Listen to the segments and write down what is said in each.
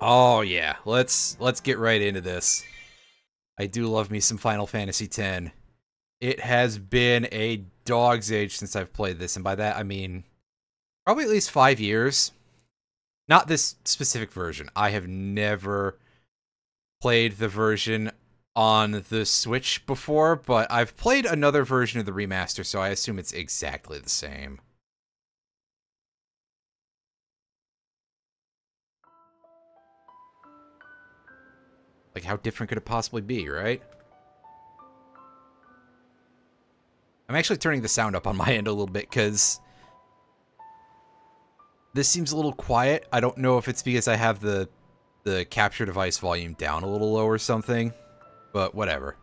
Oh yeah, let's get right into this. I do love me some Final Fantasy X. It has been a dog's age since I've played this, and by that I mean probably at least 5 years. Not this specific version. I have never played the version on the Switch before, but I've played another version of the remaster, so I assume it's exactly the same. Like, how different could it possibly be, right? I'm actually turning the sound up on my end a little bit, because this seems a little quiet. I don't know if it's because I have the capture device volume down a little low or something, but whatever.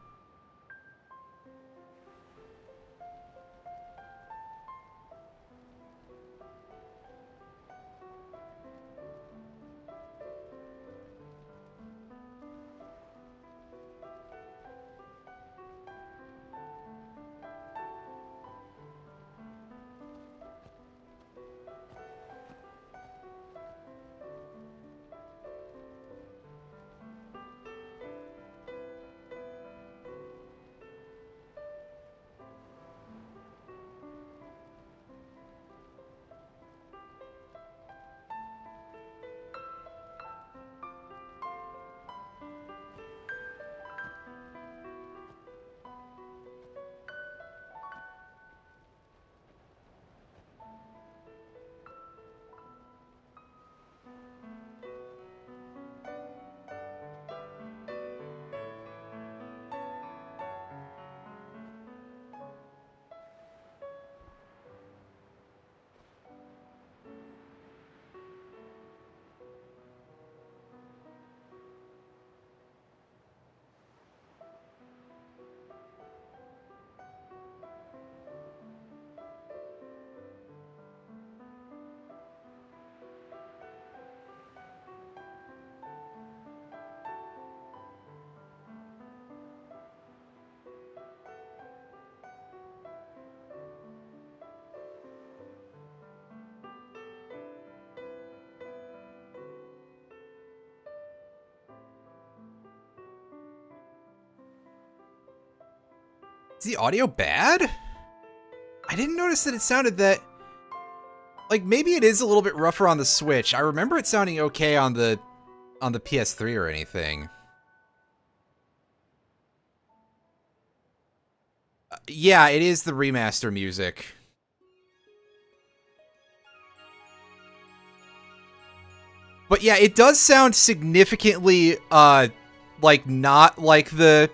Is the audio bad? I didn't notice that it sounded that... Like, maybe it is a little bit rougher on the Switch. I remember it sounding okay on the PS3 or anything. Yeah, it is the remaster music. But yeah, it does sound significantly, like, not like the,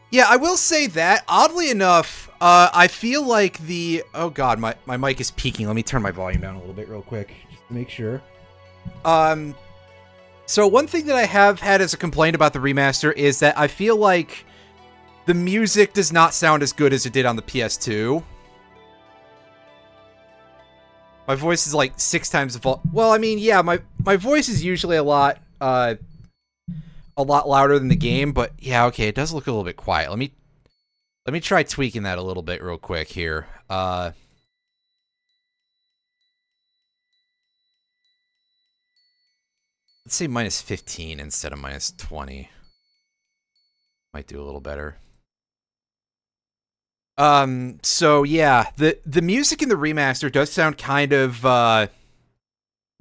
Yeah, I will say that, oddly enough, I feel like the... Oh god, my mic is peaking. Let me turn my volume down a little bit real quick, just to make sure. So one thing that I have had as a complaint about the remaster is that I feel like the music does not sound as good as it did on the PS2. My voice is like 6 times the vol- Well, I mean, yeah, my voice is usually a lot louder than the game, but yeah, okay, it does look a little bit quiet. Let me try tweaking that a little bit real quick here. Let's say minus 15 instead of minus 20. Might do a little better. So yeah, the music in the remaster does sound kind of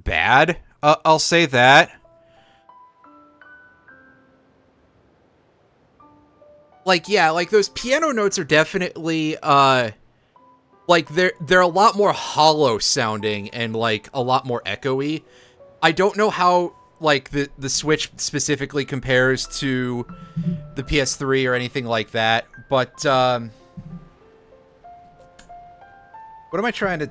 bad. I'll say that. Like, yeah, like those piano notes are definitely like they're a lot more hollow sounding and like a lot more echoey. I don't know how like the Switch specifically compares to the PS3 or anything like that, but what am I trying to...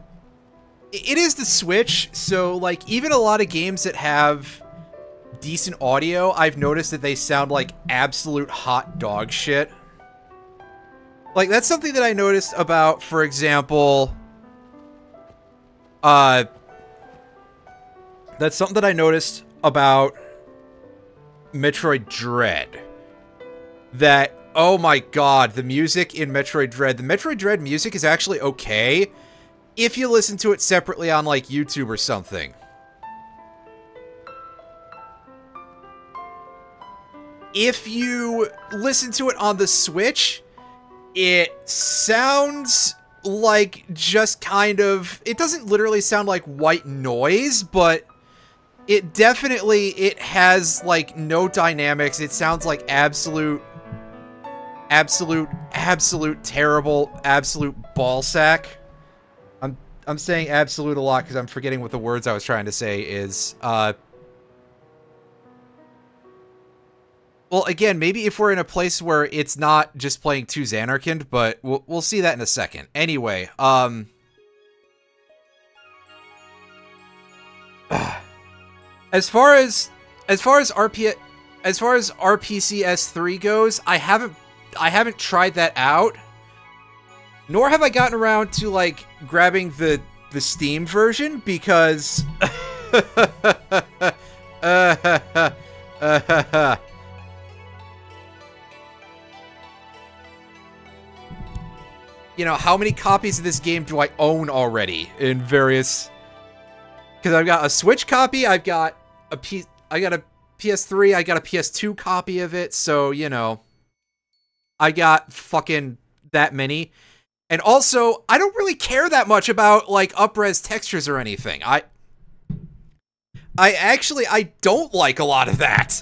It is the Switch, so, like, even a lot of games that have decent audio, I've noticed that they sound like absolute hot dog shit. Like, that's something that I noticed about, for example... That's something that I noticed about Metroid Dread. That, oh my god, the music in Metroid Dread... The Metroid Dread music is actually okay if you listen to it separately on, like, YouTube or something. if you listen to it on the Switch, it sounds like just kind of... It doesn't literally sound like white noise, but it definitely... It has, like, no dynamics. It sounds like absolute terrible, absolute ballsack. I'm saying absolute a lot because I'm forgetting what the words I was trying to say is. Well, again, maybe if we're in a place where it's not just playing to Zanarkand, but we'll see that in a second. Anyway, as far as RPCS3 goes, I haven't tried that out. Nor have I gotten around to, like, grabbing the Steam version, because... You know, how many copies of this game do I own already in various... Because I've got a Switch copy, I got a PS3, I got a PS2 copy of it, so, you know... I got fucking that many. And also, I don't really care that much about, like, up-res textures or anything. I don't like a lot of that.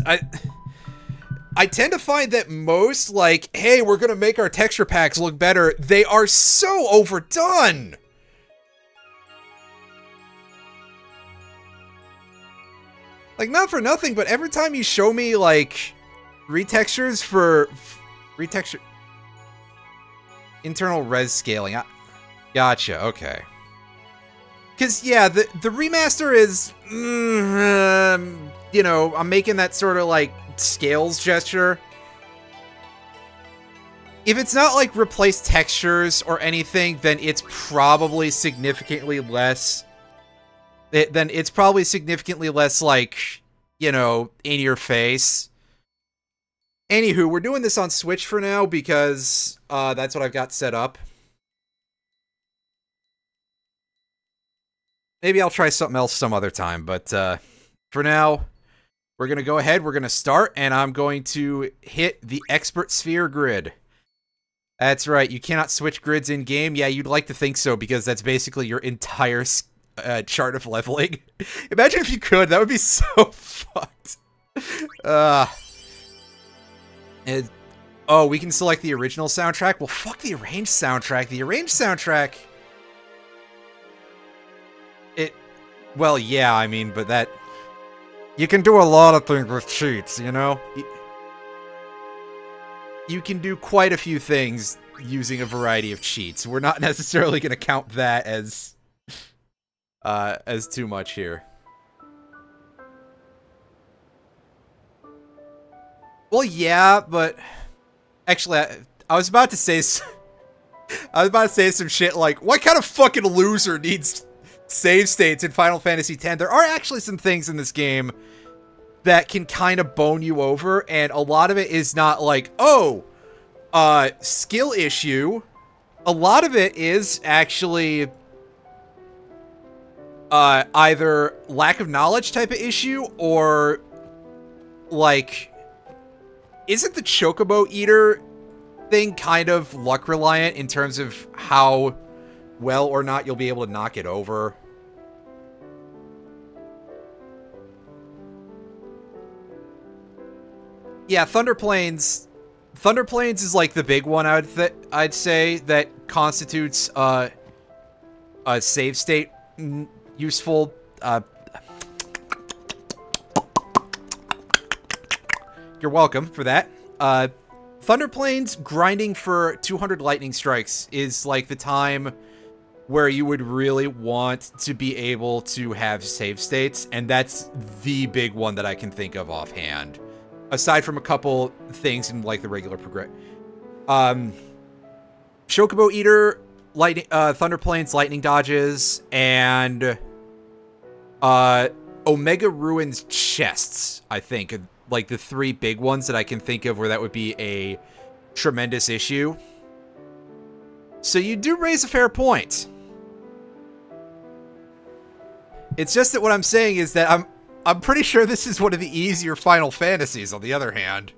I tend to find that most, like, hey, we're gonna make our texture packs look better, they are so overdone! Like, not for nothing, but every time you show me, like, retextures for... Internal res scaling. Gotcha, okay. Because, yeah, the remaster is... you know, I'm making that sort of, like, scales gesture. If it's not, like, replace textures or anything, then it's probably significantly less... Then it's probably significantly less, like, you know, in your face. Anywho, we're doing this on Switch for now because that's what I've got set up. Maybe I'll try something else some other time, but for now, we're going to go ahead, we're going to start, and I'm going to hit the Expert Sphere grid. That's right, you cannot switch grids in-game. Yeah, you'd like to think so, because that's basically your entire chart of leveling. Imagine if you could, that would be so fucked. Oh, we can select the original soundtrack? Well, fuck the arranged soundtrack. The arranged soundtrack... Well, yeah, I mean, but that... You can do a lot of things with cheats, you know? You can do quite a few things using a variety of cheats. We're not necessarily going to count that as too much here. Well, yeah, but... Actually, I was about to say... I was about to say some shit like, what kind of fucking loser needs save states in Final Fantasy X? There are actually some things in this game that can kind of bone you over, and a lot of it is not like, oh, skill issue. A lot of it is actually either lack of knowledge type of issue, or like, isn't the Chocobo Eater thing kind of luck reliant in terms of how well or not you'll be able to knock it over? Yeah, Thunder Plains is like the big one I'd say that constitutes a save state useful. You're welcome for that. Thunder Plains grinding for 200 lightning strikes is like the time where you would really want to be able to have save states, and that's the big one that I can think of offhand. Aside from a couple things in like the regular Chocobo Eater, lightning, Thunder Plains lightning dodges, and Omega Ruins chests, I think. Like the three big ones that I can think of where that would be a tremendous issue. So you do raise a fair point. It's just that what I'm saying is that I'm pretty sure this is one of the easier Final Fantasies, on the other hand.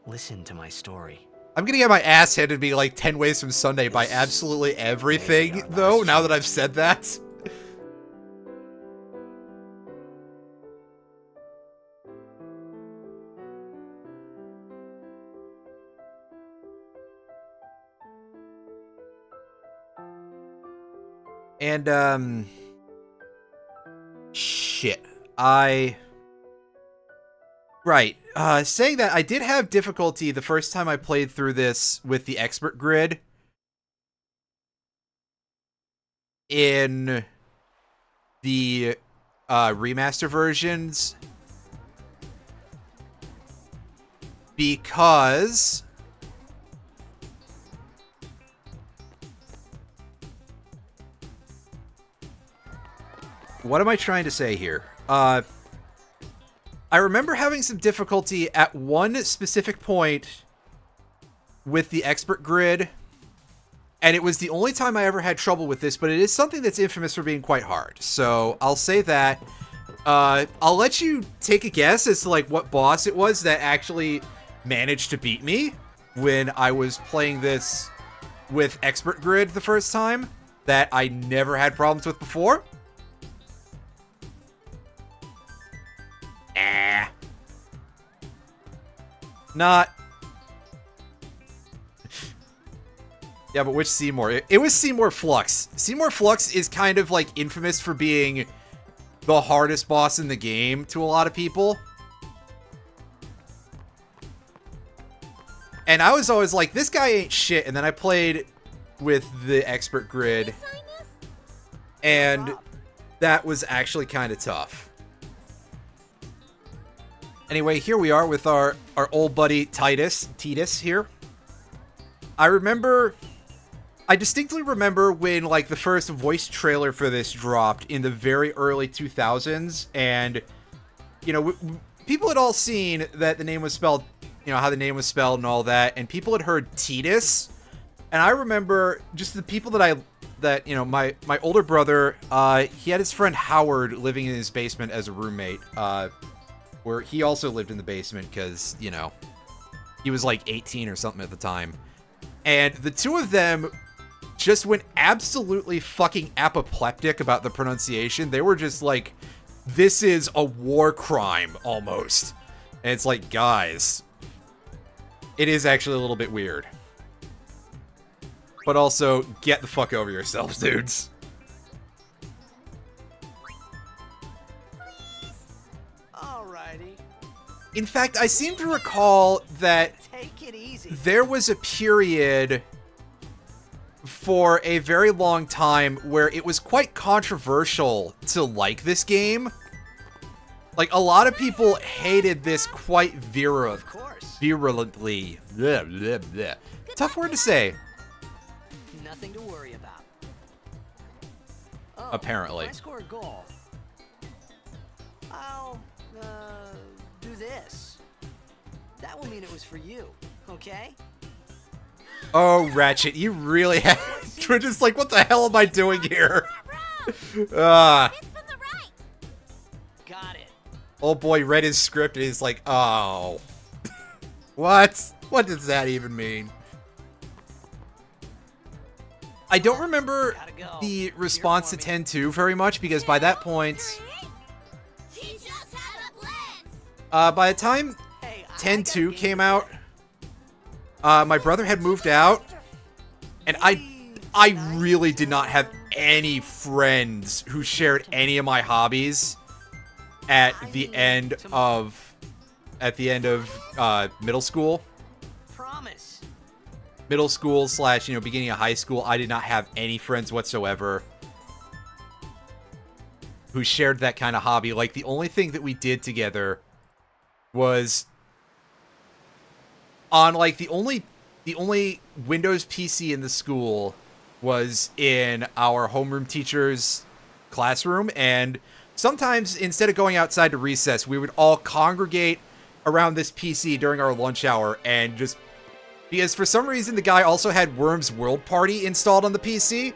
Listen to my story. I'm gonna get my ass handed to me like 10 Ways from Sunday by absolutely everything, though, now that I've said that. And, shit. Right. Saying that, I did have difficulty the first time I played through this with the expert grid. In the remaster versions. Because what am I trying to say here? I remember having some difficulty at one specific point with the expert grid, and it was the only time I ever had trouble with this, but it is something that's infamous for being quite hard. So I'll say that. I'll let you take a guess as to like what boss it was that actually managed to beat me when I was playing this with expert grid the first time that I never had problems with before. Not. Yeah, but which Seymour? It was Seymour Flux. Seymour Flux is kind of like infamous for being the hardest boss in the game to a lot of people. And I was always like, this guy ain't shit. And then I played with the expert grid, and that was actually kind of tough. Anyway, here we are with our old buddy Titus here. I distinctly remember when like the first voice trailer for this dropped in the very early 2000s, and you know, people had all seen that the name was spelled, you know, how the name was spelled and all that, and people had heard Titus. And I remember just the people that you know, my older brother, he had his friend Howard living in his basement as a roommate, where he also lived in the basement because, you know, he was like 18 or something at the time. And the two of them just went absolutely fucking apoplectic about the pronunciation. They were just like, this is a war crime, almost. And it's like, guys, it is actually a little bit weird. But also, get the fuck over yourselves, dudes. In fact, I seem to recall that there was a period for a very long time where it was quite controversial to like this game. Like, a lot of people hated this quite virulently. Blah, blah, blah. Tough word to say. Nothing to worry about. Oh, apparently. I score a goal. I'll do this. That will mean it was for you, okay? Oh, Ratchet, you really have... We're just like, what the hell am I doing here? Got it. Old boy read his script and he's like, oh. What? What does that even mean? I don't remember the response to 10-2 very much, because by that point... by the time 10-2 came out, my brother had moved out, and I really did not have any friends who shared any of my hobbies at the end of middle school. Middle school / you know, beginning of high school. I did not have any friends whatsoever who shared that kind of hobby. Like, the only thing that we did together was on, like, the only Windows PC in the school was in our homeroom teacher's classroom, and sometimes instead of going outside to recess, we would all congregate around this PC during our lunch hour, and just because for some reason the guy also had Worms World Party installed on the PC,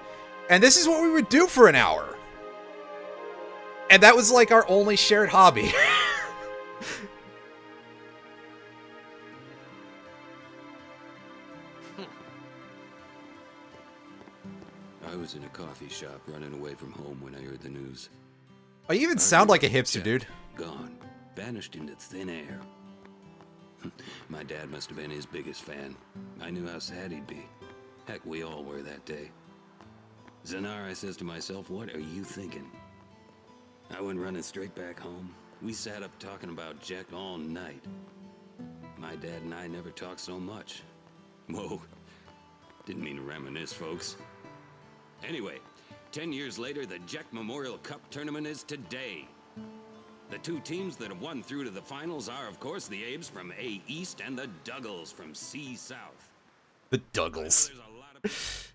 and this is what we would do for an hour. And that was like our only shared hobby. was in a coffee shop running away from home when I heard the news. Oh, you even sound like a hipster, dude. Gone. Vanished into thin air. My dad must have been his biggest fan. I knew how sad he'd be. Heck, we all were that day. Zanar, I says to myself, what are you thinking? I went running straight back home. We sat up talking about Jack all night. My dad and I never talked so much. Whoa. Didn't mean to reminisce, folks. Anyway, 10 years later, the Jack Memorial Cup tournament is today. The two teams that have won through to the finals are, of course, the Abes from A East and the Duggles from C South. The Duggles.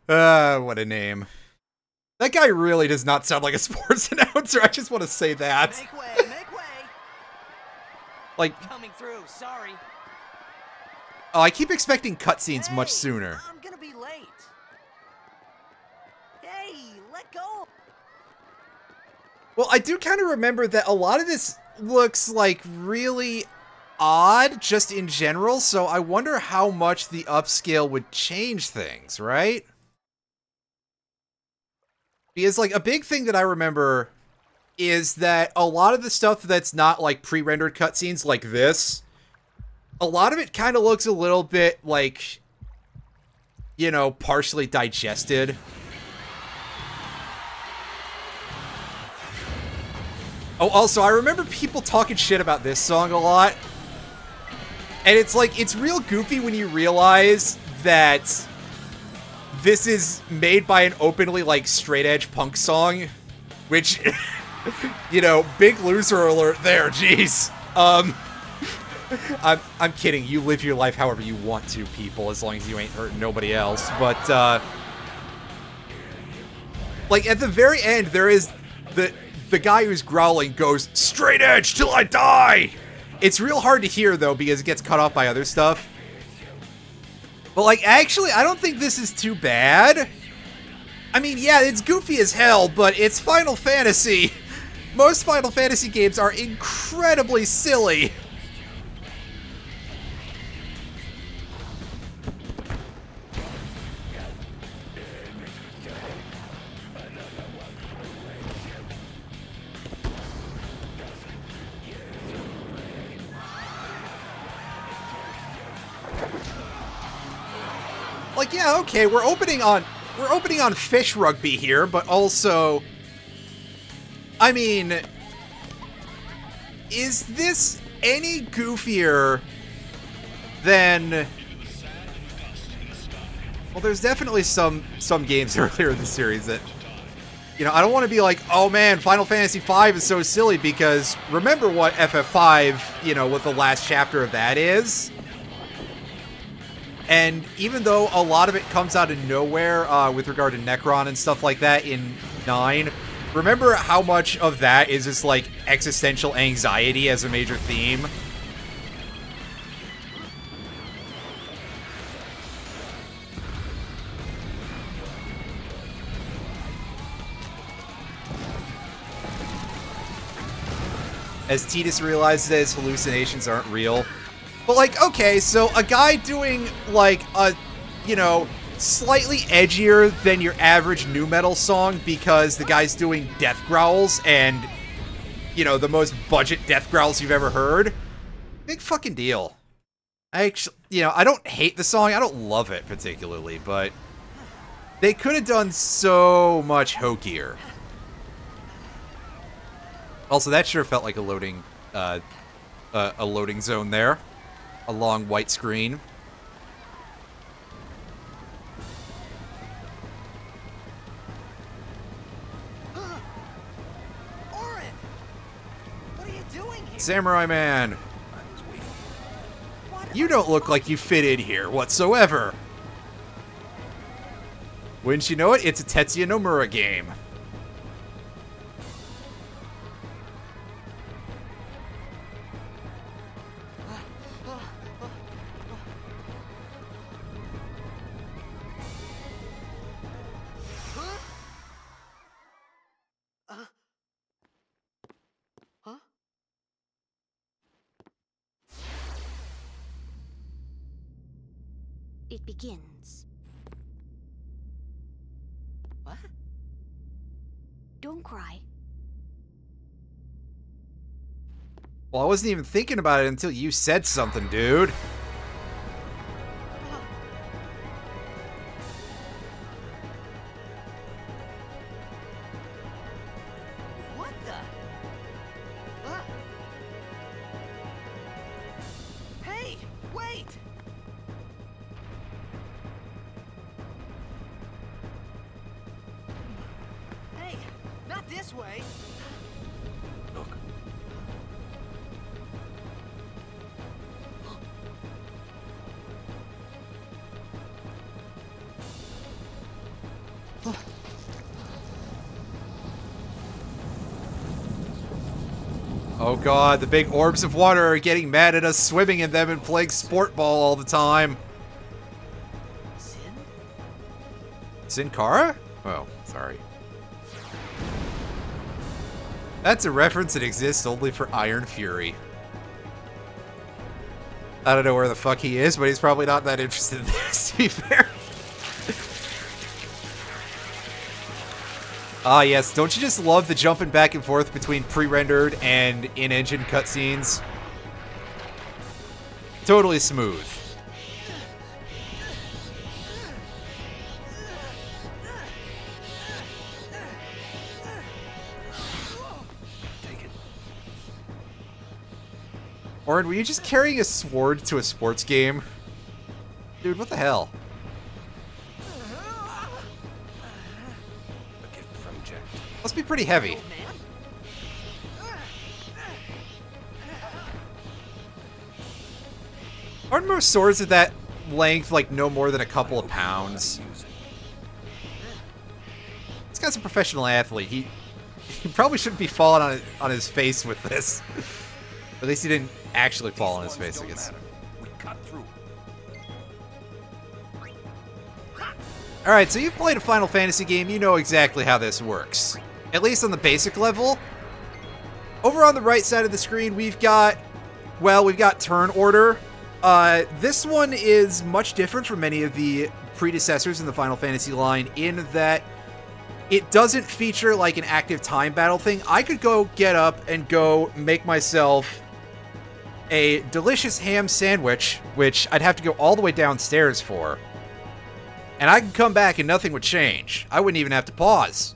What a name. That guy really does not sound like a sports announcer. I just want to say that. Make way, make way. Like, Coming through, sorry. oh, I keep expecting cutscenes much Hey, sooner. I'm gonna be late. Hey, let go. Well, I do kind of remember that a lot of this looks like really odd just in general, so I wonder how much the upscale would change things, right? Because, like, a big thing that I remember is that a lot of the stuff that's not, like, pre-rendered cutscenes like this, a lot of it kind of looks a little bit like, you know, partially digested. Oh, also, I remember people talking shit about this song a lot. And it's like, it's real goofy when you realize that this is made by an openly, like, straight-edge punk song. Which, you know, big loser alert there, jeez. I'm kidding. You live your life however you want to, people, as long as you ain't hurting nobody else. But, like, at the very end, there is the guy who's growling goes, straight edge till I die! It's real hard to hear, though, because it gets cut off by other stuff. But, like, actually, I don't think this is too bad. I mean, yeah, it's goofy as hell, but it's Final Fantasy. Most Final Fantasy games are incredibly silly. Like, yeah, okay, we're opening on fish rugby here, but also, I mean, is this any goofier than, well, there's definitely some games earlier in the series that, you know, I don't want to be like, oh man, Final Fantasy V is so silly, because remember what FF5, you know, what the last chapter of that is. And even though a lot of it comes out of nowhere with regard to Necron and stuff like that in 9, remember how much of that is just, like, existential anxiety as a major theme? As Tidus realizes that his hallucinations aren't real. But, like, okay, so a guy doing, like, a, you know, slightly edgier than your average nu metal song because the guy's doing death growls and, you know, the most budget death growls you've ever heard. Big fucking deal. I actually, you know, I don't hate the song. I don't love it particularly, but they could have done so much hokier. Also, that sure felt like a loading zone there. A long white screen. Auron! What are you doing here? Samurai Man, What you don't look like you fit in here whatsoever. Wouldn't you know it, it's a Tetsuya Nomura game. Huh? It begins. What? Don't cry. Well, I wasn't even thinking about it until you said something, dude. What the? Ah. Hey, wait! Hey, not this way. Look. Oh god, the big orbs of water are getting mad at us swimming in them and playing sport ball all the time. Sin? Sin Cara? Oh, sorry. That's a reference that exists only for Iron Fury. I don't know where the fuck he is, but he's probably not that interested in this, to be fair. Ah, yes. Don't you just love the jumping back and forth between pre-rendered and in-engine cutscenes? Totally smooth. Take it. Orin, were you just carrying a sword to a sports game? Dude, what the hell? A gift from Jack. Must be pretty heavy. Oh, man. Aren't most swords of that length like no more than a couple of pounds? This guy's a professional athlete. He probably shouldn't be falling on his face with this. At least he didn't actually fall on his face, I guess. We cut through. Alright, so you've played a Final Fantasy game, you know exactly how this works. At least on the basic level. Over on the right side of the screen, we've got turn order. This one is much different from many of the predecessors in the Final Fantasy line in that it doesn't feature like an active time battle thing. I could go get up and go make myself a delicious ham sandwich, which I'd have to go all the way downstairs for. And I could come back and nothing would change. I wouldn't even have to pause.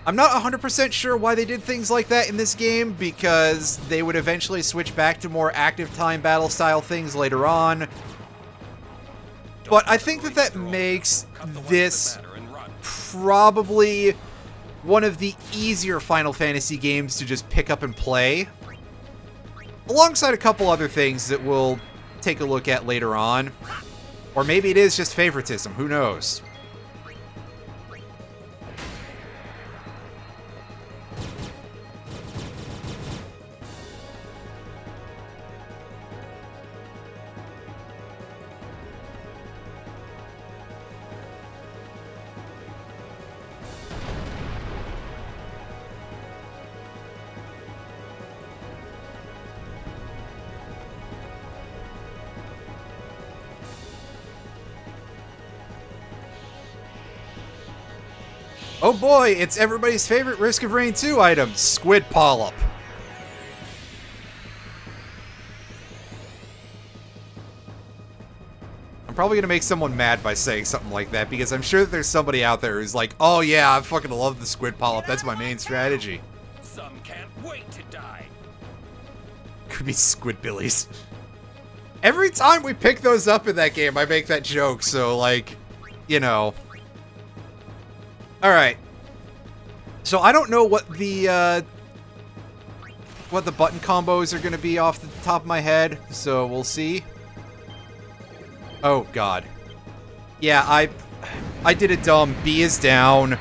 I'm not 100% sure why they did things like that in this game, because they would eventually switch back to more active time battle style things later on. But I think that makes this probably one of the easier Final Fantasy games to just pick up and play. Alongside a couple other things that we'll take a look at later on. Or maybe it is just favoritism, who knows? Oh boy, it's everybody's favorite Risk of Rain 2 item, Squid Polyp. I'm probably gonna make someone mad by saying something like that, because I'm sure that there's somebody out there who's like, oh yeah, I fucking love the Squid Polyp, that's my main strategy. Some can't wait to die. Could be Squidbillies. Every time we pick those up in that game, I make that joke, so like, you know. Alright. So I don't know what the button combos are going to be off the top of my head, so we'll see. Oh god. Yeah, I did it dumb. B is down.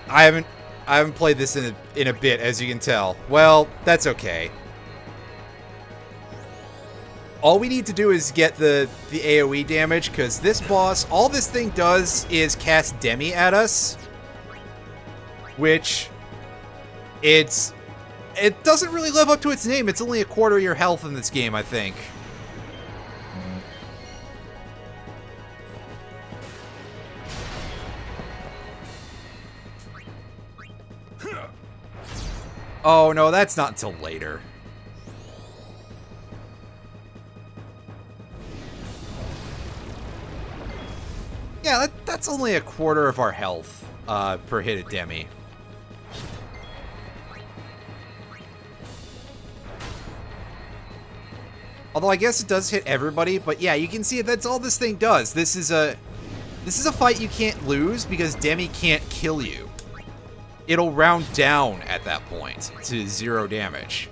I haven't played this in a bit, as you can tell. Well, that's okay. All we need to do is get the AoE damage, because this boss, all this thing does is cast Demi at us. Which, it doesn't really live up to its name. It's only a quarter of your health in this game, I think. Oh, no, that's not until later. Yeah, that's only a quarter of our health per hit of Demi. Although I guess it does hit everybody, but yeah, you can see that's all this thing does. This is a fight you can't lose because Demi can't kill you. It'll round down at that point to 0 damage.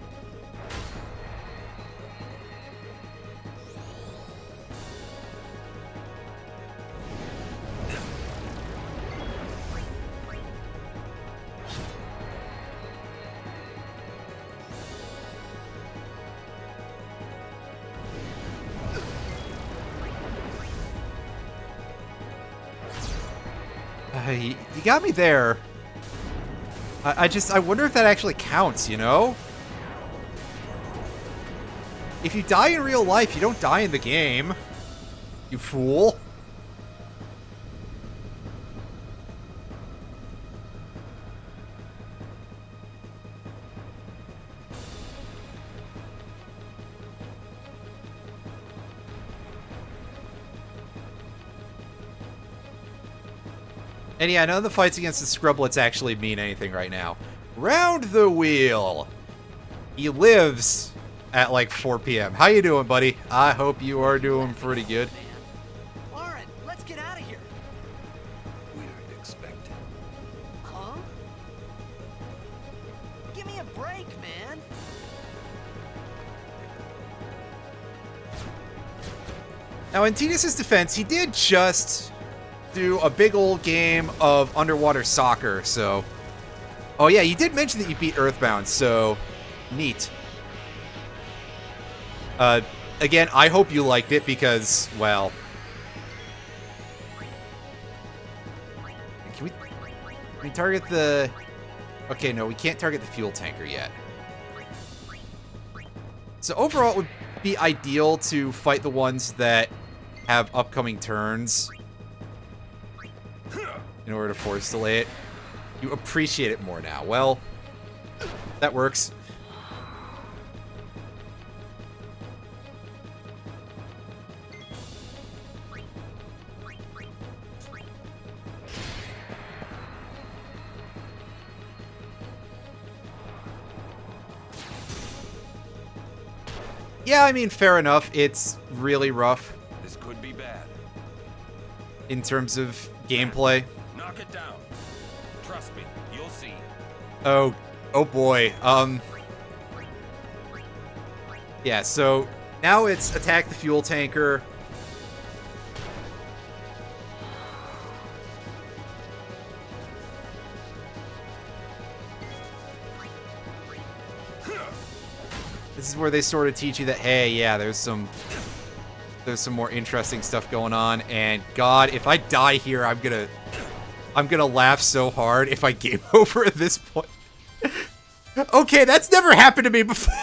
You got me there. I wonder if that actually counts, you know? If you die in real life, you don't die in the game. You fool. And yeah, none of the fights against the Scrublets actually mean anything right now. Round the wheel! He lives at like 4 p.m. How you doing, buddy? I hope you are doing pretty good. Lauren, let's get out of here. We're expected. Huh? Give me a break, man. Now, in Tidus's defense, he did just do a big old game of underwater soccer, so... Oh yeah, you did mention that you beat Earthbound, so... Neat. Again, I hope you liked it because, well... Can we target the... Okay, no, we can't target the fuel tanker yet. So overall, it would be ideal to fight the ones that have upcoming turns in order to force delay it. You appreciate it more now. Well, that works. Yeah, I mean, fair enough. It's really rough This could be bad. in terms of gameplay. Knock it down. Trust me, you'll see. Oh boy. Yeah, so now it's attack the fuel tanker. This is where they sort of teach you that, hey, yeah, there's some more interesting stuff going on, and God, if I die here, I'm gonna laugh so hard if I game over at this point. Okay, that's never happened to me before.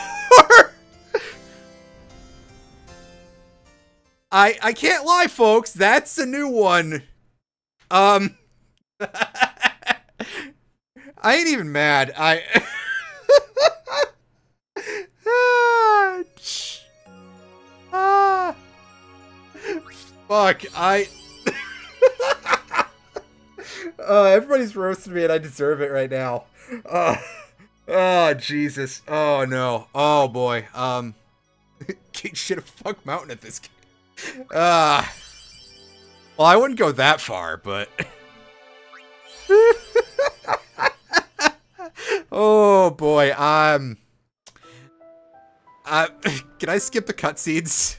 I can't lie, folks. That's a new one. I ain't even mad. Fuck, everybody's roasting me and I deserve it right now. Oh, Jesus. Oh, no. Oh, boy. King shit a fuck mountain at this game. Well, I wouldn't go that far, but... Oh, boy. Can I skip the cutscenes?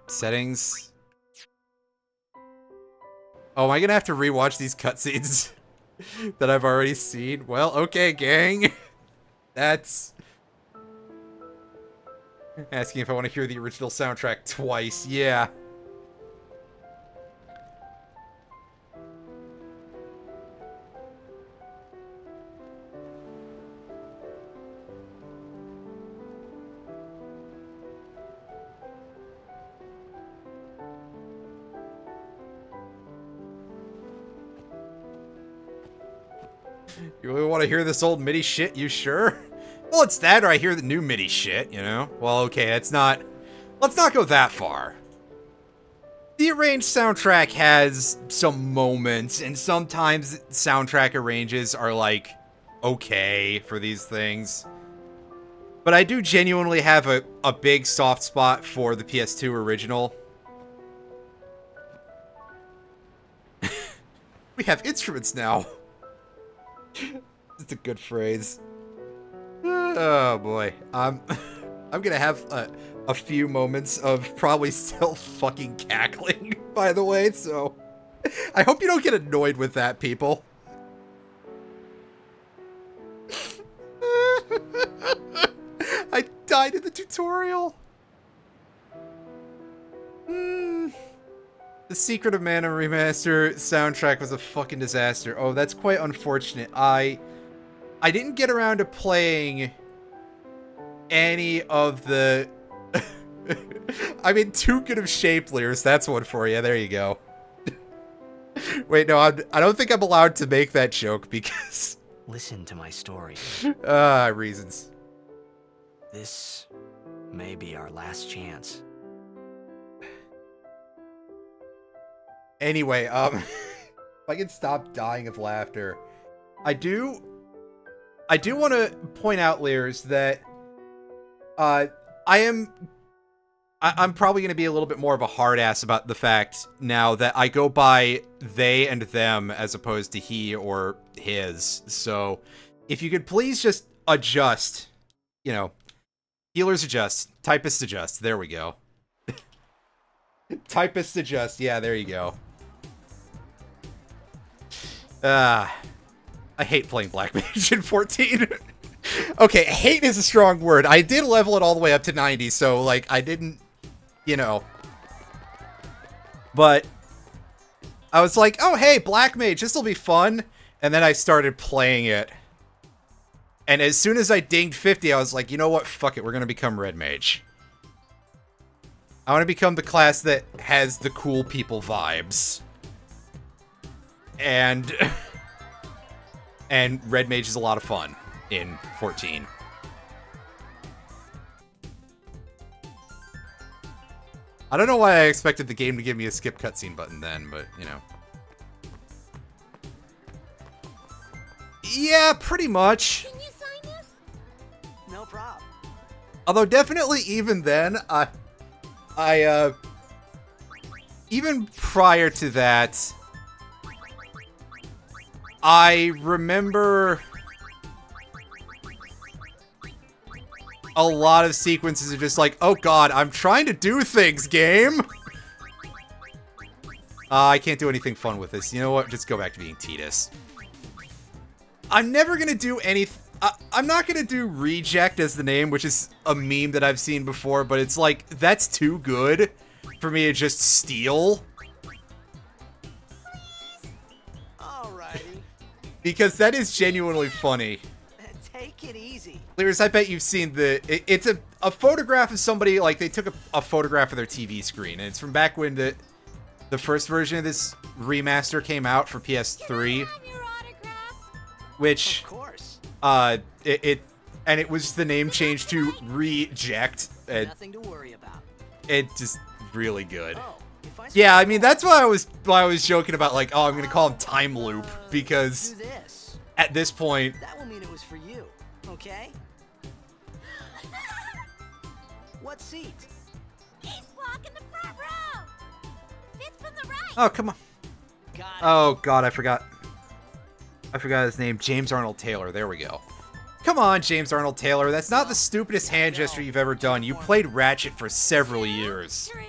Settings. Oh, am I gonna have to rewatch these cutscenes that I've already seen? Well, okay, gang. That's... Asking if I want to hear the original soundtrack twice. Yeah. You really want to hear this old MIDI shit? You sure? Well, it's that or I hear the new MIDI shit, you know? Well, okay, let's not go that far. The arranged soundtrack has some moments, and sometimes soundtrack arranges are, like, okay for these things. But I do genuinely have a big soft spot for the PS2 original. We have instruments now. It's a good phrase. Oh boy, I'm gonna have a few moments of probably still fucking cackling, by the way, so I hope you don't get annoyed with that, people. I died in the tutorial. The Secret of Mana Remaster soundtrack was a fucking disaster. Oh, that's quite unfortunate. I didn't get around to playing any of the... I'm in too good of shape, Lears. That's one for you. There you go. Wait, no, I don't think I'm allowed to make that joke because... Listen to my story. Reasons. This may be our last chance. Anyway, if I can stop dying of laughter, I do want to point out, Lears, that I'm probably going to be a little bit more of a hard ass about the fact now that I go by they and them as opposed to he or his. So if you could please just adjust, you know, healers adjust, typists adjust. There we go. Typists adjust. Yeah, there you go. I hate playing Black Mage in 14. Okay, hate is a strong word. I did level it all the way up to 90, so, like, I didn't, you know. But I was like, oh, hey, Black Mage, this'll be fun. And then I started playing it. And as soon as I dinged 50, I was like, you know what? Fuck it, we're gonna become Red Mage. I want to become the class that has the cool people vibes. And Red Mage is a lot of fun in 14. I don't know why I expected the game to give me a skip cutscene button then, but, you know. Yeah, pretty much. Can you sign this? No problem. Although definitely even then, even prior to that, I remember a lot of sequences are just like, oh god, I'm trying to do things, game! I can't do anything fun with this. You know what? Just go back to being Tidus. I'm never gonna do anything. I'm not gonna do Reject as the name, which is a meme that I've seen before, but it's like, that's too good for me to just steal. Alrighty. Because that is genuinely funny. Take it easy. Lears, I bet you've seen it's a photograph of somebody, like, they took a photograph of their TV screen, and it's from back when the first version of this remaster came out for PS3. Which, Of course. it was the name changed to Reject. Nothing to worry about. It's just really good. Oh, if I Yeah, I mean, that's why I was joking about, like, oh, I'm gonna call him Time Loop, because do this. at this point, That will mean it was for you, okay? What seat? He's blocking the front row. Fifth from the right. oh, come on. Got it. Oh, God, I forgot his name. James Arnold Taylor. There we go. Come on, James Arnold Taylor. That's not the stupidest hand gesture you've ever done. You played Ratchet for several years. Three.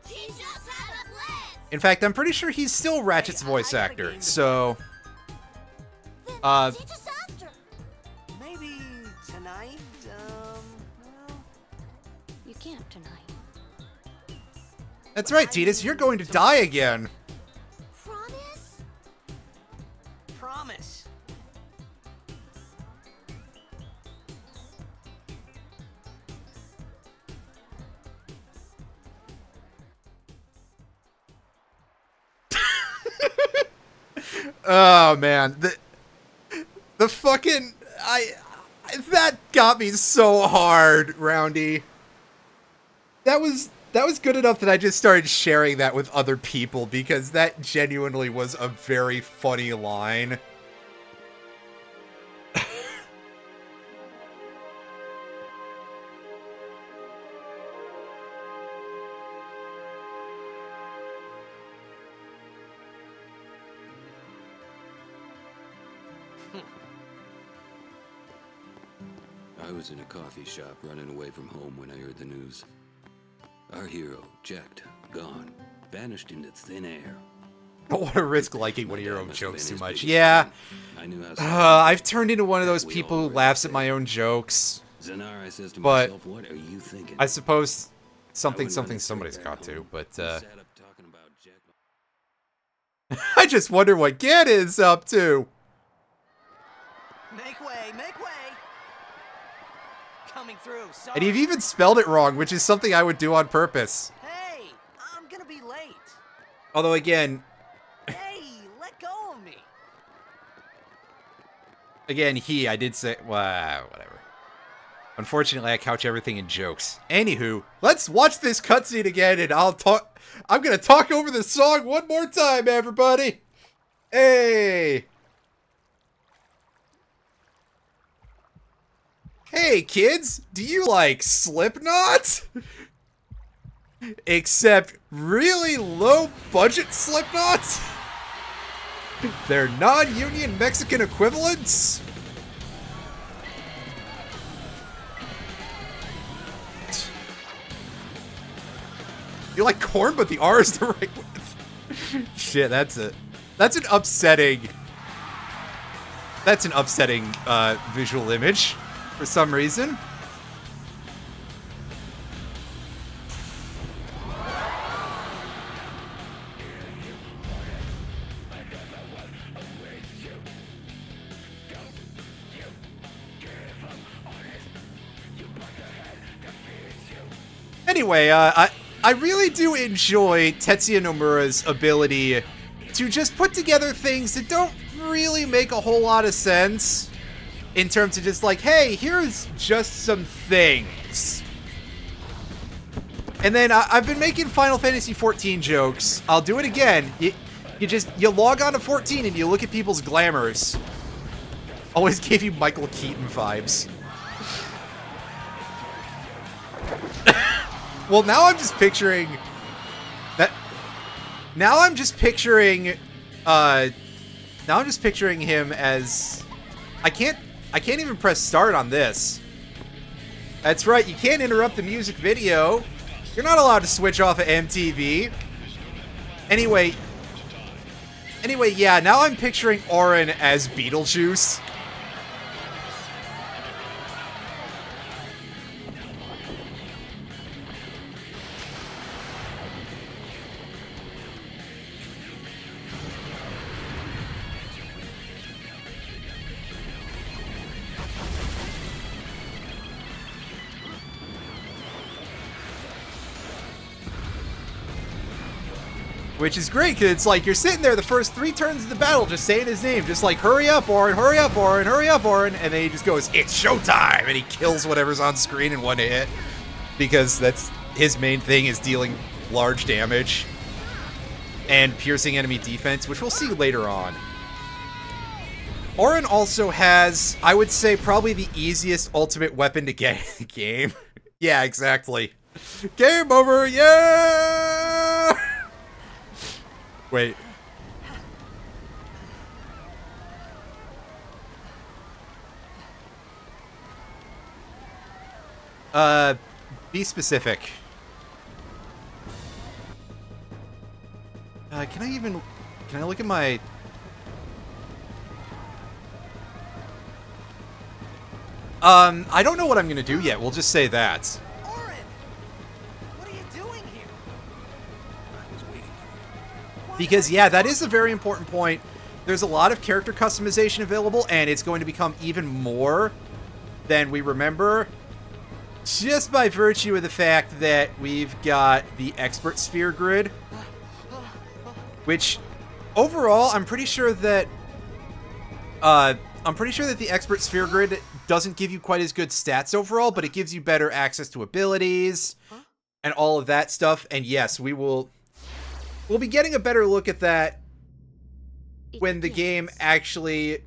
Teach us how to blitz. In fact, I'm pretty sure he's still Ratchet's voice actor. So, Then teach us after. Maybe tonight, well, You can't tonight. that's right, Tidus. You're going to die again. Promise? promise. Oh, man. The fucking... that got me so hard, Roundy. That was good enough that I just started sharing that with other people because that genuinely was a very funny line. I was in a coffee shop running away from home when I heard the news. Our hero, Jacked, gone, vanished into thin air. I don't want to risk liking one of your own Must have jokes been too his much. biggest Yeah, fan. I knew how I've turned into one of those people who laughs at my own jokes. Zanar, I says to But myself, what are you thinking? I suppose something wouldn't run it straight somebody's back got to, home. but We sat up talking about Jack. I just wonder what Ganon's up to. Make way, make way. Coming through, sorry. And you've even spelled it wrong, which is something I would do on purpose. Hey, I'm gonna be late. Although again, Hey, let go of me. I did say, well, whatever. Unfortunately, I couch everything in jokes. Anywho, let's watch this cutscene again, and I'm gonna talk over the song one more time, everybody. Hey. Hey, kids, do you like Slipknot? Except really low-budget Slipknot? They're non-union Mexican equivalents? You like corn, but the R is the right width. Shit, that's an upsetting visual image for some reason. Anyway, I really do enjoy Tetsuya Nomura's ability to just put together things that don't really make a whole lot of sense in terms of just like, hey, here's just some things. And then I've been making Final Fantasy XIV jokes. I'll do it again. You log on to 14 and you look at people's glamours. Always gave you Michael Keaton vibes. Well, now I'm just picturing that. Now I'm just picturing him as I can't even press start on this. That's right, you can't interrupt the music video. You're not allowed to switch off of MTV. Anyway, yeah, now I'm picturing Auron as Beetlejuice. Which is great, because it's like you're sitting there the first 3 turns of the battle just saying his name, just like, hurry up, Auron, hurry up, Auron, hurry up, Auron, and then he just goes, it's showtime, and he kills whatever's on screen in one hit, because that's his main thing, is dealing large damage and piercing enemy defense, which we'll see later on. Auron also has, I would say, probably the easiest ultimate weapon to get in the game. Yeah, exactly. Game over, yeah! Wait. Be specific. Can I look at my... I don't know what I'm gonna do yet, we'll just say that. Auron, what are you doing here? I was waiting for you. Because, yeah, that is a very important point. There's a lot of character customization available, and it's going to become even more than we remember, just by virtue of the fact that we've got the Expert Sphere grid, which, overall, I'm pretty sure that, I'm pretty sure that the Expert Sphere Grid doesn't give you quite as good stats overall, but it gives you better access to abilities and all of that stuff. And yes, we'll be getting a better look at that when the game actually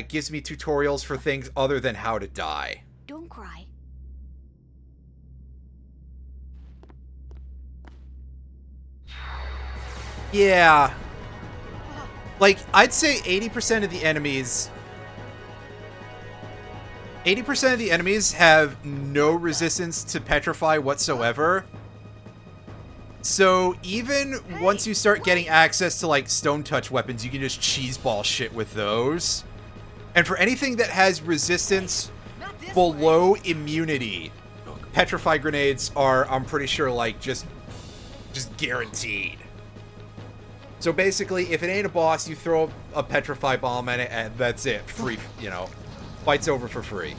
gives me tutorials for things other than how to die. Don't cry. Yeah. Like, I'd say 80% of the enemies... 80% of the enemies have no resistance to petrify whatsoever. So even once you start getting access to, like, stone touch weapons, you can just cheeseball shit with those. And for anything that has resistance below immunity, petrify grenades are, I'm pretty sure, like, just guaranteed. So basically, if it ain't a boss, you throw a petrify bomb at it, and that's it. Free, you know. Fight's over for free.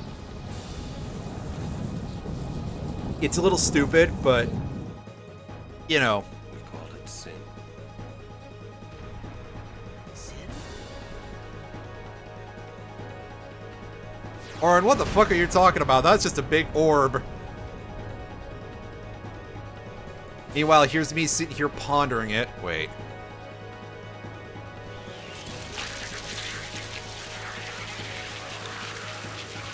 It's a little stupid, but, you know. We called it sin. Sin? Orin, what the fuck are you talking about? That's just a big orb. Meanwhile, here's me sitting here pondering it. Wait.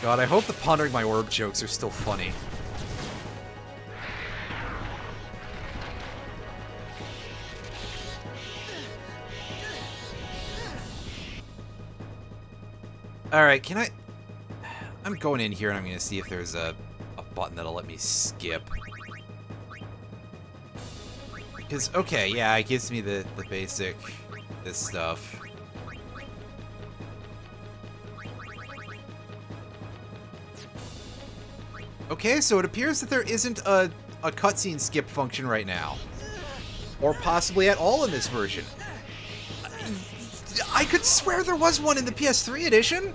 God, I hope the pondering my orb jokes are still funny. Alright, can I... I'm going in here and I'm going to see if there's a button that'll let me skip. Because, okay, yeah, it gives me the basic... this stuff. Okay, so it appears that there isn't a cutscene skip function right now. Or possibly at all in this version. I could swear there was one in the PS3 edition.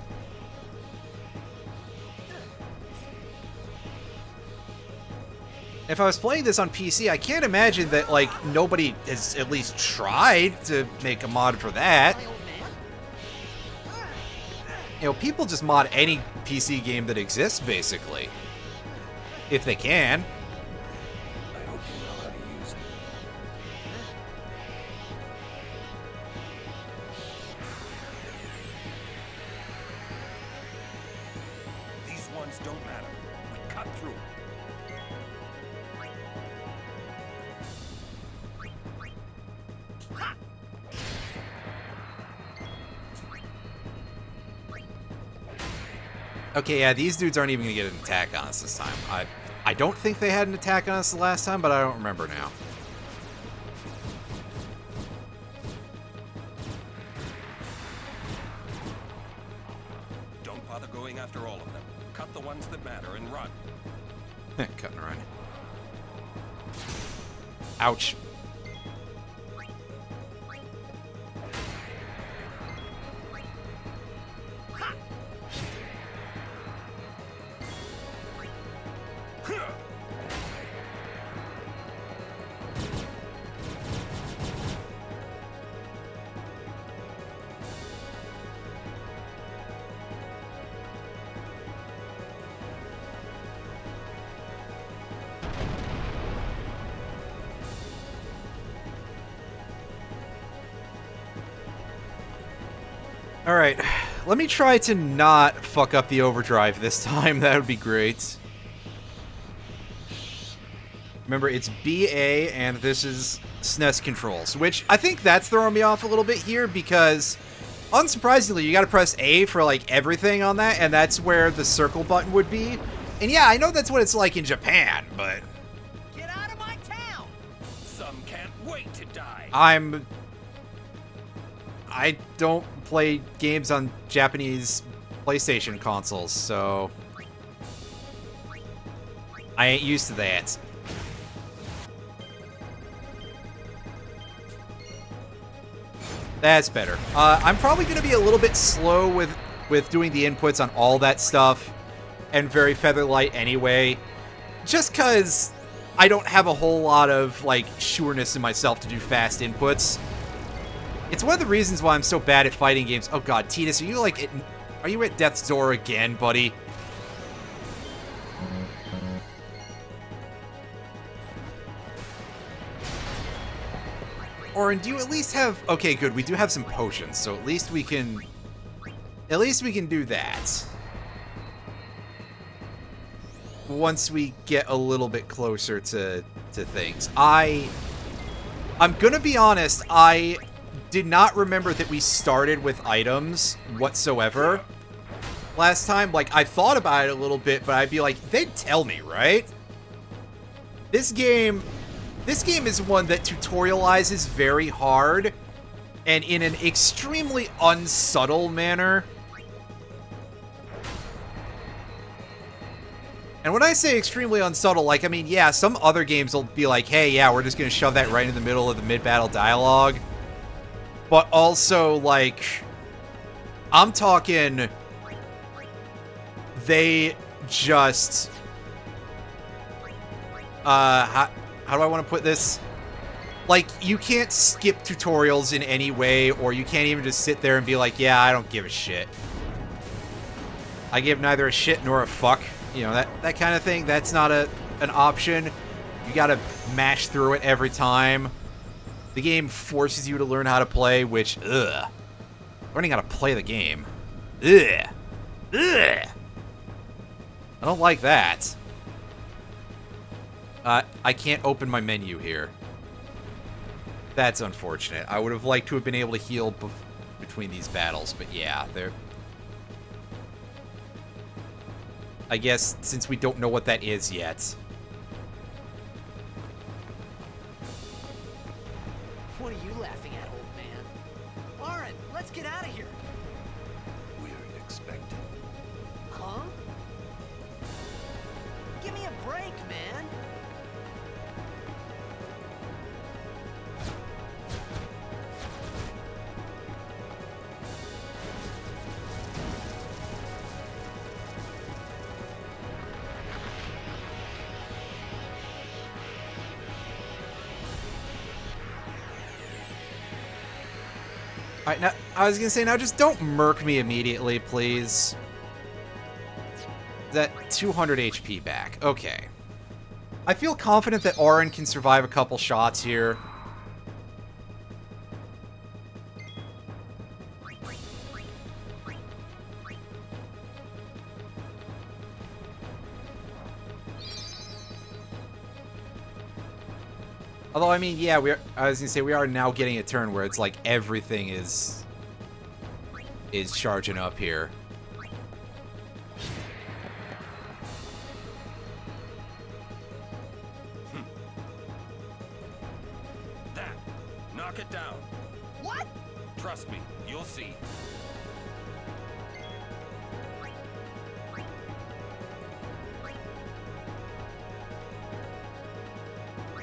If I was playing this on PC, I can't imagine that, like, nobody has at least tried to make a mod for that. You know, people just mod any PC game that exists, basically. If they can. I hope you know how to use it. These ones don't matter. We cut through. Okay, yeah, these dudes aren't even gonna get an attack on us this time. I don't think they had an attack on us the last time, but I don't remember now. Don't bother going after all of them. Cut the ones that matter and run. Cut and run. Ouch. Alright, let me try to not fuck up the overdrive this time. That would be great. Remember, it's BA, and this is SNES controls, which I think that's throwing me off a little bit here, because, unsurprisingly, you gotta press A for, like, everything on that, and that's where the circle button would be. And yeah, I know that's what it's like in Japan, but... Get out of my town! Some can't wait to die. I don't play games on Japanese PlayStation consoles, so... I ain't used to that. That's better. I'm probably going to be a little bit slow with doing the inputs on all that stuff, and very featherlight anyway, just because I don't have a whole lot of, like, sureness in myself to do fast inputs. It's one of the reasons why I'm so bad at fighting games. Oh god, Tidus, are you, like, Are you at death's door again, buddy? Orin, do you at least have... Okay, good. We do have some potions, so at least we can... At least we can do that. Once we get a little bit closer to things. I'm gonna be honest, I did not remember that we started with items whatsoever last time. Like, I thought about it a little bit, but I'd be like, they'd tell me, right? This game is one that tutorializes very hard and in an extremely unsubtle manner. And when I say extremely unsubtle, like, I mean, yeah, some other games will be like, hey, yeah, we're just going to shove that right in the middle of the mid-battle dialogue. But also, like, I'm talking, they just, how do I want to put this? Like, you can't skip tutorials in any way, or you can't even just sit there and be like, yeah, I don't give a shit. I give neither a shit nor a fuck. You know, that kind of thing, that's not an option. You gotta mash through it every time. The game forces you to learn how to play, which, ugh. Learning how to play the game. Ugh. Ugh. I don't like that. I can't open my menu here. That's unfortunate. I would have liked to have been able to heal between these battles, but yeah, they're... I guess, since we don't know what that is yet. What are you laughing at, old man? Orin, let's get out of here. We're expecting. Huh? Give me a break, man. Alright, now, I was gonna say, now just don't murk me immediately, please. That 200 HP back. Okay. I feel confident that Orin can survive a couple shots here. Although, I mean, yeah, I was gonna say, we are now getting a turn where it's like everything is charging up here. That. Knock it down. What? Trust me, you'll see.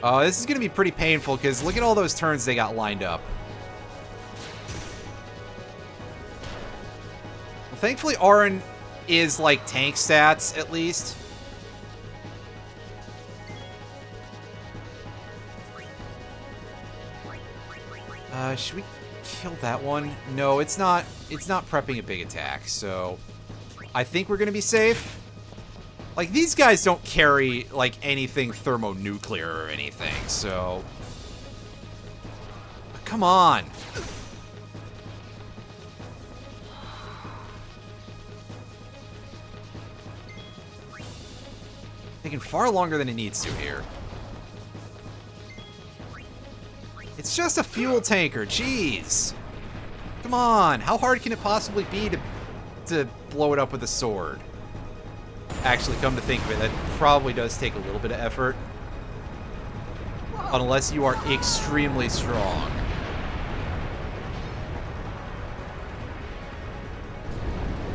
This is going to be pretty painful, because look at all those turns they got lined up. Well, thankfully, Orin is, like, tank stats, at least. Should we kill that one? No, it's not prepping a big attack, so I think we're going to be safe. Like, these guys don't carry, like, anything thermonuclear or anything, so... Come on! Taking far longer than it needs to here. It's just a fuel tanker, jeez! Come on, how hard can it possibly be to blow it up with a sword? Actually, come to think of it, that probably does take a little bit of effort. Unless you are extremely strong.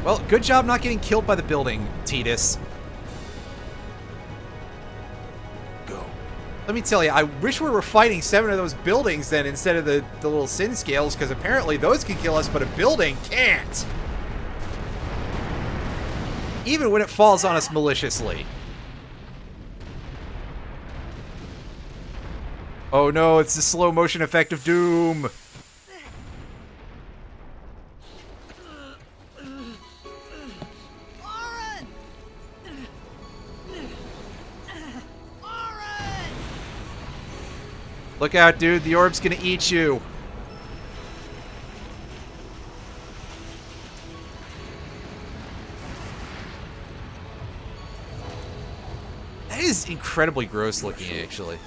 Well, good job not getting killed by the building, Tidus. Go. Let me tell you, I wish we were fighting 7 of those buildings then instead of the little sin scales, because apparently those can kill us, but a building can't. Even when it falls on us maliciously. Oh no, it's the slow motion effect of doom. Look out, dude. The orb's gonna eat you. That is incredibly gross looking, actually.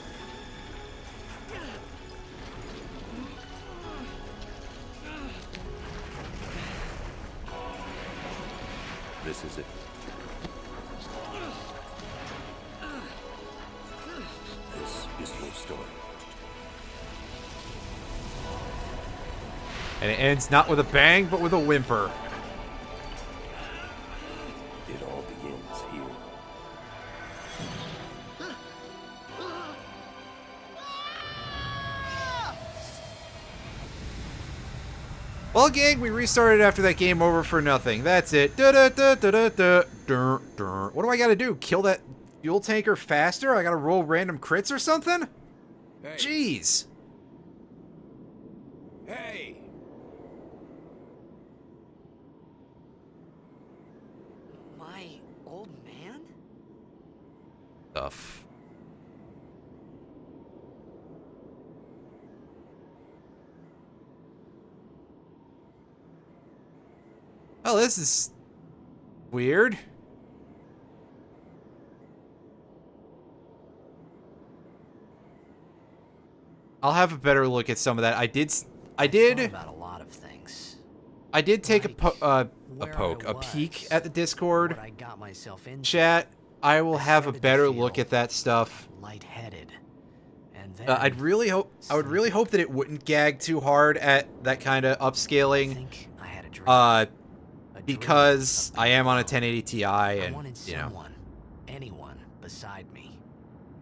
This is it. This is your story. And it ends not with a bang, but with a whimper. It all begins here. Well, gang, we restarted after that game over for nothing. That's it. What do I gotta do? Kill that fuel tanker faster? I gotta roll random crits or something? Hey. Jeez. Hey! My old man? Stuff. Oh, this is weird. I'll have a better look at some of that. I did Thought about a lot of things. I did take a Where peek was, at the Discord what I got myself into. chat. I will I have a started to better feel look at that stuff. Lightheaded. And then I would really hope that it wouldn't gag too hard at that kind of I upscaling. think I had a dream. Uh, A dream because of I am on a something 1080 Ti, I and wanted you know, someone, anyone beside me,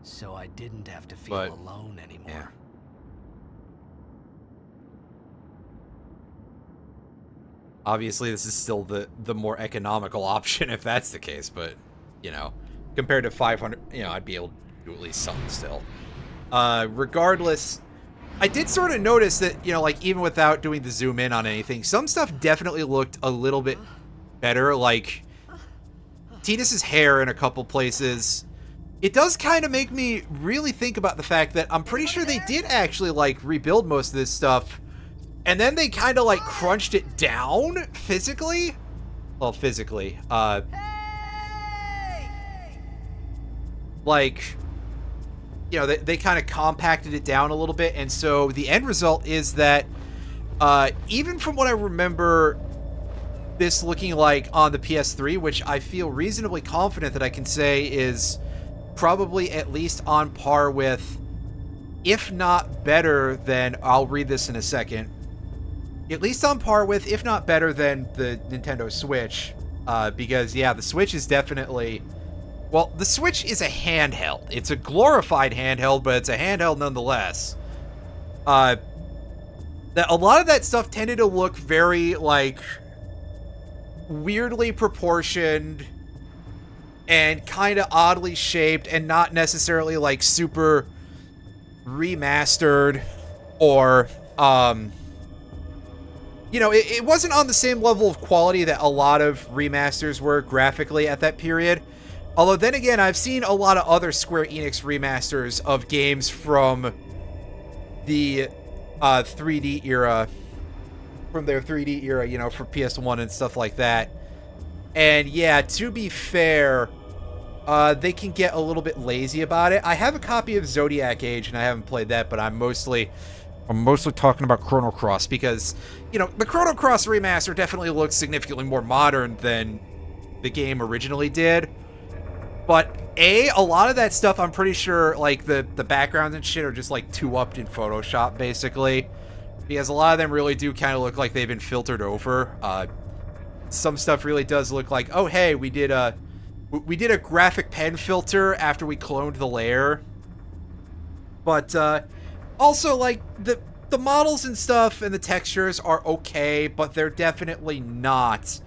so I didn't have to feel But, alone anymore. yeah. Obviously, this is still the more economical option if that's the case, but you know, compared to 500, you know, I'd be able to do at least something still. Regardless, I did sort of notice that, you know, like even without doing the zoom in on anything, some stuff definitely looked a little bit better. Like Tidus's hair in a couple places. It does kind of make me really think about the fact that I'm pretty sure they did actually like rebuild most of this stuff. And then they kind of like crunched it down physically. Well, physically. Like, you know, they kind of compacted it down a little bit. And so the end result is that even from what I remember this looking like on the PS3, which I feel reasonably confident that I can say is probably at least on par with, if not better than, I'll read this in a second, at least on par with, if not better than the Nintendo Switch, because yeah, the Switch is definitely, well, the Switch is a handheld. It's a glorified handheld, but it's a handheld nonetheless. That a lot of that stuff tended to look very like weirdly proportioned and kind of oddly shaped, and not necessarily like super remastered or you know, it wasn't on the same level of quality that a lot of remasters were graphically at that period. Although then again, I've seen a lot of other Square Enix remasters of games from the 3D era, from their 3D era, you know, for PS1 and stuff like that. And yeah, to be fair, they can get a little bit lazy about it. I have a copy of Zodiac Age, and I haven't played that, but I'm mostly talking about Chrono Cross because, you know, the Chrono Cross remaster definitely looks significantly more modern than the game originally did. But a lot of that stuff, I'm pretty sure, like, the backgrounds and shit are just, like, 2-upped in Photoshop, basically. Because a lot of them really do kind of look like they've been filtered over. Some stuff really does look like, oh, hey, we did a graphic pen filter after we cloned the layer. But, also, like, the models and stuff and the textures are okay, but they're definitely not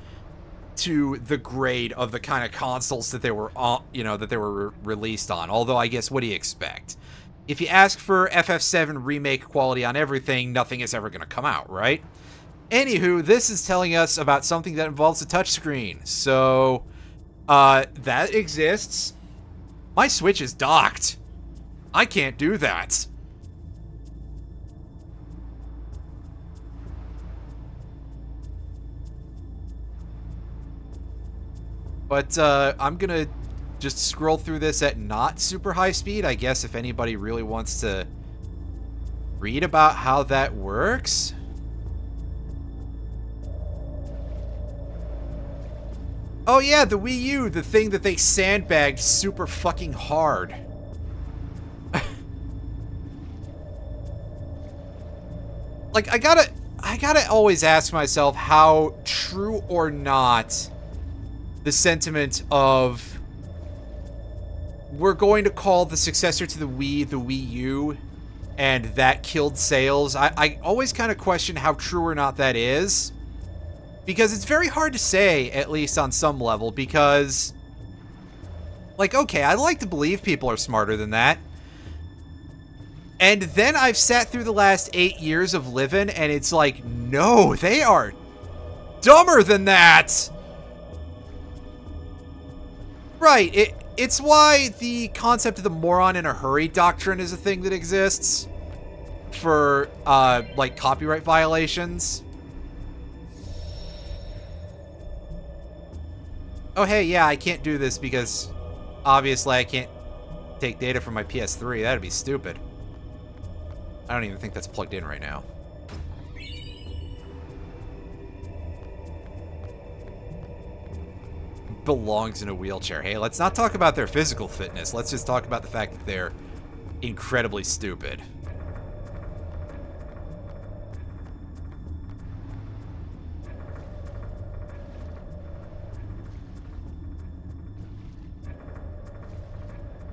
to the grade of the kind of consoles that they were on, you know, that they were released on. Although, I guess, what do you expect? If you ask for FF7 remake quality on everything, nothing is ever going to come out, right? Anywho, this is telling us about something that involves a touchscreen. So, that exists. My Switch is docked. I can't do that. But I'm gonna just scroll through this at not super high speed, I guess, if anybody really wants to read about how that works. Oh yeah, the Wii U, the thing that they sandbagged super fucking hard. Like, I gotta always ask myself how true or not the sentiment of we're going to call the successor to the Wii U, and that killed sales. I always kind of question how true or not that is. Because it's very hard to say, at least on some level, because, like, okay, I like to believe people are smarter than that. And then I've sat through the last 8 years of living, and it's like, no, they are dumber than that! Right, it's why the concept of the moron in a hurry doctrine is a thing that exists for, like, copyright violations. Oh, hey, yeah, I can't do this because obviously I can't take data from my PS3. That'd be stupid. I don't even think that's plugged in right now. Belongs in a wheelchair. Hey, let's not talk about their physical fitness. Let's just talk about the fact that they're incredibly stupid.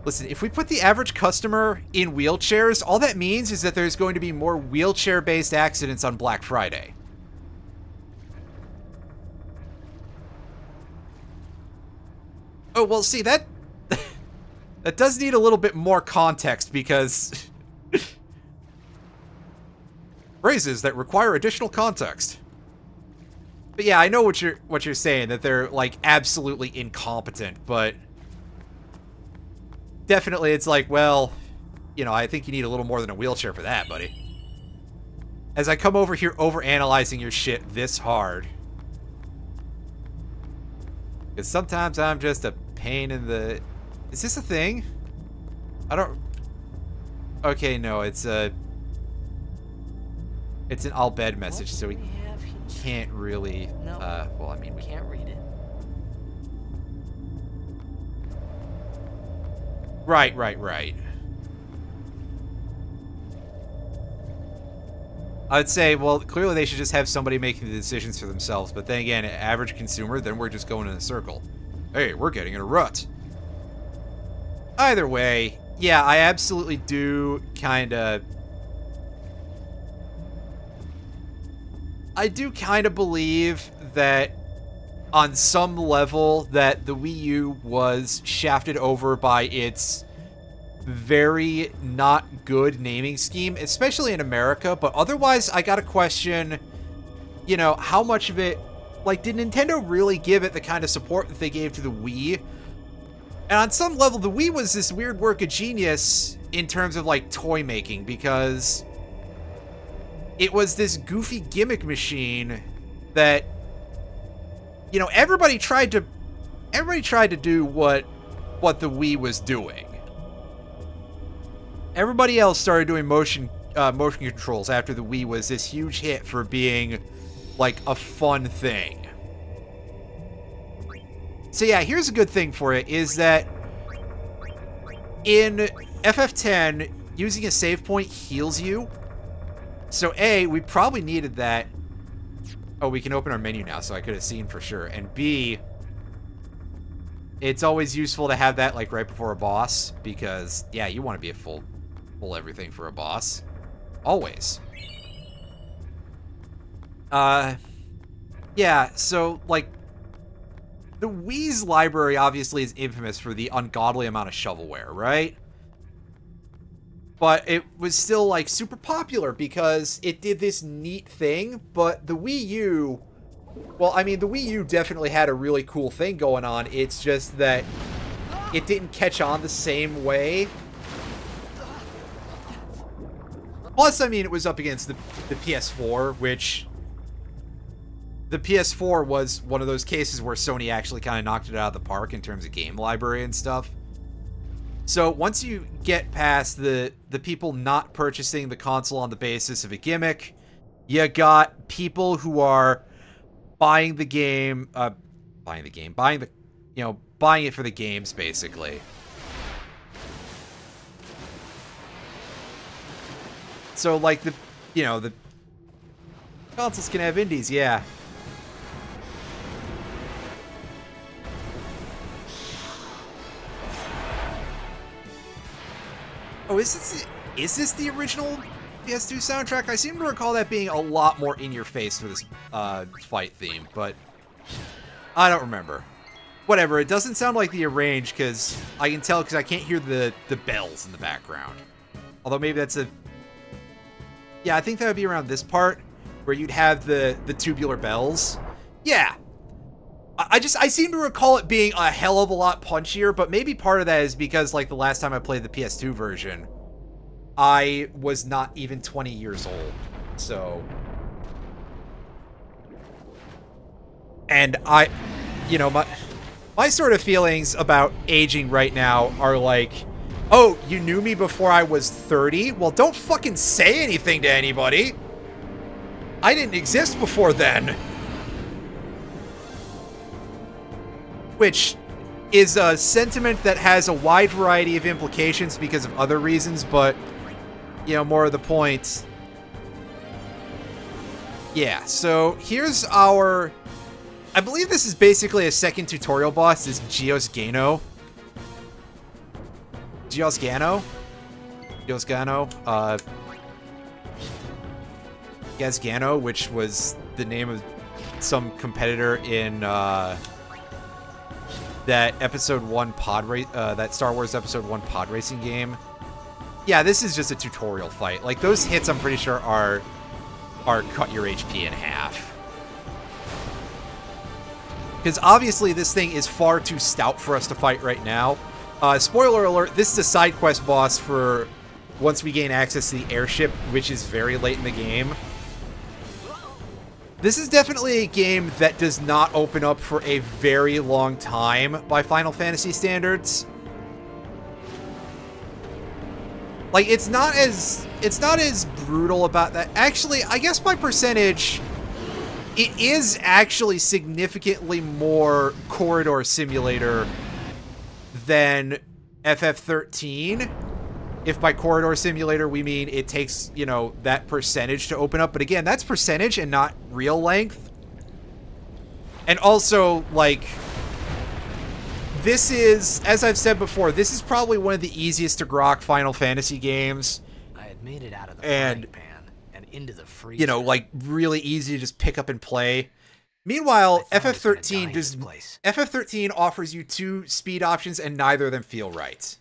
Listen, if we put the average customer in wheelchairs, all that means is that there's going to be more wheelchair-based accidents on Black Friday. Oh, well, see, that does need a little bit more context, because phrases that require additional context. But yeah, I know what you're saying, that they're, like, absolutely incompetent, but definitely, it's like, well, you know, I think you need a little more than a wheelchair for that, buddy. As I come over here overanalyzing your shit this hard. Because sometimes I'm just a pain in the... Is this a thing? I don't... Okay, no, it's a... It's an all bed message, so we can't really... No. Well, I mean, we Can't read it. Right. I'd say, well, clearly they should just have somebody making the decisions for themselves. But then again, average consumer, then we're just going in a circle. Hey, we're getting in a rut. Either way, yeah, I absolutely do kind of... I do kind of believe that on some level that the Wii U was shafted over by its very not good naming scheme, especially in America, but otherwise I gotta question, you know, how much of it, like, did Nintendo really give it the kind of support that they gave to the Wii? And on some level, the Wii was this weird work of genius in terms of, like, toy making, because it was this goofy gimmick machine that, you know, everybody tried to do what the Wii was doing. Everybody else started doing motion controls after the Wii was this huge hit for being like a fun thing. So yeah, here's a good thing for it, is that in FF10, using a save point heals you. So A, we probably needed that. Oh, we can open our menu now, so I could have seen for sure. And B, it's always useful to have that, like, right before a boss, because, yeah, you want to be a full everything for a boss. Always. Yeah, so, like, the Wii's library obviously is infamous for the ungodly amount of shovelware, right? But it was still, like, super popular because it did this neat thing, but the Wii U... Well, I mean, the Wii U definitely had a really cool thing going on. It's just that it didn't catch on the same way. Plus, I mean, it was up against the PS4, which... the PS4 was one of those cases where Sony actually kind of knocked it out of the park in terms of game library and stuff. So once you get past the people not purchasing the console on the basis of a gimmick, you got people who are buying it for the games, basically. So, like, the consoles can have indies, yeah. Oh, is this the original PS2 soundtrack? I seem to recall that being a lot more in your face for this fight theme, but I don't remember. Whatever, it doesn't sound like the arrange, because I can tell because I can't hear the bells in the background. Although maybe that's a... Yeah, I think that would be around this part, where you'd have the tubular bells. Yeah. I seem to recall it being a hell of a lot punchier, but maybe part of that is because, like, the last time I played the PS2 version, I was not even 20 years old, so... And my sort of feelings about aging right now are like, oh, you knew me before I was 30? Well, don't fucking say anything to anybody! I didn't exist before then! Which is a sentiment that has a wide variety of implications because of other reasons, but, more of the point. Yeah, so here's our... I believe this is basically a second tutorial boss, this Geos Gano. Gazgano, which was the name of some competitor in, that Episode 1 that Star Wars Episode 1 pod racing game. Yeah, this is just a tutorial fight. Like, those hits, I'm pretty sure, are cut your HP in half. Because obviously this thing is far too stout for us to fight right now. Spoiler alert, this is a side quest boss for once we gain access to the airship, which is very late in the game. This is definitely a game that does not open up for a very long time by Final Fantasy standards. Like, it's not as brutal about that. Actually, I guess by percentage, it is actually significantly more corridor simulator than FF13. If by corridor simulator we mean it takes, that percentage to open up. But again, that's percentage and not real length. And also, like, this is, as I've said before, this is probably one of the easiest to grok Final Fantasy games. I had made it out of the frying pan and into the freezer. Like, really easy to just pick up and play. Meanwhile, FF13 offers you 2 speed options and neither of them feel right.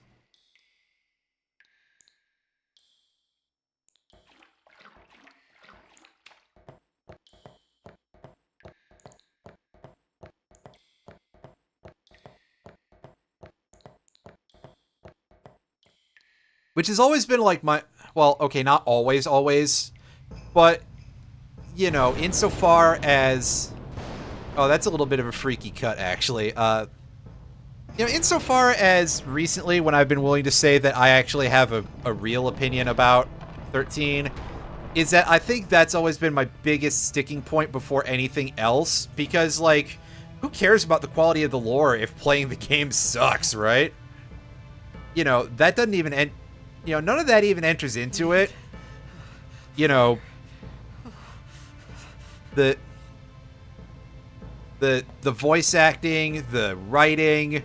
Which has always been like my, well, okay, not always, but, insofar as, oh, that's a little bit of a freaky cut, actually. Insofar as recently, when I've been willing to say that I actually have a real opinion about 13, is that I think that's always been my biggest sticking point before anything else, because, like, who cares about the quality of the lore if playing the game sucks, right? That doesn't even end. None of that even enters into it. The voice acting, the writing,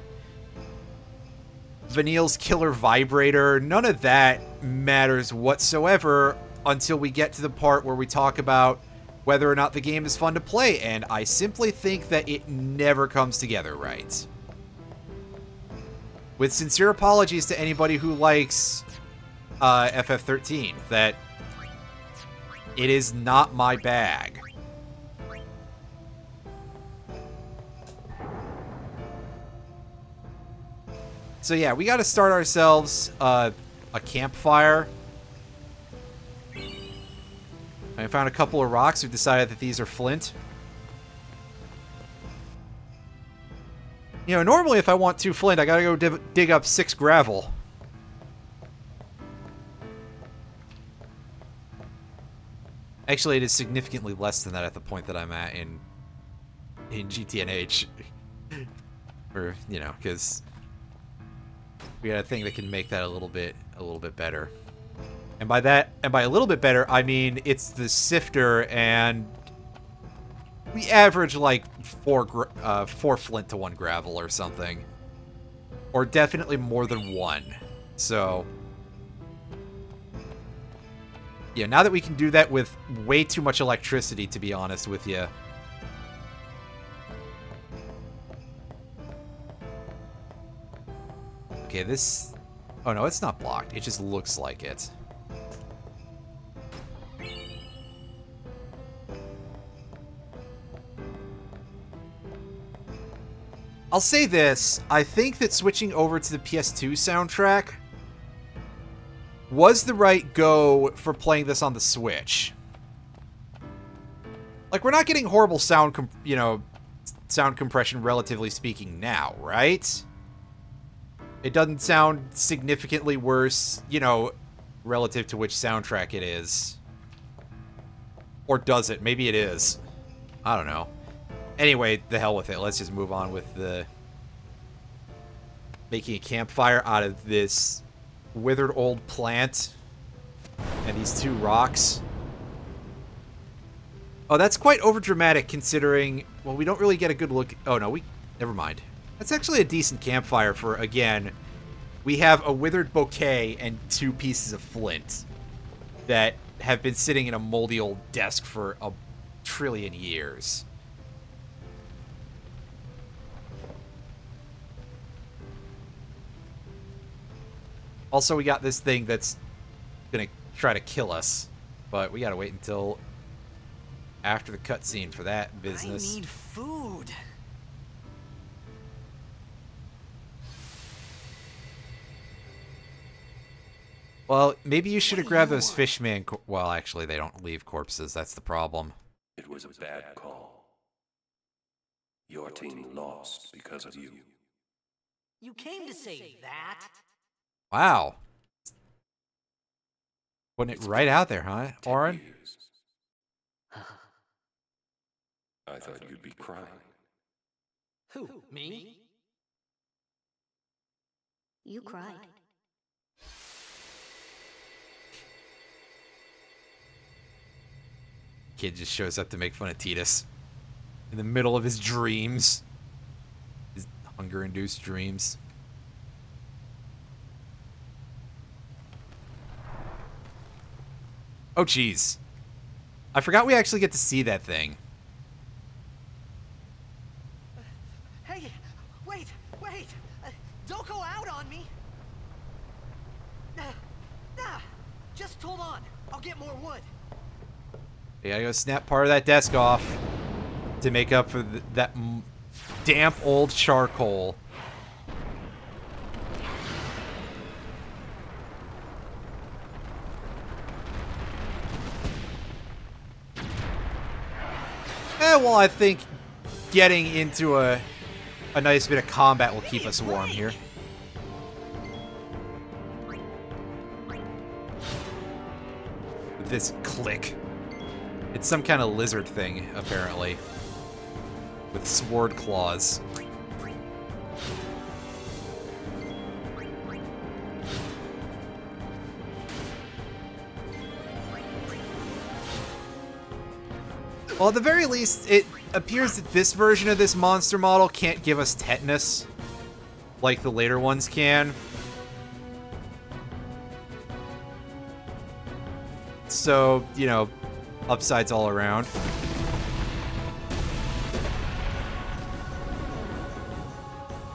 Vanille's killer vibrator, none of that matters whatsoever until we get to the part where we talk about whether or not the game is fun to play, and I simply think that it never comes together right. With sincere apologies to anybody who likes FF13, that it is not my bag. So yeah, we gotta start ourselves a campfire. I found a couple of rocks. We've decided that these are flint. You know, normally if I want 2 flint, I gotta go dig up 6 gravel. Actually, it is significantly less than that at the point that I'm at in GTNH. Or, you know, because we got a thing that can make that a little bit better. And by a little bit better, I mean it's the sifter, and we average like 4 flint to 1 gravel or something, or definitely more than 1. So yeah, now that we can do that with way too much electricity, to be honest with you. Okay, this... Oh no, it's not blocked. It just looks like it. I'll say this. I think that switching over to the PS2 soundtrack was the right go for playing this on the Switch. Like, we're not getting horrible sound compression, relatively speaking, now, right? It doesn't sound significantly worse, you know, relative to which soundtrack it is. Or does it? Maybe it is. I don't know. Anyway, the hell with it. Let's just move on with the... making a campfire out of this withered old plant and these 2 rocks. Oh, that's quite overdramatic considering... Well, we don't really get a good look... Oh, no, never mind. That's actually a decent campfire for, again, we have a withered bouquet and 2 pieces of flint that have been sitting in a moldy old desk for a trillion years. Also, we got this thing that's gonna try to kill us, but we gotta wait until after the cutscene for that business. I need food. Well, maybe you should have grabbed those fishman... Well, actually, they don't leave corpses. That's the problem. It was a bad call. Your team lost because of you. You came to say that? Wow. Putting it right out there, huh, Auron? I thought you'd be crying. Who, me? You cried. Kid just shows up to make fun of Tidus. In the middle of his dreams. His hunger-induced dreams. Oh, jeez. I forgot we actually get to see that thing. Hey, wait! Don't go out on me! Just hold on. I'll get more wood. You gotta go snap part of that desk off to make up for that damp old charcoal. Well, I think getting into a nice bit of combat will keep us warm here. This click. It's some kind of lizard thing, apparently. With sword claws. Well, at the very least, it appears that this version of this monster model can't give us tetanus like the later ones can. So, you know, upsides all around.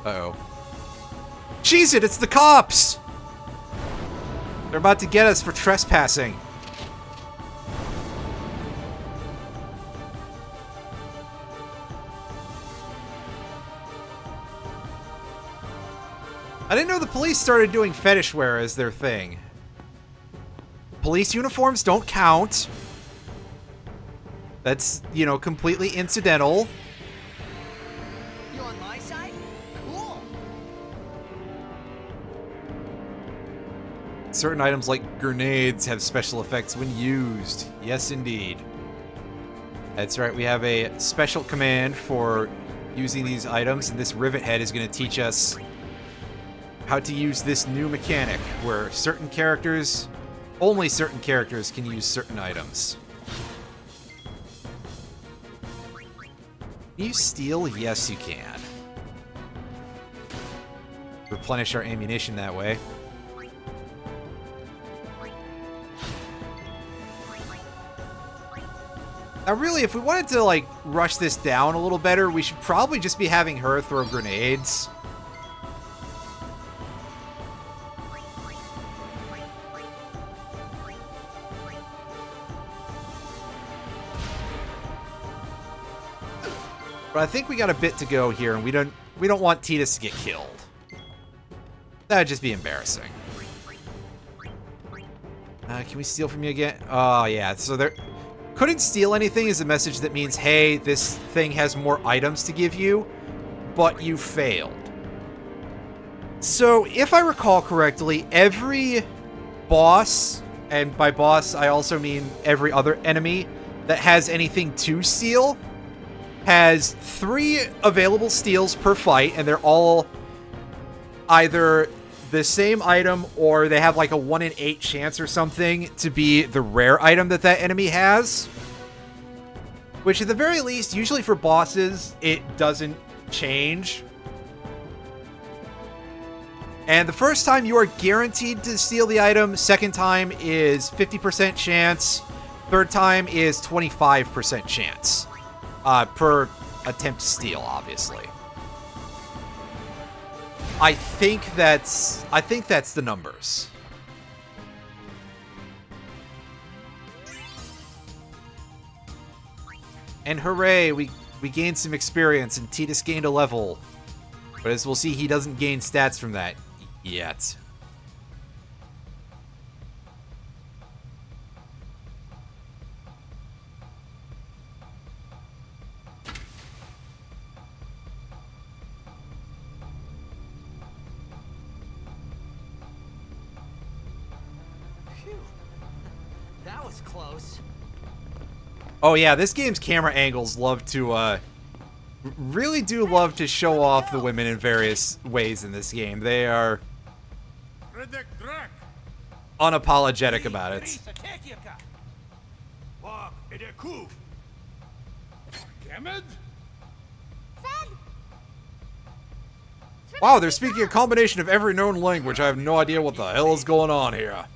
Uh-oh. Cheese it! It's the cops! They're about to get us for trespassing. I didn't know the police started doing fetish wear as their thing. Police uniforms don't count. That's, you know, completely incidental. You on my side? Cool. Certain items like grenades have special effects when used. Yes, indeed. That's right, we have a special command for using these items, and this rivet head is going to teach us how to use this new mechanic, where certain characters, only certain characters can use certain items. Can you steal? Yes, you can. Replenish our ammunition that way. Now, really, if we wanted to, like, rush this down a little better, we should probably just be having her throw grenades. But I think we got a bit to go here, and we don't want Tidus to get killed. That'd just be embarrassing. Can we steal from you again? Oh, yeah. So there... Couldn't steal anything is a message that means, hey, this thing has more items to give you, but you failed. So, if I recall correctly, every boss, and by boss I also mean every other enemy that has anything to steal, has 3 available steals per fight, and they're all either the same item or they have like a 1 in 8 chance or something to be the rare item that that enemy has. Which at the very least, usually for bosses, it doesn't change. And the first time you are guaranteed to steal the item, second time is 50% chance, third time is 25% chance. Per attempt to steal, obviously. I think that's the numbers. And hooray, we gained some experience and Tidus gained a level. But as we'll see, he doesn't gain stats from that yet. That was close. Oh yeah, this game's camera angles love to, really do love to show off the women in various ways in this game. They are unapologetic about it. Wow, they're speaking a combination of every known language. I have no idea what the hell is going on here.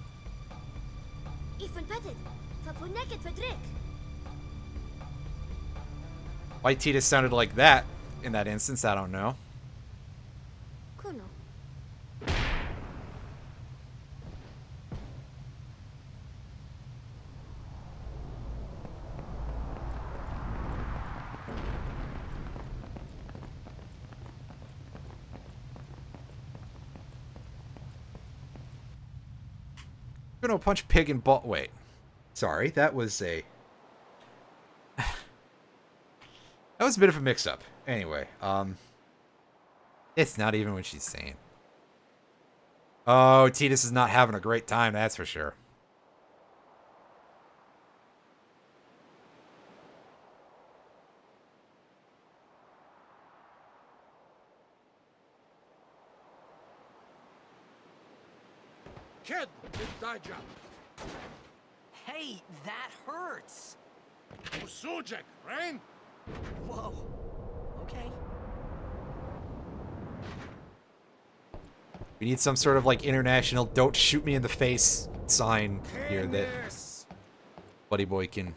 Why Tidus sounded like that in that instance, I don't know. Gonna punch pig in butt. Wait. Sorry, that was a... That was a bit of a mix-up. Anyway, it's not even what she's saying. Oh, Tidus is not having a great time, that's for sure. Kid, it's thy job. Hey, that hurts. Usujek, right? Whoa. Okay. We need some sort of like international "don't shoot me in the face" sign here that Buddy Boy can.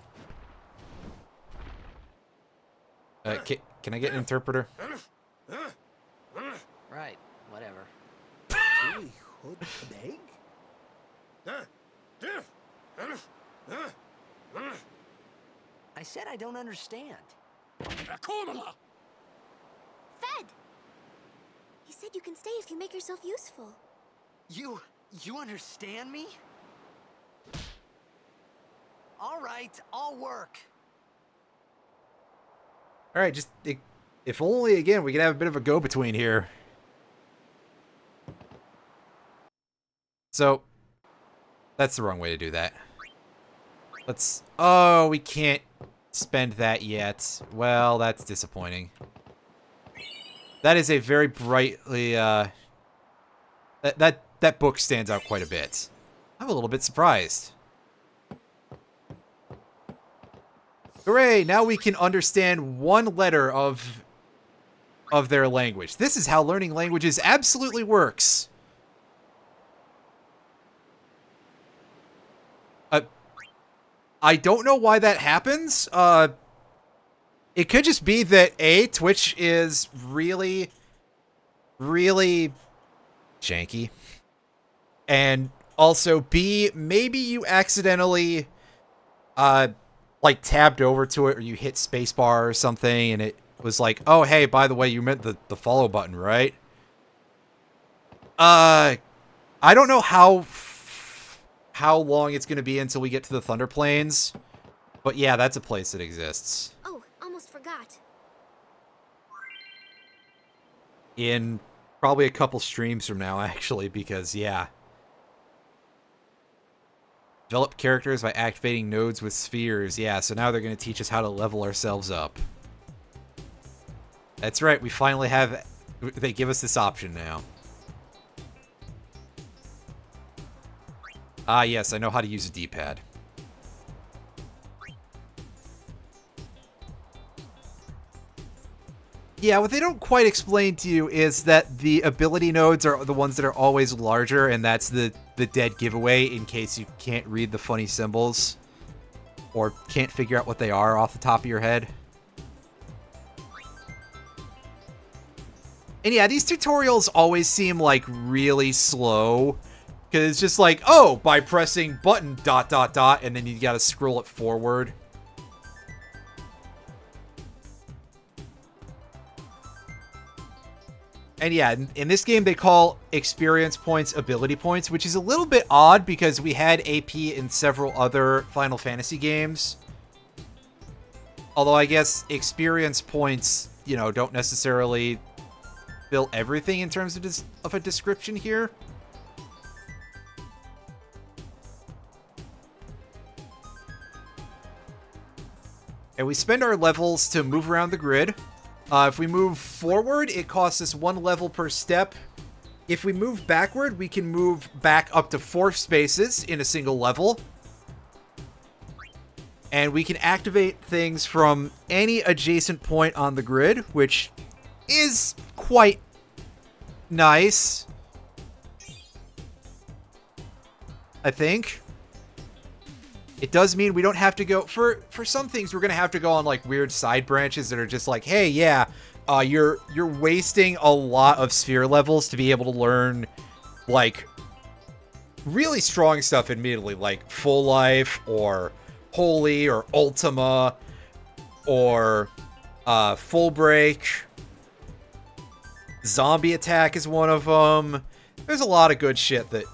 Can I get an interpreter? Right. Whatever. I said I don't understand. Fed! He said you can stay if you make yourself useful. You understand me? All right, I'll work. All right, just If only, again, we could have a bit of a go-between here. So, that's the wrong way to do that. Let's... Oh, we can't spend that yet. Well, that's disappointing. That is a very brightly, That book stands out quite a bit. I'm a little bit surprised. Hooray! Now we can understand one letter of their language. This is how learning languages absolutely works. I don't know why that happens. It could just be that A, Twitch is really, really janky. And also B, maybe you accidentally, like tabbed over to it or you hit spacebar or something and it was like, oh, hey, by the way, you meant the follow button, right? I don't know how long it's going to be until we get to the Thunder Plains. But yeah, that's a place that exists. Oh, almost forgot. In probably a couple streams from now, actually, because, yeah. Develop characters by activating nodes with spheres. Yeah, so now they're going to teach us how to level ourselves up. That's right, we finally have... They give us this option now. Ah, yes, I know how to use a D-pad. Yeah, what they don't quite explain to you is that the ability nodes are the ones that are always larger, and that's the dead giveaway in case you can't read the funny symbols or can't figure out what they are off the top of your head. And yeah, these tutorials always seem like really slow. Because it's just like, oh, by pressing button ... and then you gotta scroll it forward. And yeah, in this game they call experience points ability points, which is a little bit odd because we had AP in several other Final Fantasy games. Although I guess experience points, you know, don't necessarily fill everything in terms of a description here. And we spend our levels to move around the grid. If we move forward, it costs us 1 level per step. If we move backward, we can move back up to 4 spaces in a single level. And we can activate things from any adjacent point on the grid, which is quite nice, I think. It does mean we don't have to go... For some things, we're going to have to go on, like, weird side branches that are just like, hey, yeah, you're wasting a lot of sphere levels to be able to learn, like, really strong stuff immediately, like Full Life, or Holy, or Ultima, or Full Break. Zombie Attack is one of them. There's a lot of good shit that...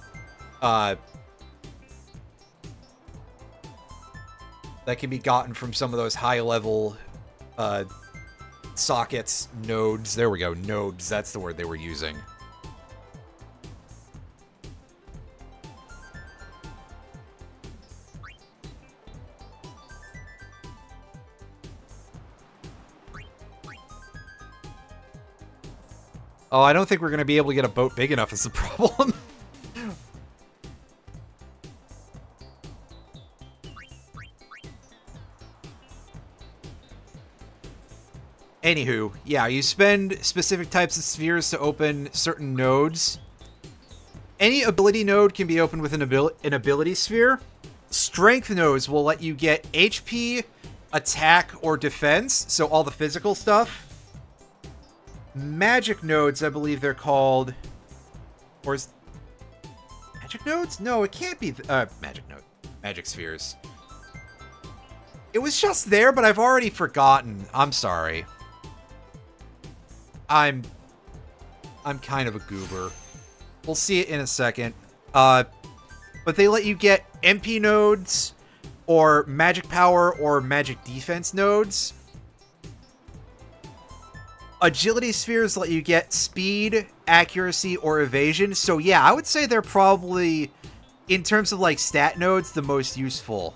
that can be gotten from some of those high-level sockets, nodes. There we go, nodes. That's the word they were using. Oh, I don't think we're going to be able to get a boat big enough is the problem. Anywho, yeah, you spend specific types of spheres to open certain nodes. Any ability node can be opened with an ability sphere. Strength nodes will let you get HP, attack, or defense, so all the physical stuff. Magic nodes, I believe they're called... Or is... Magic nodes? No, it can't be... magic node. Magic spheres. It was just there, but I've already forgotten. I'm sorry. I'm kind of a goober. We'll see it in a second. But they let you get MP nodes, or magic power, or magic defense nodes. agility spheres let you get speed, accuracy, or evasion. So yeah, I would say they're probably, in terms of like stat nodes, the most useful.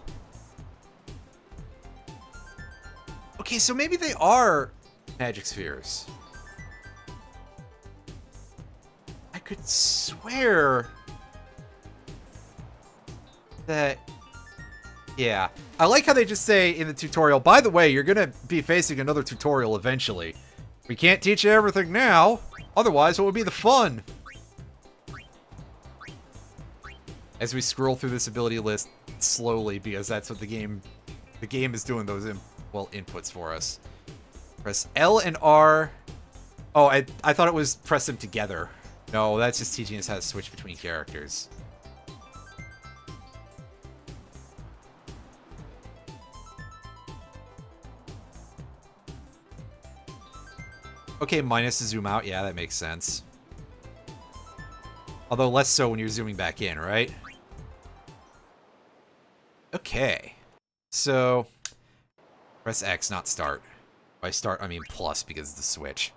Okay, so maybe they are magic spheres. I could swear that... Yeah. I like how they just say in the tutorial, by the way, you're gonna be facing another tutorial eventually. We can't teach you everything now. Otherwise, what would be the fun? As we scroll through this ability list slowly, because that's what the game is doing those inputs for us. Press L and R. Oh, I thought it was press them together. No, that's just teaching us how to switch between characters. Okay, minus to zoom out. Yeah, that makes sense. Although less so when you're zooming back in, right? Okay. So, press X, not start. By start, I mean plus, because of the switch.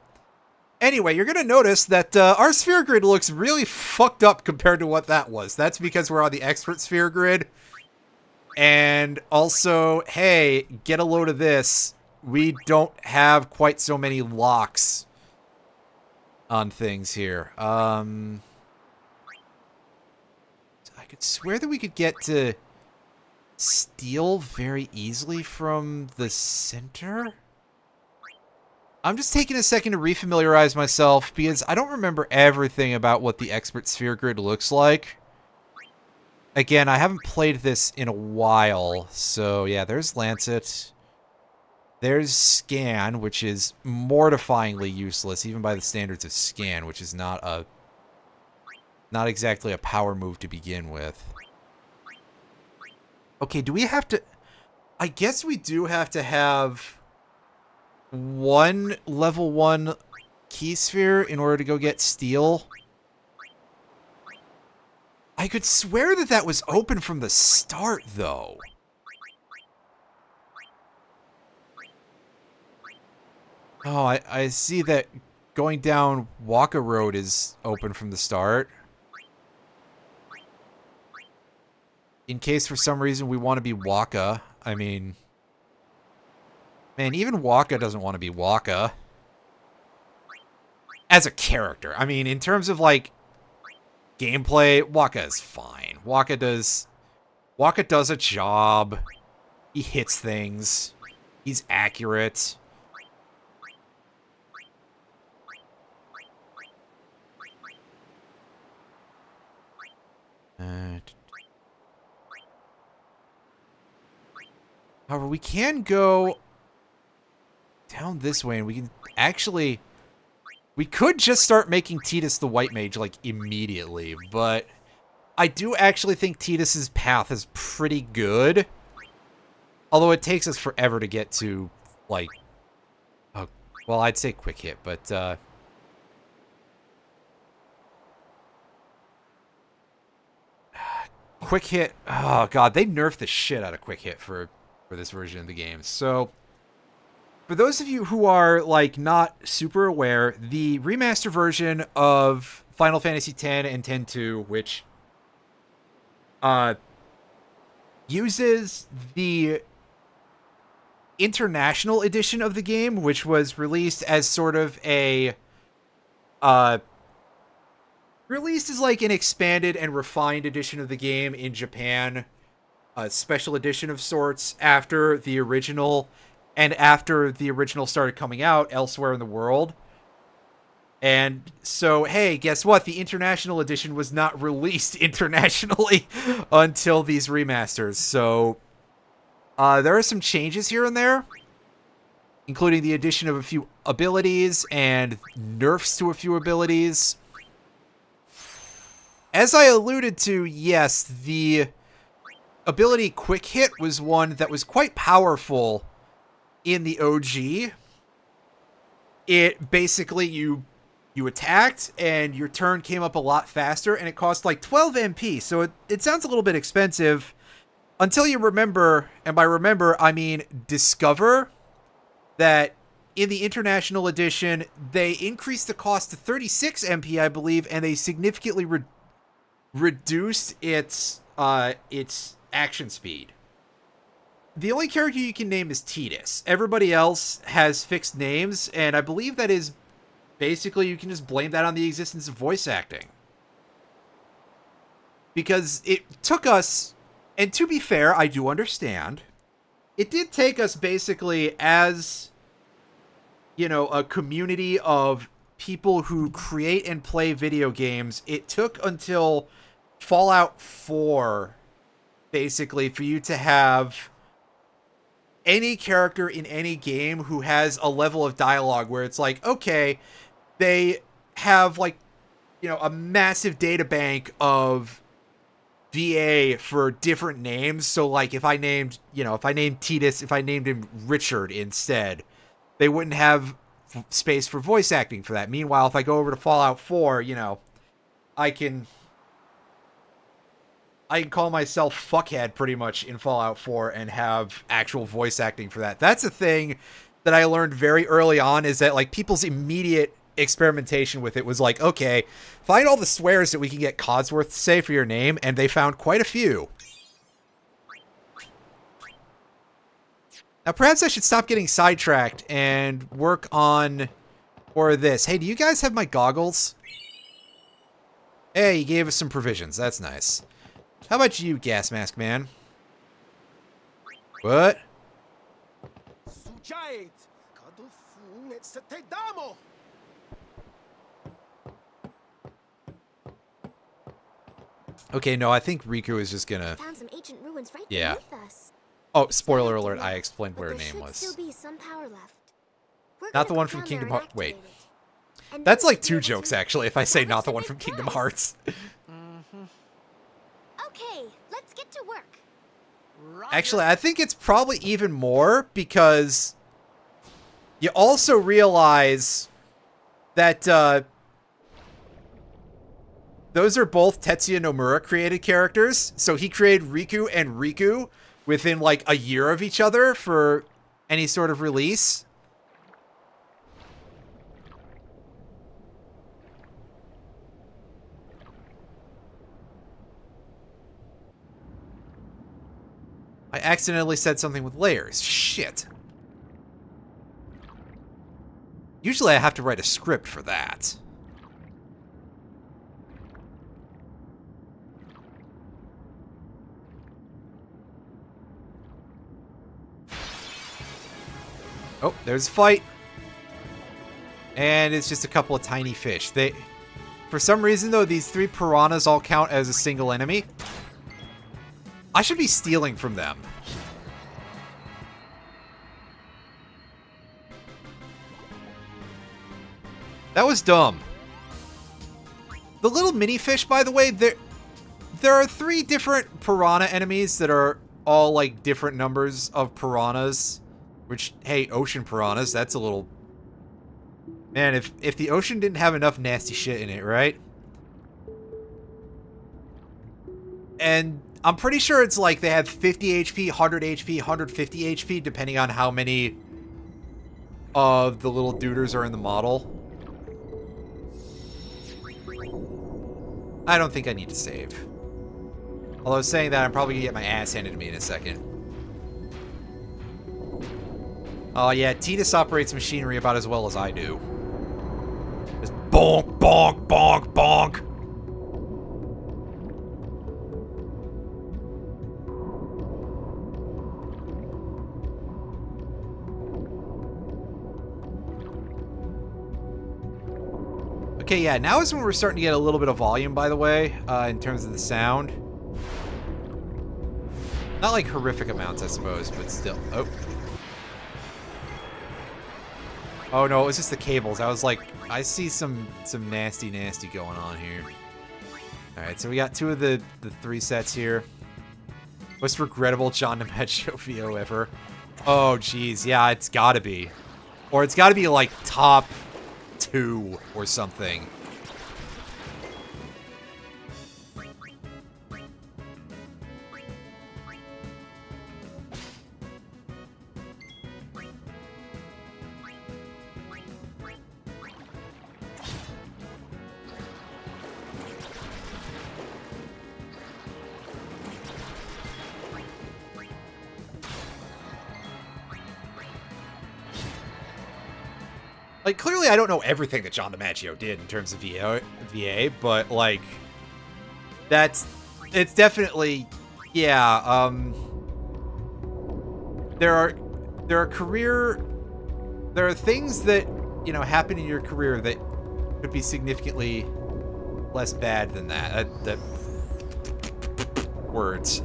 Anyway, you're going to notice that our sphere grid looks really fucked up compared to what that was. That's because we're on the expert sphere grid. And also, hey, get a load of this. We don't have quite so many locks on things here. I could swear that we could get to steel very easily from the center. I'm just taking a second to refamiliarize myself because I don't remember everything about what the expert sphere grid looks like. Again, I haven't played this in a while, so yeah, there's Lancet. There's Scan, which is mortifyingly useless, even by the standards of Scan, which is not exactly a power move to begin with. Okay, do we have to... I guess we do have to have one level 1 key sphere in order to go get steel. I could swear that that was open from the start, though. Oh, I see that going down Waka Road is open from the start. In case for some reason we want to be Waka. I mean... Man, even Waka doesn't want to be Waka. As a character. I mean, in terms of, like, gameplay, Waka is fine. Waka does a job. He hits things. He's accurate. However, we can go down this way, and we can actually... We could just start making Tidus the White Mage, like, immediately, but I do actually think Tidus's path is pretty good. Although it takes us forever to get to, like... well, I'd say quick hit, but, quick hit... Oh, God, they nerfed the shit out of quick hit for this version of the game. So, for those of you who are, like, not super aware, the remaster version of Final Fantasy X and X-2, which uses the international edition of the game, which was released as sort of a... released as, like, an expanded and refined edition of the game in Japan. A special edition of sorts after the original... And after the original started coming out elsewhere in the world. And so, hey, guess what? The international edition was not released internationally until these remasters. So, there are some changes here and there. Including the addition of a few abilities and nerfs to a few abilities. As I alluded to, yes, the ability Quick Hit was one that was quite powerful in the OG. It basically, you attacked and your turn came up a lot faster and it cost like 12 MP. So it sounds a little bit expensive until you remember, and by remember, I mean discover that in the international edition, they increased the cost to 36 MP, I believe, and they significantly reduced its action speed. The only character you can name is Tidus. Everybody else has fixed names, and I believe that is basically you can just blame that on the existence of voice acting. Because it took us, and to be fair, I do understand, it did take us basically as, you know, a community of people who create and play video games. It took until Fallout 4, basically, for you to have any character in any game who has a level of dialogue where it's like, okay, they have, like, you know, a massive data bank of VA for different names. So, like, if I named Tidus, if I named him Richard instead, they wouldn't have space for voice acting for that. Meanwhile, if I go over to Fallout 4, you know, I can call myself Fuckhead pretty much in Fallout 4 and have actual voice acting for that. That's a thing that I learned very early on, is that, like, people's immediate experimentation with it was like, okay, find all the swears that we can get Codsworth to say for your name, and they found quite a few. Now, perhaps I should stop getting sidetracked and work on more of this. Hey, do you guys have my goggles? Hey, you gave us some provisions. That's nice. How about you, Gas Mask Man? What? Okay, no, I think Riku is just gonna... Found some ancient ruins right yeah. beneath us. Oh, spoiler alert, I explained what her But there name should was. still be some power left. We're Not gonna the go one from down Kingdom there and Hearts. Wait. activate it. And That's then like we'll be 2 able to jokes, actually, if I say not the one from Kingdom Hearts. Okay, let's get to work. Actually, I think it's probably even more, because you also realize that those are both Tetsuya Nomura created characters. So he created Riku and Riku within like a year of each other for any sort of release. I accidentally said something with layers. Shit. Usually I have to write a script for that. Oh, there's a fight. And it's just a couple of tiny fish. For some reason, though, these 3 piranhas all count as a single enemy. I should be stealing from them. That was dumb. The little mini fish, by the way, there are 3 different piranha enemies that are all like different numbers of piranhas. Which, hey, ocean piranhas, that's a little... Man, if the ocean didn't have enough nasty shit in it, right? And I'm pretty sure it's like they have 50 HP, 100 HP, 150 HP, depending on how many of the little duders are in the model. I don't think I need to save. Although saying that, I'm probably gonna get my ass handed to me in a second. Oh yeah, Tidus operates machinery about as well as I do. Just bonk, bonk, bonk, bonk. Okay, yeah, now is when we're starting to get a little bit of volume, by the way, in terms of the sound. Not like horrific amounts, I suppose, but still. Oh. Oh no, it was just the cables. I was like, I see some nasty going on here. Alright, so we got 2 of the 3 sets here. Most regrettable John DiMaggio VO ever. Oh, jeez. Yeah, it's gotta be. Or it's gotta be, like, top 2 or something. Like, clearly I don't know everything that John DiMaggio did in terms of VA, but, like, it's definitely, yeah, there are things that, you know, happen in your career that could be significantly less bad than that. Words.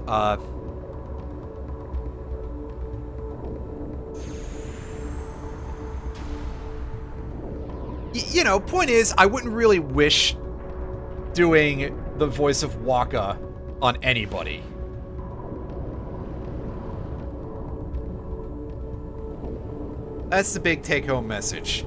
You know, point is, I wouldn't really wish doing the voice of Wakka on anybody. That's the big take-home message.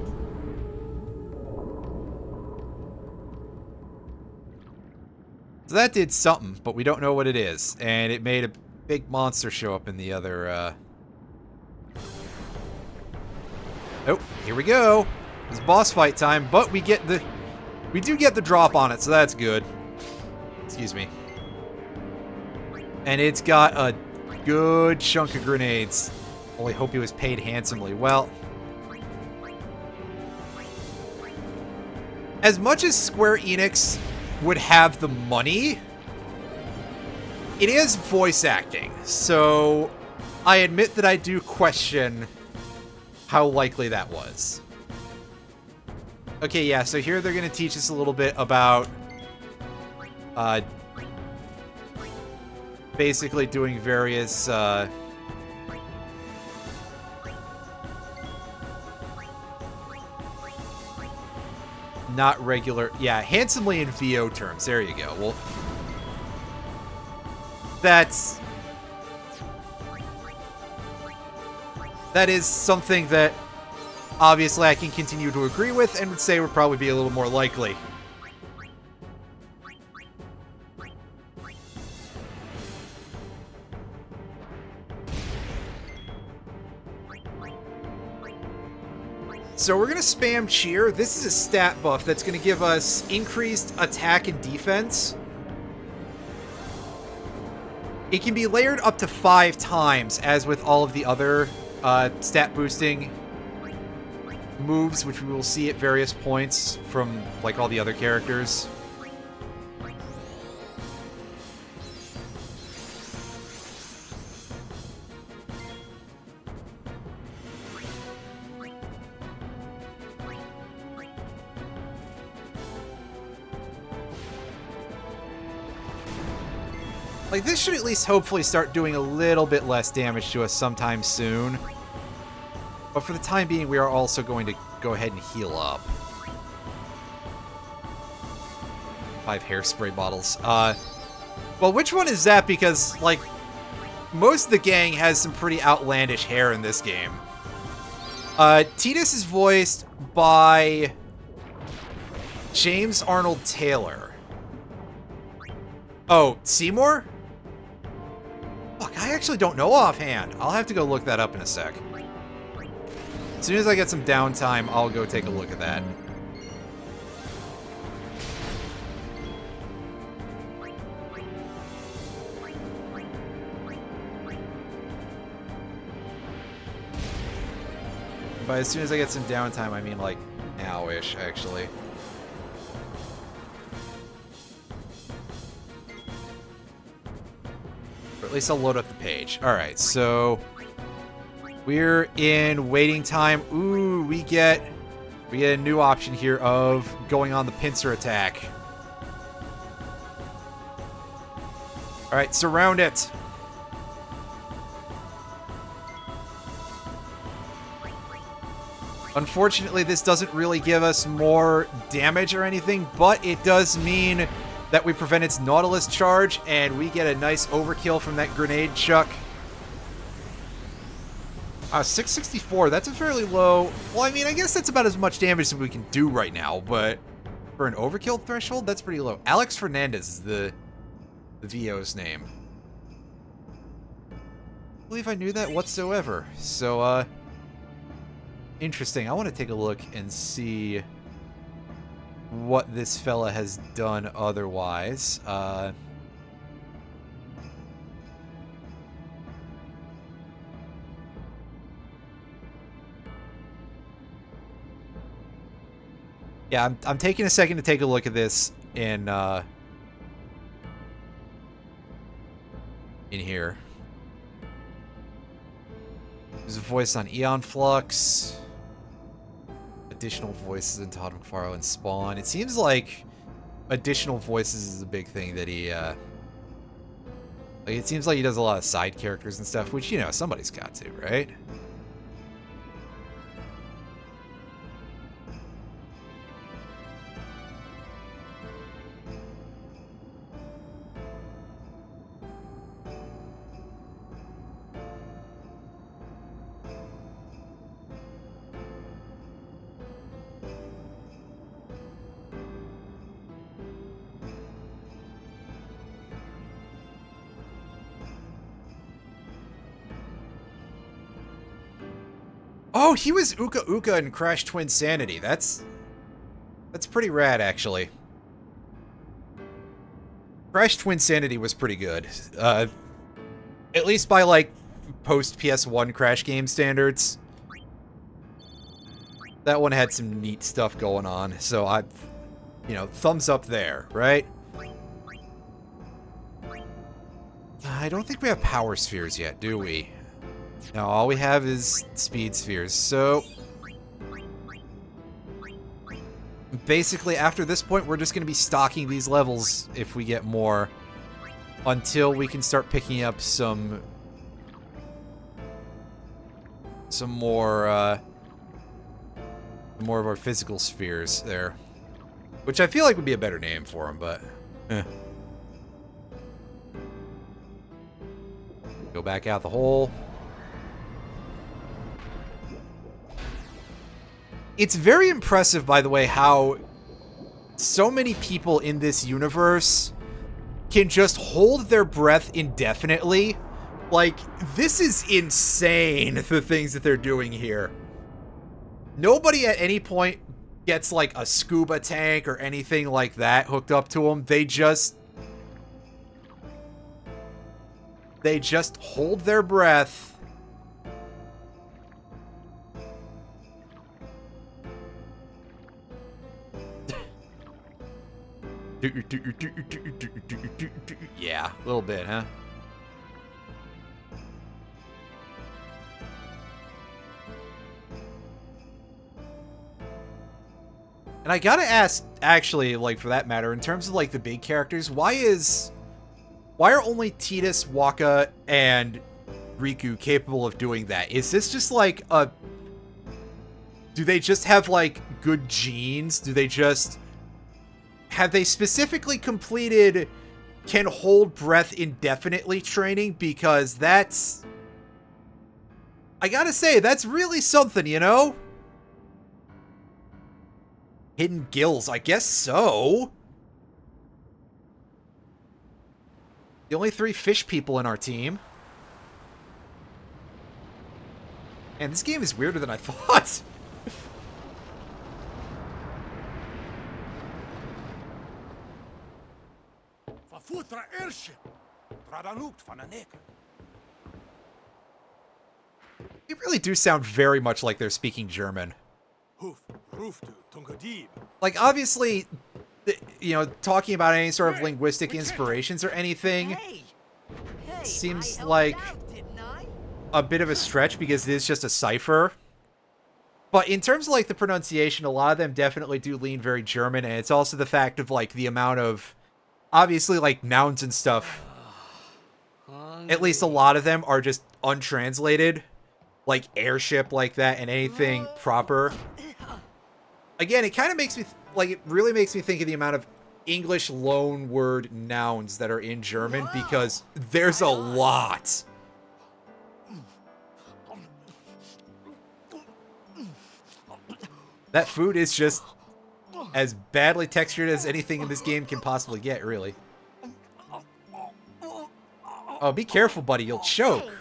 So that did something, but we don't know what it is. And it made a big monster show up in the other, Oh, here we go. It's boss fight time, but we do get the drop on it, so that's good. Excuse me. And it's got a good chunk of grenades. Only hope he was paid handsomely. Well, as much as Square Enix would have the money, it is voice acting, so I admit that I do question how likely that was. Okay, yeah, so here they're going to teach us a little bit about basically doing various not regular, yeah, handsomely in VO terms. There you go. Well, that is something that obviously I can continue to agree with and would say would probably be a little more likely. So we're going to spam Cheer. This is a stat buff that's going to give us increased attack and defense. It can be layered up to 5 times, as with all of the other stat boosting moves, which we will see at various points from, like, all the other characters. Like, this should at least hopefully start doing a little bit less damage to us sometime soon. But for the time being, we are also going to go ahead and heal up. 5 hairspray bottles. Well, which one is that? Because, like, most of the gang has some pretty outlandish hair in this game. Tidus is voiced by James Arnold Taylor. Oh, Seymour? Fuck, I actually don't know offhand. I'll have to go look that up in a sec. As soon as I get some downtime, I'll go take a look at that. By as soon as I get some downtime, I mean like now-ish, actually. Or at least I'll load up the page. Alright, so we're in waiting time. Ooh, we get a new option here of going on the pincer attack. Alright, surround it. Unfortunately, this doesn't really give us more damage or anything, but it does mean that we prevent its Nautilus charge, and we get a nice overkill from that grenade chuck. 664, that's a fairly low... Well, I mean, I guess that's about as much damage as we can do right now, but for an overkill threshold, that's pretty low. Alex Fernandez is the VO's name. I believe I knew that whatsoever. So, interesting. I want to take a look and see what this fella has done otherwise. Yeah, I'm taking a second to take a look at this in here. There's a voice on Aeon Flux. Additional voices in Todd McFarlane and Spawn. It seems like additional voices is a big thing that he, like, it seems like he does a lot of side characters and stuff, which, you know, somebody's got to, right? Oh, he was Uka Uka in Crash Twinsanity. That's pretty rad, actually. Crash Twinsanity was pretty good. At least by, like, post-PS1 Crash game standards. That one had some neat stuff going on, so you know, thumbs up there, right? I don't think we have power spheres yet, do we? No, all we have is speed spheres, so basically after this point we're just going to be stocking these levels if we get more until we can start picking up some more of our physical spheres there, which I feel like would be a better name for them, but go back out the hole. It's very impressive, by the way, how so many people in this universe can just hold their breath indefinitely. Like, this is insane, the things that they're doing here. Nobody at any point gets, like, a scuba tank or anything like that hooked up to them. They just hold their breath. Yeah, a little bit, huh? And I gotta ask, actually, like, for that matter, in terms of, like, the big characters, why are only Tidus, Wakka, and Riku capable of doing that? Is this just, like, a... Do they just have, like, good genes? Do they just... Have they specifically completed can hold breath indefinitely training? Because that's... I gotta say, that's really something, you know? Hidden gills, I guess so. The only 3 fish people in our team. And this game is weirder than I thought. Futra airship. They really do sound very much like they're speaking German. Like, obviously, you know, talking about any sort of linguistic inspirations or anything seems like a bit of a stretch because it is just a cipher. But in terms of, like, the pronunciation, a lot of them definitely do lean very German, and it's also the fact of, like, the amount of... Obviously, like, nouns and stuff, at least a lot of them are just untranslated. Like, airship like that and anything proper. Again, it kind of makes me, like, it really makes me think of the amount of English loan word nouns that are in German, because there's a lot. That food is just... as badly textured as anything in this game can possibly get, really. Oh, be careful, buddy. You'll choke.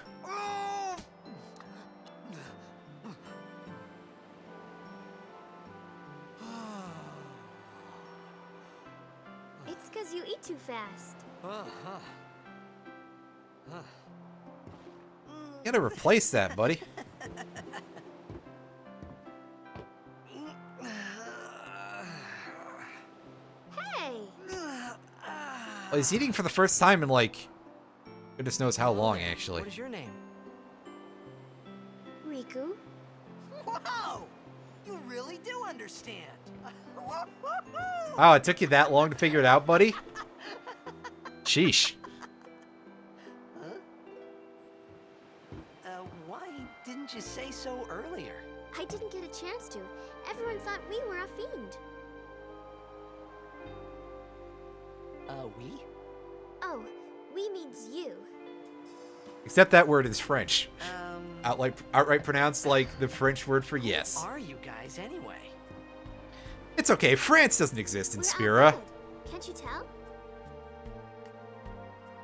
It's because you eat too fast. You gotta replace that, buddy. He's eating for the first time in, like, goodness knows how long, actually. What is your name? Riku? Whoa! You really do understand. Wow, it took you that long to figure it out, buddy? Sheesh. Why didn't you say so earlier? I didn't get a chance to. Everyone thought we were a fiend. We? Oh, we means you. Except that word is French. Um, Outright pronounced like the French word for yes. Who are you guys anyway? It's okay, France doesn't exist in We're Spira. Al Bhed. Can't you tell?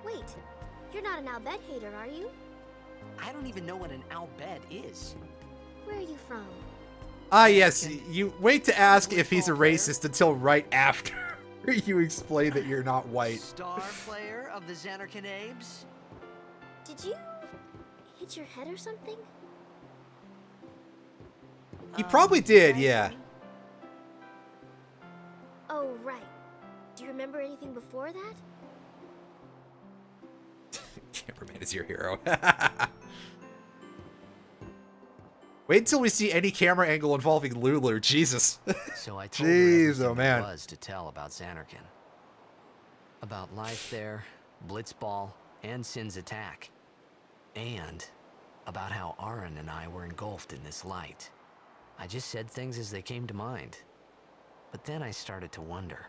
Wait, you're not an Al Bhed hater, are you? I don't even know what an Al Bhed is. Where are you from? Ah, yes, you wait to ask if he's a racist until right after you explain that you're not white. Star player of the Xanarkand Abes? Did you hit your head or something? He probably did, yeah. Oh, right. Do you remember anything before that? Cameraman is your hero. Wait until we see any camera angle involving Lulu. Jesus. So I told her Jeez, everything oh man. there was to tell about Xanarkand. About life there, Blitzball, and Sin's attack. And about how Aaron and I were engulfed in this light. I just said things as they came to mind. But then I started to wonder.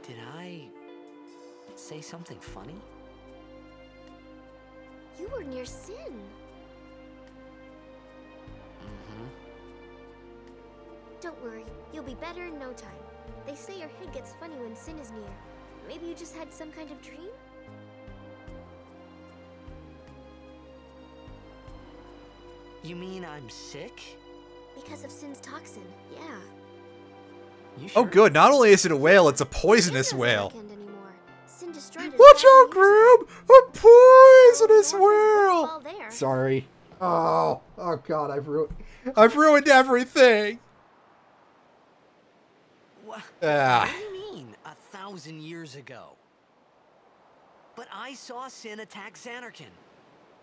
Did I say something funny? You were near Sin. Mm-hmm. Don't worry, you'll be better in no time. They say your head gets funny when Sin is near. Maybe you just had some kind of dream? You mean I'm sick? Because of Sin's toxin, yeah. You Oh sure? good, not only is it a whale, it's a poisonous Sin whale. doesn't anymore. Sin destroyed it Watch 1,000 out, years ago. Graham! A poisonous So, Lord knows whale! what's all there. Sorry. Oh god, I've ruined everything! What? Ah. What do you mean, 1,000 years ago? But I saw Sin attack Xanarkand.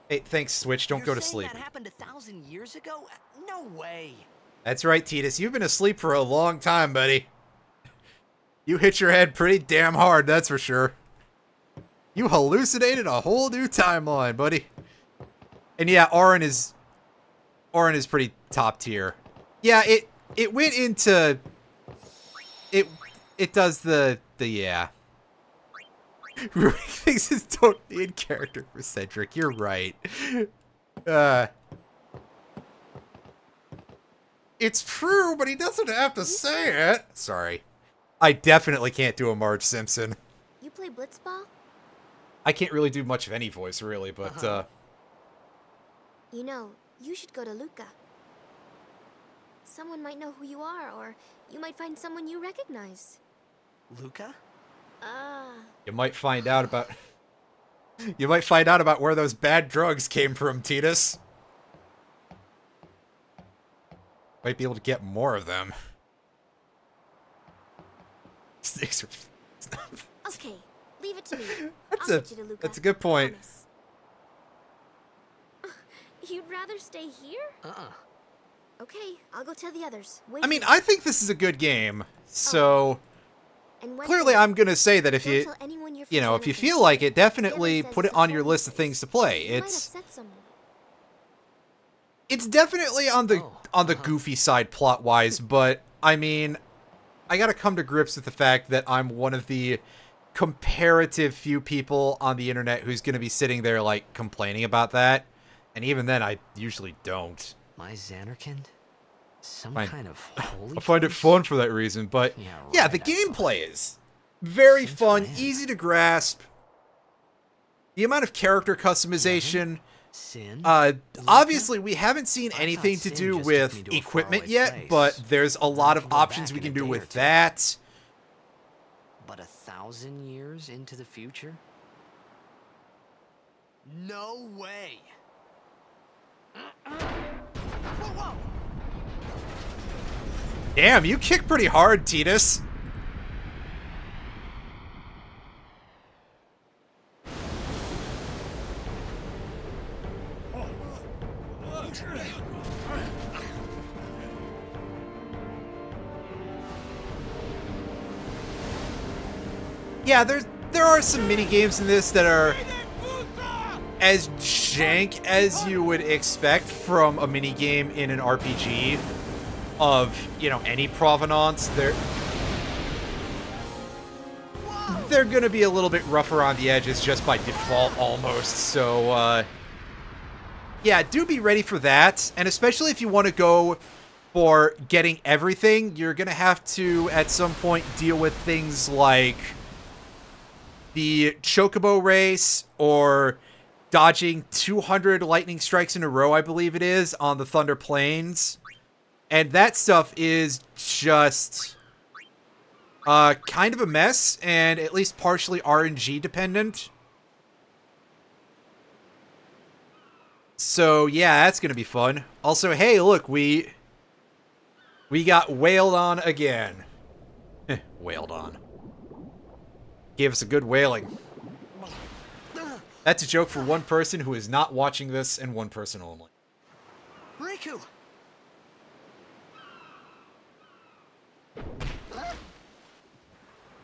Hey, thanks, Switch. Don't You're go to saying sleep. That happened 1,000 years ago? No way. That's right, Titus. You've been asleep for a long time, buddy. You hit your head pretty damn hard, that's for sure. You hallucinated a whole new timeline, buddy. And yeah, Auron is pretty top tier. Yeah, it went into it does the yeah. Ruining things is totally in character for Cedric. You're right. It's true, but he doesn't have to say it. Sorry. I definitely can't do a Marge Simpson. You play Blitzball? I can't really do much of any voice, really, but, You know, you should go to Luca. Someone might know who you are, or you might find someone you recognize. Luca? you might find out about... You might find out about where those bad drugs came from, Titus. Might be able to get more of them. Okay, leave it to me. That's I'll a- get you to Luca. that's a good point. Promise. You'd rather stay here? Okay, I'll go tell the others. Wait I mean, here. I think this is a good game, so... And when Clearly, I'm gonna say that if don't you... tell anyone you're You know, from if you Xanarkand. feel like it, definitely Never put says it on your support list of things to play. You might It's upset someone. it's definitely on the goofy side plot-wise, but I mean, I gotta come to grips with the fact that I'm one of the comparative few people on the internet who's gonna be sitting there, like, complaining about that. And even then, I usually don't. My Xanarkand? Some Fine. kind of holy I find it place? fun for that reason, but yeah, the right, I thought. gameplay is very Since fun, when? easy to grasp. The amount of character customization, Sin? obviously we haven't seen I anything thought to Sin do just with took me to a equipment faraway yet, place. but there's a lot of can go options back we in can a do day or with two. that. But 1,000 years into the future? No way! Whoa, whoa! Damn, you kick pretty hard, Tidus. Yeah, there are some mini games in this that are as jank as you would expect from a mini game in an RPG of, you know, any provenance. They're gonna be a little bit rougher on the edges just by default almost. So yeah, do be ready for that. And especially if you want to go for getting everything, you're gonna have to at some point deal with things like the Chocobo race, or dodging 200 lightning strikes in a row, I believe it is, on the Thunder Plains. And that stuff is just kind of a mess, and at least partially RNG dependent. So yeah, that's gonna be fun. Also, hey, look, we got wailed on again. Wailed on. Gave us a good wailing. That's a joke for one person who is not watching this, and one person only. Riku!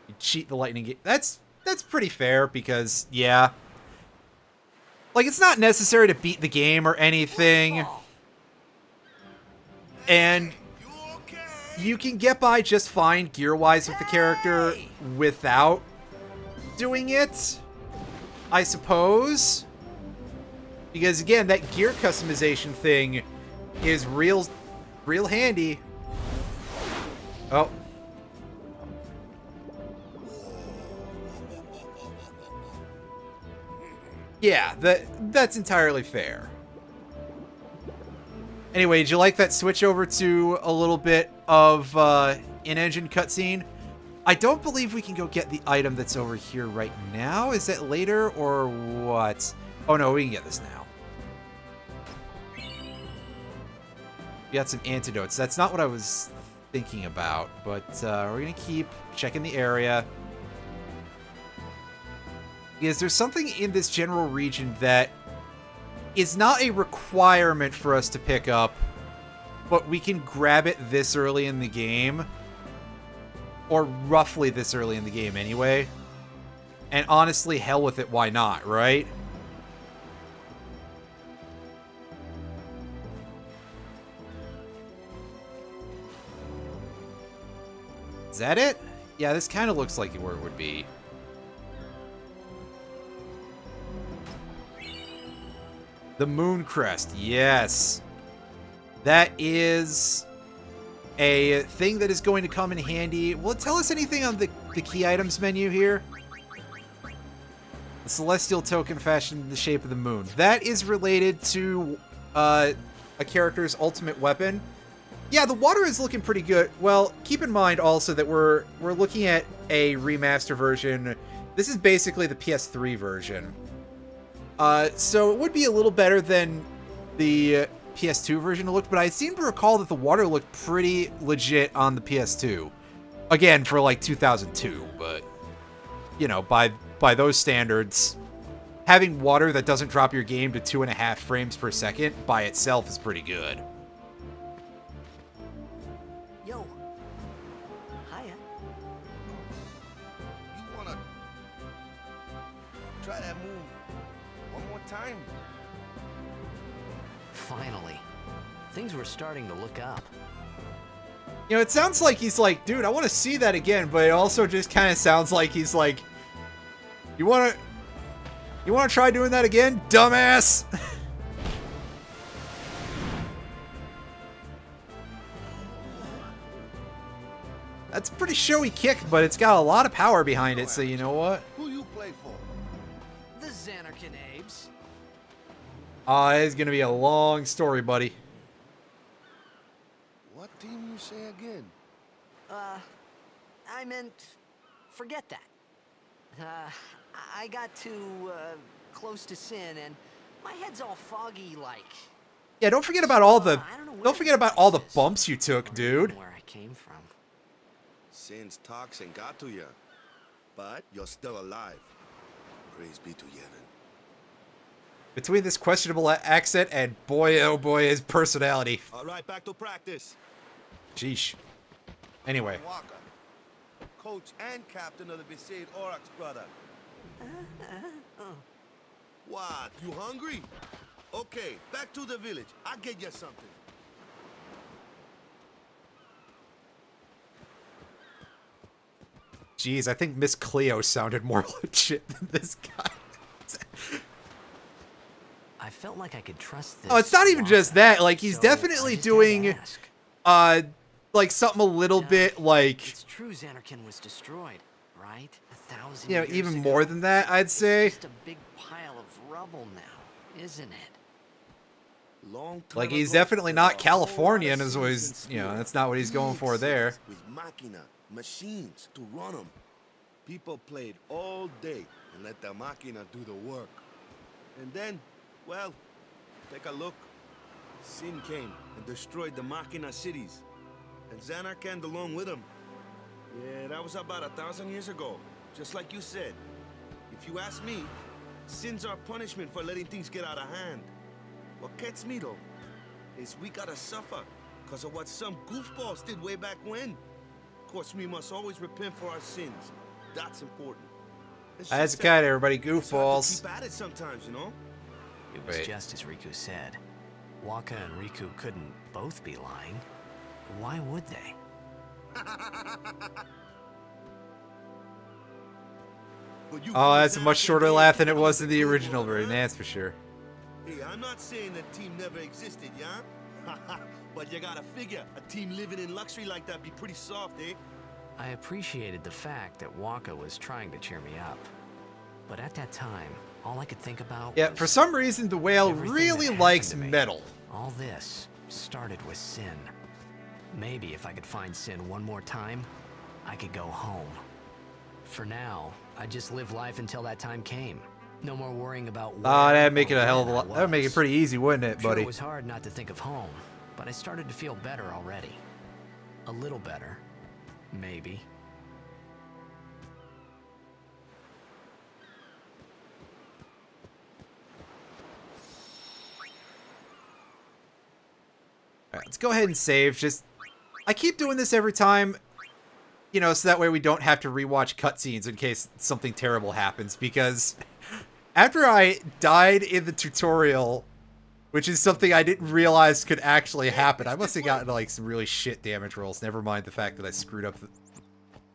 You cheat the lightning game. That's pretty fair, because, yeah. Like, it's not necessary to beat the game or anything. And you can get by just fine gear-wise with the character without doing it, I suppose. Because again, that gear customization thing is real handy. Oh. Yeah, that's entirely fair. Anyway, did you like that switch over to a little bit of in-engine cutscene? I don't believe we can go get the item that's over here right now. Is that later or what? Oh no, we can get this now. We got some antidotes. That's not what I was thinking about, but we're gonna keep checking the area. Because there's something in this general region that is not a requirement for us to pick up, but we can grab it this early in the game. Or roughly this early in the game anyway. And honestly, hell with it, why not, right? Is that it? Yeah, this kind of looks like where it would be. The Moon Crest, yes. That is a thing that is going to come in handy. Will it tell us anything on the key items menu here? The celestial token fashioned in the shape of the moon. That is related to a character's ultimate weapon. Yeah, the water is looking pretty good. Well, keep in mind also that we're looking at a remaster version. This is basically the PS3 version. So it would be a little better than the PS2 version looked, but I seem to recall that the water looked pretty legit on the PS2. Again, for like 2002, but you know, by those standards, having water that doesn't drop your game to 2.5 frames per second by itself is pretty good. Yo. Hiya. You wanna try that move one more time? Finally. Things were starting to look up. You know, it sounds like he's like, dude, I want to see that again, but it also just kind of sounds like he's like, you want to try doing that again, dumbass? That's a pretty showy kick, but it's got a lot of power behind it, so you know what? Who you play for? The Xanarkin Abes. It's gonna be a long story, buddy. What team you say again? I meant, forget that. I got too, close to Sin, and my head's all foggy like. Yeah, don't forget about all the I don't know where don't forget about all the this is. bumps you took, dude. Where I came from. Sin's toxin got to you. But you're still alive. Praise be to Yevon. Between this questionable accent and boy, oh boy, his personality. All right, back to practice. Sheesh. Anyway. Walker, coach and captain of the Besaid Aurochs, brother. What? You hungry? Okay, back to the village. I'll get you something. Jeez, I think Miss Cleo sounded more legit than this guy. I felt like I could trust this. Oh, it's not even just that. Like, he's so definitely I just had to doing, ask. like, something a little bit, like, It's true Xanarkand was destroyed, right? 1,000 you know, years even ago. more than that, I'd say. It's just a big pile of rubble now, isn't it? Long time Like, he's ago, definitely there were not a whole lot Californian, of is cities what and he's, you know, spirits. that's not what he's going Big for there. cities With machina, machines to run them. People played all day and let the machina do the work. And then, well, take a look. Sin came and destroyed the machina cities. And Xanarkand along with him. Yeah, that was about 1,000 years ago. Just like you said. If you ask me, sin's our punishment for letting things get out of hand. What gets me though, is we gotta suffer because of what some goofballs did way back when. Of course, we must always repent for our sins. That's important. It's That's just kind that of everybody it's hard to goofballs. keep at it sometimes, you know? It was Wait. just as Riku said. Waka and Riku couldn't both be lying. Why would they? But you Oh, feel that's a much Xanarkand shorter ain't laugh than it keeping was up in with the good original one, version, huh? that's for sure. Hey, I'm not saying the team never existed, yeah? But you gotta figure, a team living in luxury like that be pretty soft, eh? I appreciated the fact that Waka was trying to cheer me up. But at that time, all I could think about Yeah, was for some reason, the whale everything really that happened likes to me. metal. All this started with Sin. Maybe if I could find Sin one more time, I could go home. For now, I just live life until that time came. No more worrying about Oh, where that'd make or it a hell of a when I lot. That'd make it was. pretty easy, wouldn't it, Sure, buddy? it was hard not to think of home, but I started to feel better already. A little better. Maybe. Alright, let's go ahead and save. Just, I keep doing this every time, you know, so that way we don't have to rewatch cutscenes in case something terrible happens. Because after I died in the tutorial, which is something I didn't realize could actually happen, I must have gotten like some really shit damage rolls. Never mind the fact that I screwed up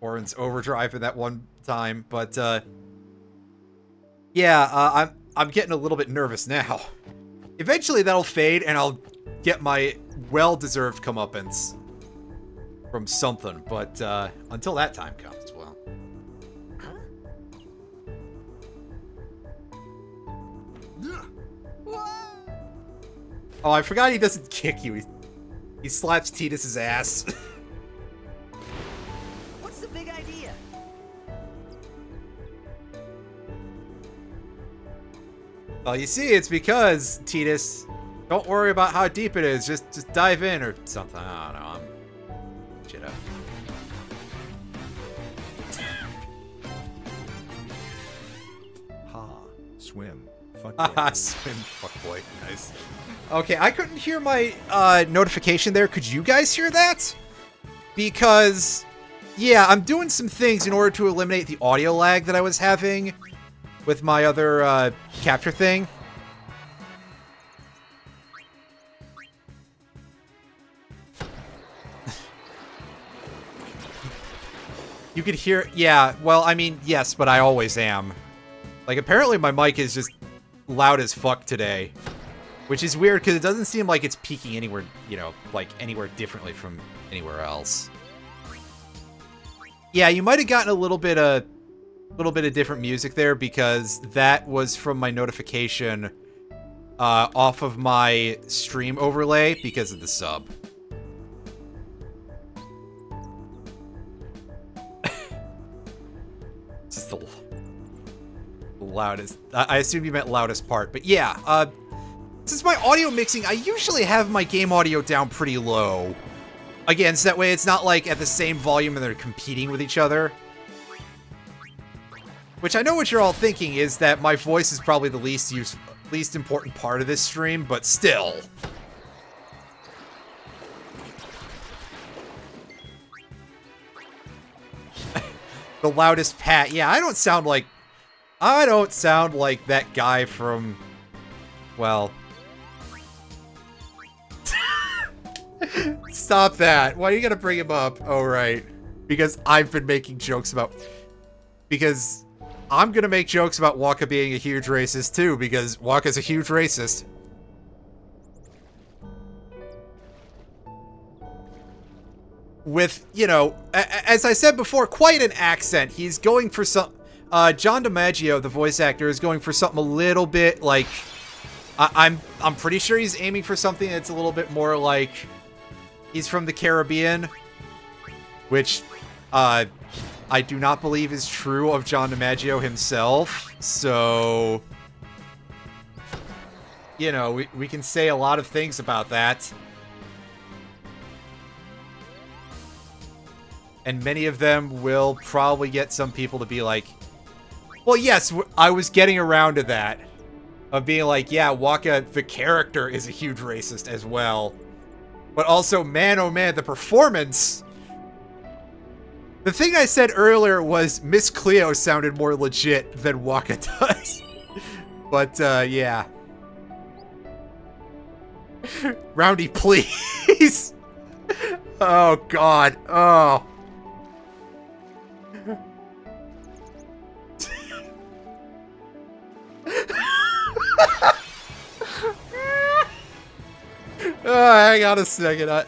Orin's overdrive in that one time. But yeah, I'm getting a little bit nervous now. Eventually that'll fade and I'll get my well-deserved comeuppance from something, but until that time comes, well. Oh, I forgot he doesn't kick you. He slaps Tidus's ass. What's the big idea? Well, you see, it's because, Tidus, don't worry about how deep it is. Just dive in or something. I don't know. I'm shit up. Ha. Swim. Fuck Haha, yeah. swim, fuckboy. Nice. Okay, I couldn't hear my notification there. Could you guys hear that? Because, yeah, I'm doing some things in order to eliminate the audio lag that I was having with my other capture thing. You could hear, yeah, well, I mean, yes, but I always am. Like, apparently my mic is just loud as fuck today. Which is weird, because it doesn't seem like it's peaking anywhere, you know, like, anywhere differently from anywhere else. Yeah, you might have gotten a little bit of different music there, because that was from my notification off of my stream overlay because of the sub. Just the loudest. I assume you meant loudest part, but yeah. Since my audio mixing, I usually have my game audio down pretty low. Again, so that way it's not like at the same volume and they're competing with each other. Which I know what you're all thinking is that my voice is probably the least important part of this stream, but still. The loudest pat. Yeah, I don't sound like that guy from, well, stop that. Why are you gonna bring him up? Oh, right. Because I've been making jokes about... Because I'm gonna make jokes about Wakka being a huge racist, too, because Wakka's a huge racist. With, you know, as I said before, quite an accent. He's going for some... John DiMaggio, the voice actor, is going for something a little bit, like... I'm pretty sure he's aiming for something that's a little bit more like... He's from the Caribbean, which I do not believe is true of John DiMaggio himself. So, you know, we can say a lot of things about that. And many of them will probably get some people to be like, well, yes, I was getting around to that. Of being like, yeah, Wakka, the character, is a huge racist as well. But also, man, oh man, the performance... The thing I said earlier was Miss Cleo sounded more legit than Wakka does. But, yeah. Roundy, please! Oh, God. Oh. Oh, hang on a second.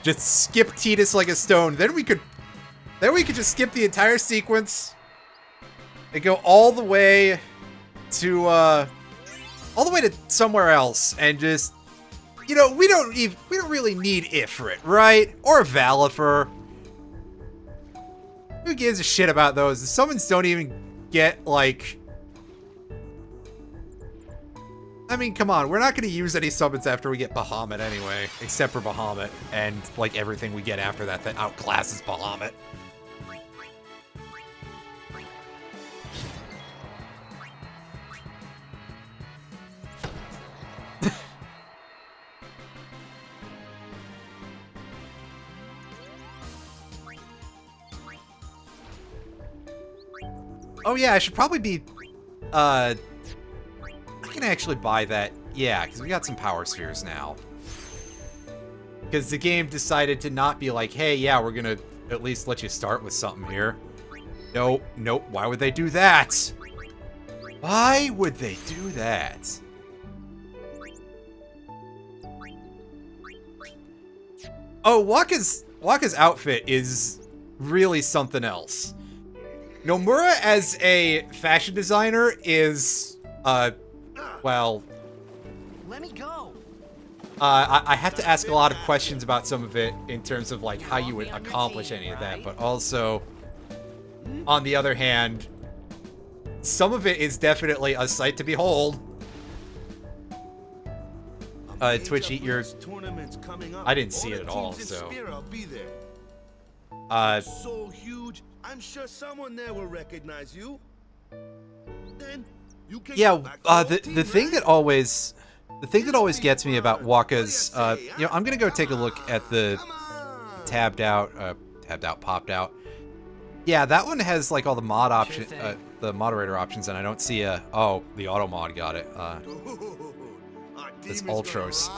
Just skip Tidus like a stone. Then we could just skip the entire sequence and go all the way to somewhere else and just, you know, we don't really need Ifrit, right? Or Valifer. Who gives a shit about those? The summons don't even get, like... I mean, come on. We're not going to use any summons after we get Bahamut anyway. Except for Bahamut. And, like, everything we get after that outclasses Bahamut. Oh yeah, I should probably be, I can actually buy that, yeah, because we got some power spheres now. Because the game decided to not be like, hey, yeah, we're gonna at least let you start with something here. Nope, nope, why would they do that? Why would they do that? Oh, Wakka's outfit is really something else. Nomura as a fashion designer is, well... Let me go. I have to ask a lot of questions about some of it in terms of, like, how you would accomplish any of that, but also, on the other hand, some of it is definitely a sight to behold. Twitch, eat your... I didn't see it at all, so... So huge, I'm sure someone there will recognize you. Then you can the thing that always gets me about Wakka's you know, I'm gonna go take a look at the popped out. Yeah, that one has like all the mod options, the moderator options, and I don't see a the auto mod got it. It's Ultros.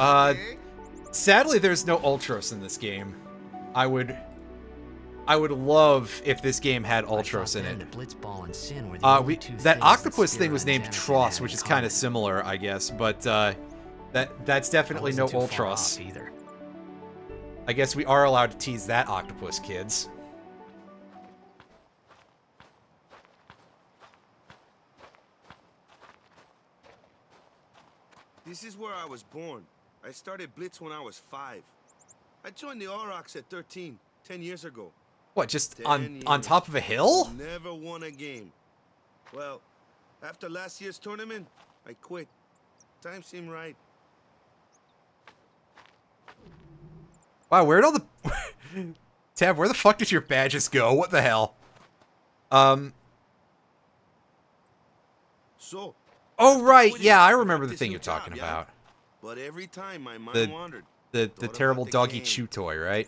Sadly there's no Ultros in this game. I would love if this game had Ultros in it. That octopus thing was named Tross, which is kind of similar, I guess, but that's definitely no Ultros either. I guess we are allowed to tease that octopus, kids. This is where I was born. I started Blitz when I was 5. I joined the Aurochs at 13, 10 years ago. What, just on top of a hill? Never won a game. Well, after last year's tournament, I quit. Time seemed right. Wow, where'd all the... Tab, where the fuck did your badges go? What the hell? So. Oh, right. Yeah, I remember the thing you're talking about. But every time my mind wandered. The Thought terrible about the doggy game. chew toy, right?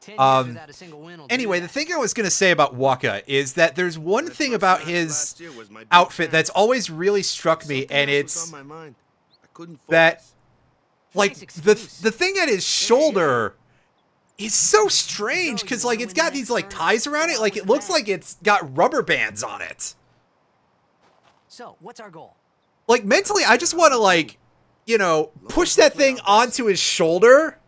10 years without a single win will do Anyway, the that. thing I was going to say about Waka is that there's one That thing first about match his last year was my big outfit match. that's always really struck me, Something and else it's was on my mind. I couldn't that, focus. like, Nice the excuse. thing at his shoulder is so strange, because, like, it's got these, like, ties around it. Like, it looks like it's got rubber bands on it. So, what's our goal? Like, mentally, I just want to, like, you know, push that thing onto his shoulder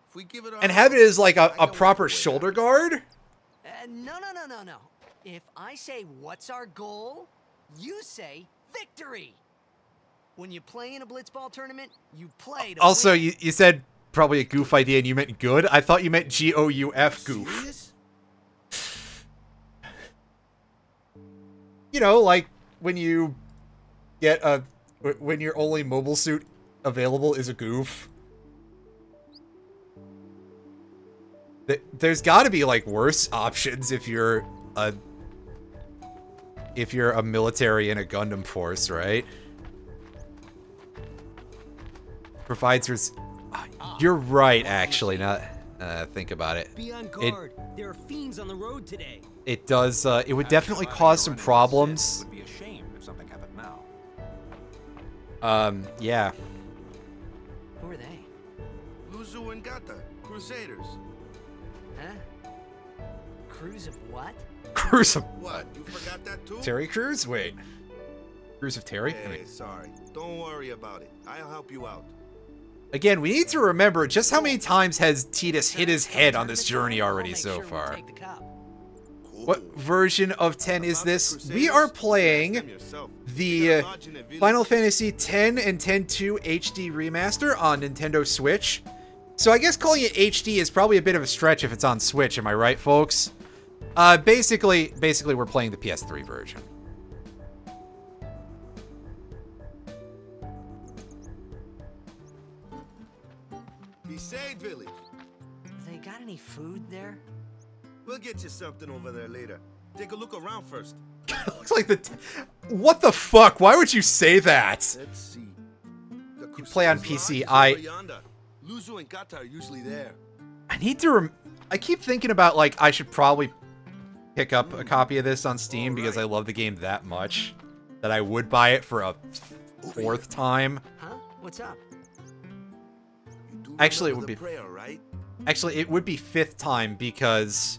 If we give it and our have it all, as, like, I a can proper walk away shoulder happy. guard. No. If I say, what's our goal? You say, victory. When you play in a blitzball tournament, you play to Also, win. you said probably a goof idea and you meant good. I thought you meant G-O-U-F, goof. Serious? You know, like when you get when your only mobile suit available is a goof. There's got to be like worse options if you're a military in a Gundam force, right? Provides res- You're right, actually. Not think about it. Be on guard. There are fiends on the road today. It does. It would definitely cause some problems. Would be a shame if something happened now. Yeah. Who are they? Luzu and Gata, Crusaders. Huh? Crews of what? Cruise of What? You forgot that too? Terry Crews? Wait. Cruise of Terry? I Hey, mean, sorry. Don't worry about it. I'll help you out. again, we need to remember just how many times has Tidus hit his head on this journey I'll already make so sure we far. take the cup. Cool. What version of 10 is About the this? We Crusaders, are ask them playing yourself. the You got lodge in a village. Final Fantasy X and X-2 HD remaster on Nintendo Switch. So I guess calling it HD is probably a bit of a stretch if it's on Switch, am I right, folks? Basically we're playing the PS3 version. Besaid Village. They got any food there? We'll get you something over there later. Take a look around first. Looks like what the fuck? Why would you say that? Let's see. The You play on Crusaders' PC, lodge is over yonder. Luzu and Gata are usually there. I need to I keep thinking about, like, I should probably pick up a copy of this on Steam because I love the game that much that I would buy it for a fourth time. Huh? What's up? You do Actually, it remember would the be- prayer, right? Actually, it would be fifth time because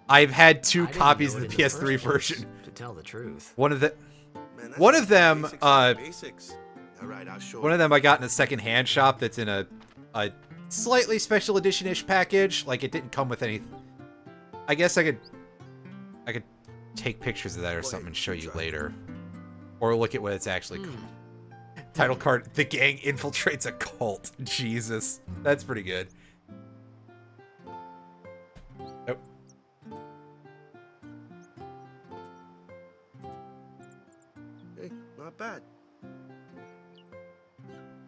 I've had two I didn't copies know of it the in PS3 first place, version. to tell the truth. One of the Man, that's One like of them, basics of basics. All right, I'll show one of you. them I got in a second-hand shop that's in a slightly special edition-ish package. Like, it didn't come with any. I guess I could take pictures of that or something and show you later, or look at what it's actually called. Title card: The gang infiltrates a cult. Jesus, that's pretty good. Nope. Hey, not bad.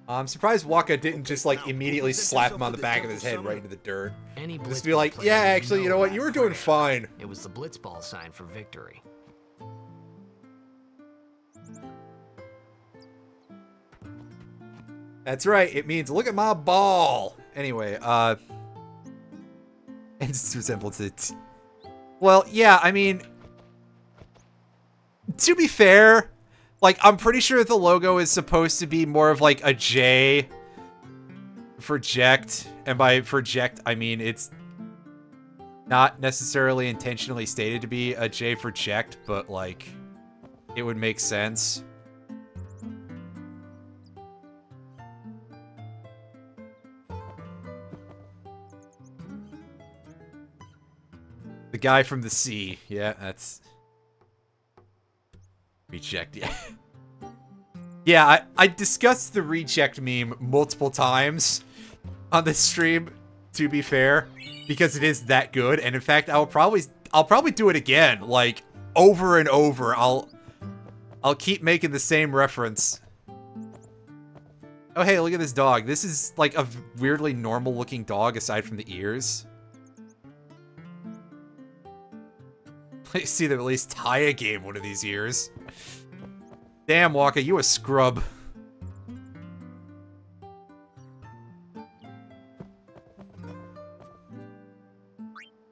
I'm surprised Waka didn't just like now, immediately present slap him yourself on the to the back of his Temple head Summoner. right into the dirt. Any Just be blitzball like, player yeah, would actually, you know what? that You were doing prayer. fine. It was the blitzball sign for victory. That's right. It means look at my ball. Anyway, and it's resembles it. Well, yeah, I mean, to be fair, like, I'm pretty sure the logo is supposed to be more of like a J for Ject, and by for Ject, I mean it's not necessarily intentionally stated to be a J for Ject, but like, it would make sense. The guy from the sea. Yeah, that's... Reject, yeah. Yeah, I discussed the reject meme multiple times on this stream, to be fair, because it is that good. And in fact, I'll probably do it again, like, over and over. I'll keep making the same reference Oh, hey, look at this dog. This is like a weirdly normal looking dog aside from the ears. I see them at least tie a game one of these years. Damn, Walker, you a scrub.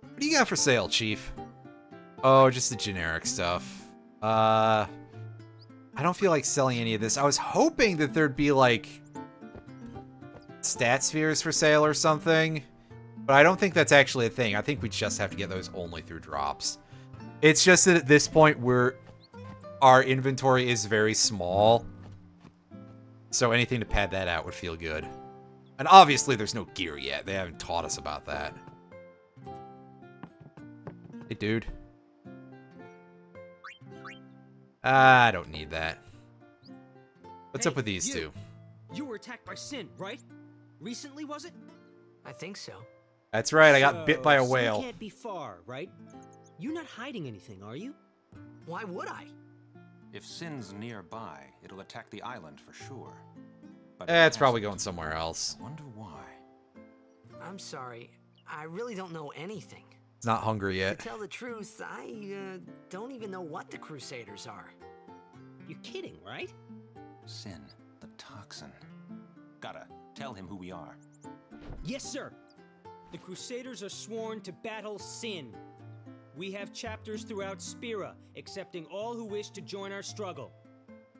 What do you got for sale, Chief? Oh, just the generic stuff. I don't feel like selling any of this. I was hoping that there'd be, like, stat spheres for sale or something. But I don't think that's actually a thing. I think we just have to get those only through drops. It's just that at this point, our inventory is very small. So anything to pad that out would feel good. And obviously, there's no gear yet. They haven't taught us about that. Hey, dude. I don't need that. What's up with these two? You were attacked by Sin, right? Recently, was it? I think so. That's right, I got bit by a whale. Sin can't be far, right? You're not hiding anything, are you? Why would I? If Sin's nearby, it'll attack the island for sure. But It's probably going somewhere else. Wonder why. I'm sorry. I really don't know anything. It's not hungry yet. To tell the truth, I don't even know what the Crusaders are. You're kidding, right? Sin, the toxin. Gotta tell him who we are. Yes, sir. The Crusaders are sworn to battle Sin. We have chapters throughout Spira, accepting all who wish to join our struggle.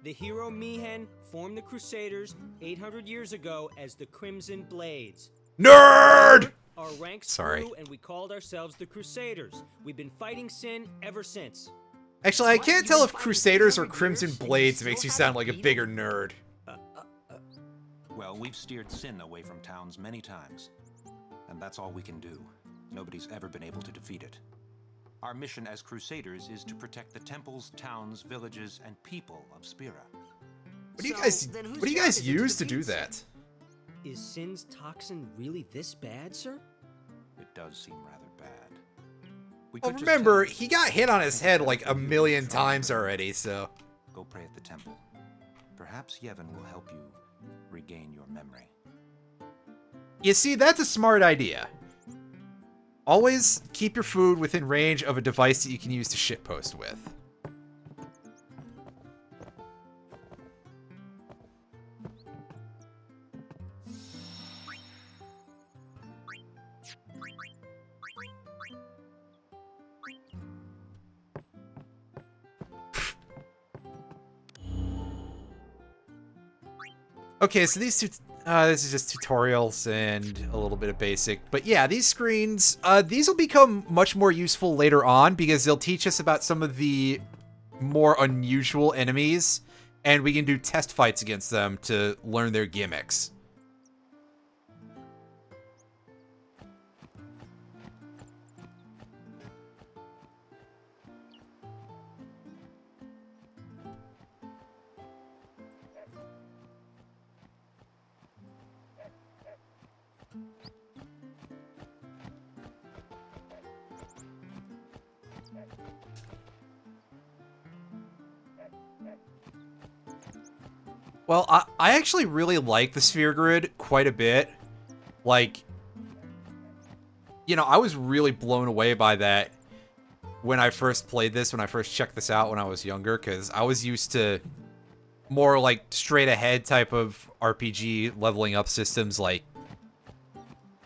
The hero Mihen formed the Crusaders 800 years ago as the Crimson Blades. Nerd! Our ranks Sorry. grew and we called ourselves the Crusaders. We've been fighting Sin ever since. Actually, I can't tell if Crusaders or Crimson Blades makes you sound like a bigger nerd. Well, we've steered Sin away from towns many times. And that's all we can do. Nobody's ever been able to defeat it. Our mission as Crusaders is to protect the temples, towns, villages, and people of Spira. What do you guys use to do that? Is Sin's toxin really this bad, sir? It does seem rather bad. We Well, could just remember, tell he got hit on his head like a million times already, so... Go pray at the temple. Perhaps Yevon will help you regain your memory. You see, that's a smart idea. Always keep your food within range of a device that you can use to shitpost with. Okay, so these two, this is just tutorials and a little bit of basic. But yeah, these screens, these will become much more useful later on because they'll teach us about some of the more unusual enemies, and we can do test fights against them to learn their gimmicks. Well, I actually really like the sphere grid quite a bit. Like, you know, I was really blown away by that when I first played this, when I first checked this out when I was younger, because I was used to more like straight ahead type of RPG leveling up systems like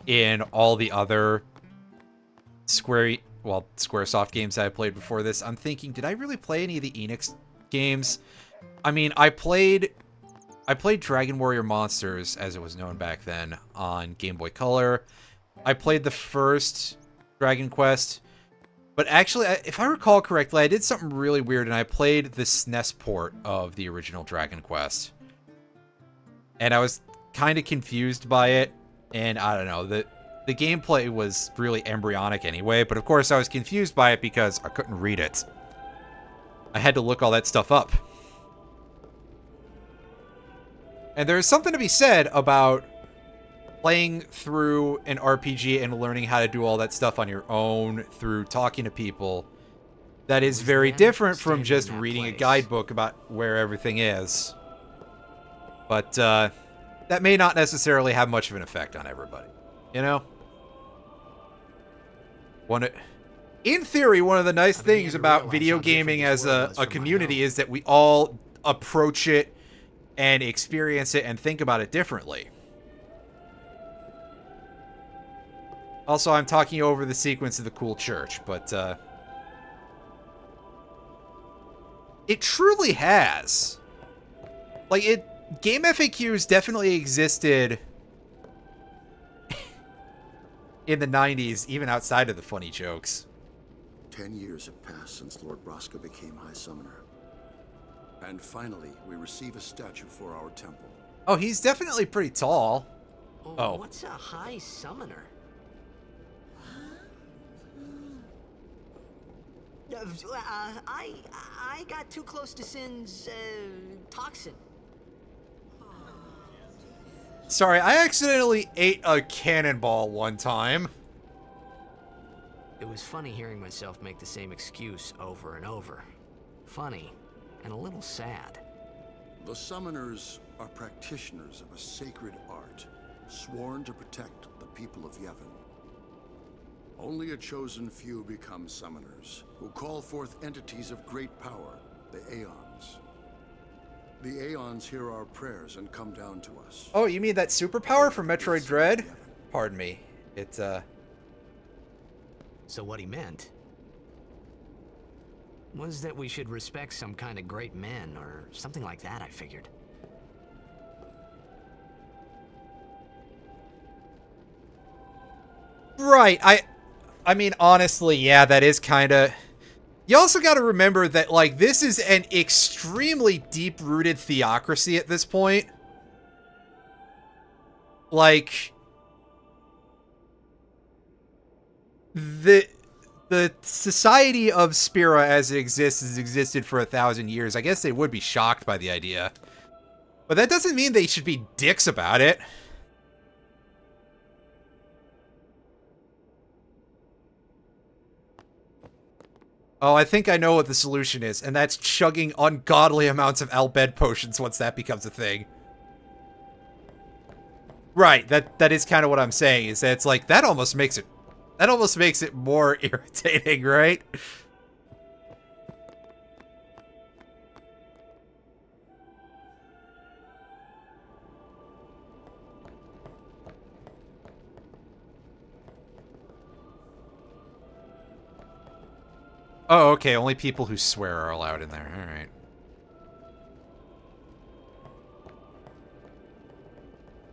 in all the other Squaresoft games that I played before this. I'm thinking, did I really play any of the Enix games? I mean, I played Dragon Warrior Monsters, as it was known back then, on Game Boy Color. I played the first Dragon Quest. But actually, if I recall correctly, I did something really weird, and I played the SNES port of the original Dragon Quest. And I was kind of confused by it, and I don't know, the gameplay was really embryonic anyway, but of course I was confused by it because I couldn't read it. I had to look all that stuff up. And there's something to be said about playing through an RPG and learning how to do all that stuff on your own through talking to people. That is very different from just reading a guidebook about where everything is. But that may not necessarily have much of an effect on everybody. You know? In theory, one of the nice things about video gaming as a community is that we all approach it and experience it and think about it differently. Also, I'm talking over the sequence of the cool church, but it truly has. Like, game FAQs definitely existed in the 90s, even outside of the funny jokes. 10 years have passed since Lord Braska became High Summoner. And finally, we receive a statue for our temple. Oh, he's definitely pretty tall. Oh. What's a High Summoner? I got too close to Sin's toxin. Sorry, I accidentally ate a cannonball one time. It was funny hearing myself make the same excuse over and over. Funny, and a little sad. The summoners are practitioners of a sacred art, sworn to protect the people of Yevon. Only a chosen few become summoners, who call forth entities of great power, the Aeons. The Aeons hear our prayers and come down to us. Oh, you mean that superpower from Metroid Dread? Pardon me. It's, So what he meant was that we should respect some kind of great men, or something like that, I figured. Right, I mean, honestly, yeah, that is kind of... You also got to remember that, like, this is an extremely deep-rooted theocracy at this point. Like... The society of Spira as it exists has existed for 1,000 years. I guess they would be shocked by the idea. But that doesn't mean they should be dicks about it. Oh, I think I know what the solution is, and that's chugging ungodly amounts of Al-Bhed potions once that becomes a thing. Right, that is kind of what I'm saying, is that it's like, that almost makes it more irritating, right? Oh, okay, only people who swear are allowed in there. Alright.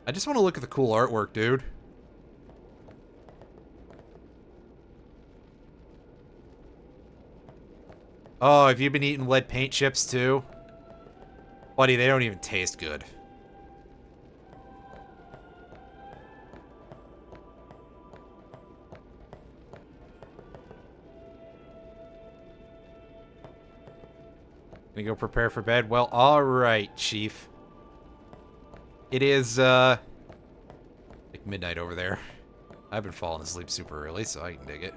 I just want to look at the cool artwork, dude. Oh, have you been eating lead paint chips too? Buddy, they don't even taste good. Gonna go prepare for bed? Well, alright, Chief. It is, like midnight over there. I've been falling asleep super early, so I can dig it.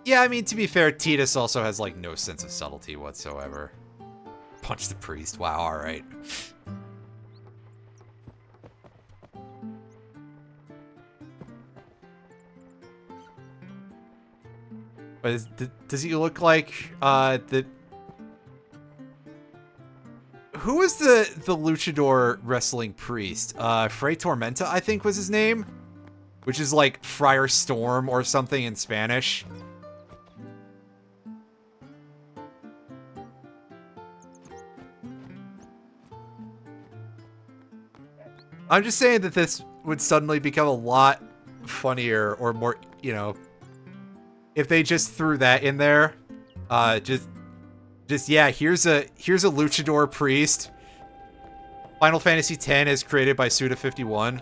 Yeah, I mean, to be fair, Tidus also has, like, no sense of subtlety whatsoever. Punch the priest. Wow, alright. Does he look like, the... Who was the luchador wrestling priest? Fray Tormenta, I think was his name? Which is like Friar Storm or something in Spanish. I'm just saying that this would suddenly become a lot funnier or more, you know, if they just threw that in there. Just yeah, here's a luchador priest. Final Fantasy X is created by Suda51.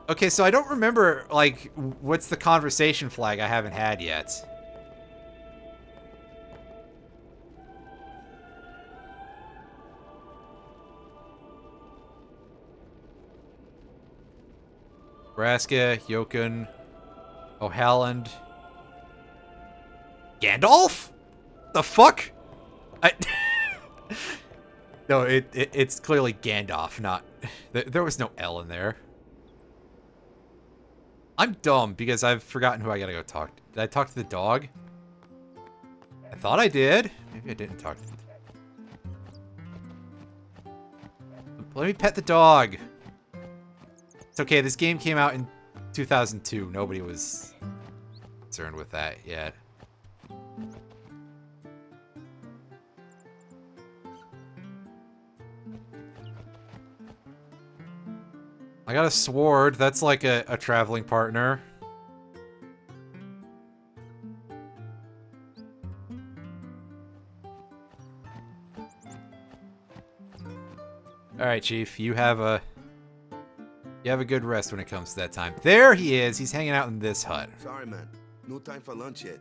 Okay, so I don't remember, like, what's the conversation flag I haven't had yet? Vraska, Jokun, O'Halland. Gandalf? The fuck? No, it's clearly Gandalf, not... There was no L in there. I'm dumb because I've forgotten who I gotta go talk to. Did I talk to the dog? I thought I did. Maybe I didn't talk to the dog. Let me pet the dog. It's okay, this game came out in 2002. Nobody was concerned with that yet. I got a sword. That's like a traveling partner. Alright, Chief. You have a good rest when it comes to that time. There he is. He's hanging out in this hut. Sorry, man. No time for lunch yet.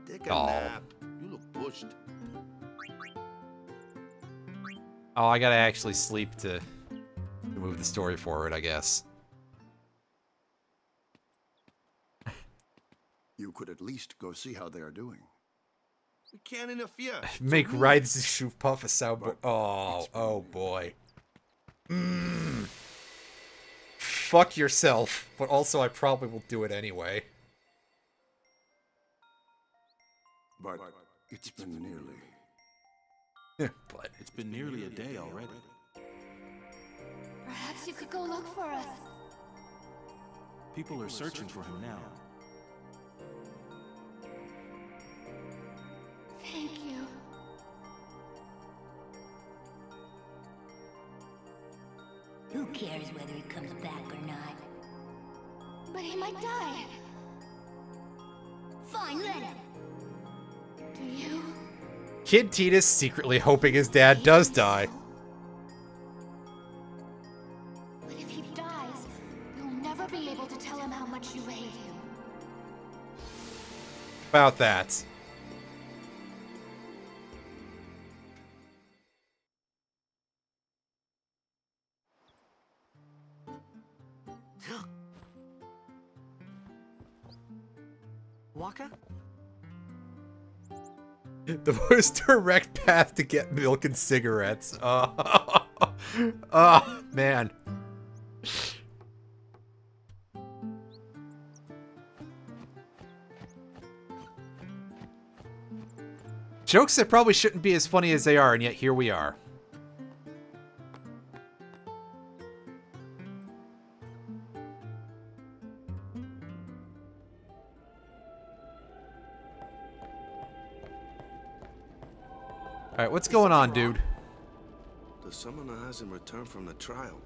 Take a Oh. nap. You look pushed. Oh, I gotta actually sleep to move the story forward, I guess. You could at least go see how they are doing. We can't interfere. Make rides to shoot puff a soundboard. Oh boy. Fuck yourself, but also I probably will do it anyway. But it's been nearly... But It's been nearly a day already. Perhaps you could go look for us. People are searching for him now. Thank you. Who cares whether he comes back or not? But he might die. Fine, let him. Do you? Kid Tidus secretly hoping his dad does die. But if he dies, you'll never be able to tell him how much you hate him. About that. Waka? The most direct path to get milk and cigarettes. Oh, man. Jokes that probably shouldn't be as funny as they are, and yet here we are. Alright, what's going on, dude? The summoner hasn't returned from the trial.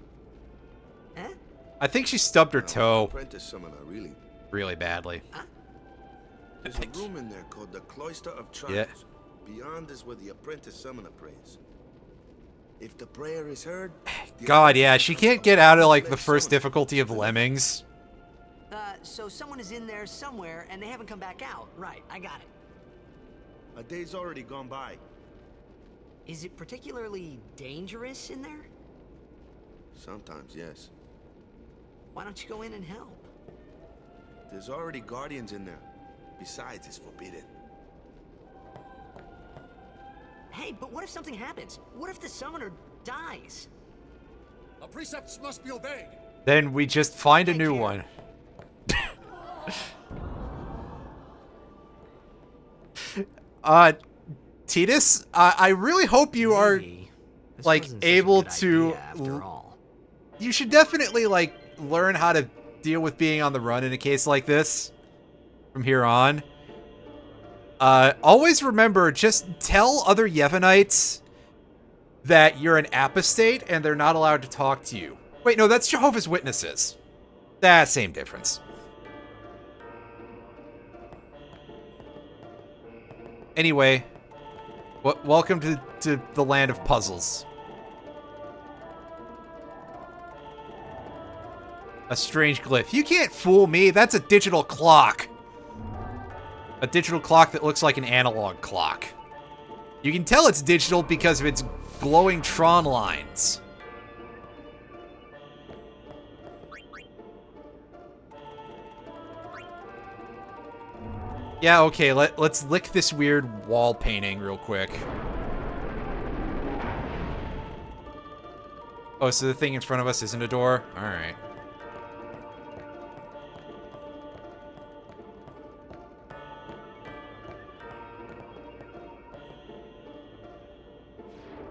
Eh? I think she stubbed her toe Apprentice summoner, really. really badly. There's a room in there called the Cloister of Trials. Yeah. Beyond is where the apprentice summoner prays. If the prayer is heard... God, yeah, she can't get out of, like, the first difficulty of Lemmings. So someone is in there somewhere and they haven't come back out. Right, I got it. A day's already gone by. Is it particularly dangerous in there? Sometimes, yes. Why don't you go in and help? There's already guardians in there. Besides, it's forbidden. Hey, but what if something happens? What if the summoner dies? The precepts must be obeyed. Then we just find a new one. Tidus, I really hope you are, like, able to... You should definitely, like, learn how to deal with being on the run in a case like this from here on. Always remember, just tell other Yevonites that you're an apostate and they're not allowed to talk to you. Wait, no, that's Jehovah's Witnesses. Same difference. Anyway, welcome to the land of puzzles. A strange glyph. You can't fool me. That's a digital clock. A digital clock that looks like an analog clock. You can tell it's digital because of its glowing Tron lines. Yeah, okay, let's lick this weird wall painting real quick. Oh, so the thing in front of us isn't a door? Alright.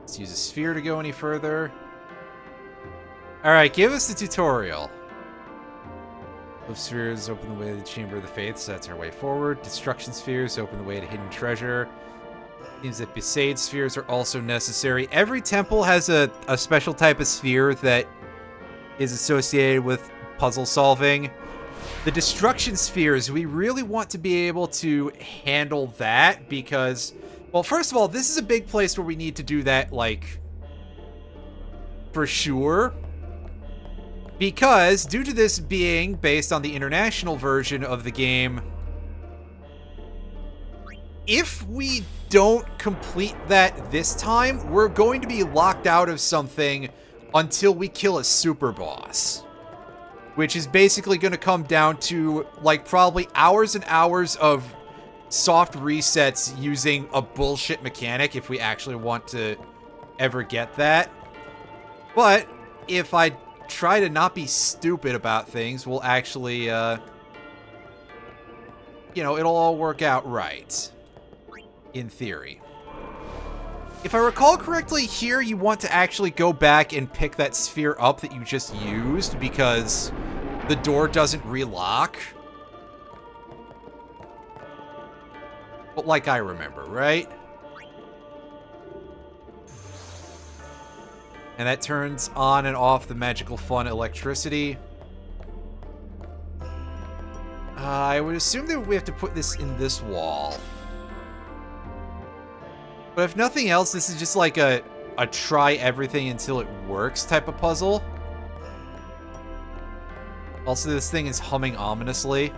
Let's use a sphere to go any further. Alright, give us the tutorial. Love spheres open the way to the Chamber of the Fates, so that's our way forward. Destruction spheres open the way to hidden treasure. Seems that Besaid spheres are also necessary. Every temple has a special type of sphere that is associated with puzzle solving. The destruction spheres, we really want to be able to handle that because, well, first of all, this is a big place where we need to do that, like, for sure. Because, due to this being based on the international version of the game, if we don't complete that this time, we're going to be locked out of something until we kill a super boss. Which is basically going to come down to, like, probably hours and hours of soft resets using a bullshit mechanic if we actually want to ever get that. But, if I try to not be stupid about things, we'll actually, you know, it'll all work out right. In theory. If I recall correctly, here you want to actually go back and pick that sphere up that you just used because the door doesn't relock. But like I remember, right? And that turns on and off the magical fun electricity. I would assume that we have to put this in this wall. But if nothing else, this is just like a try everything until it works type of puzzle. Also, this thing is humming ominously.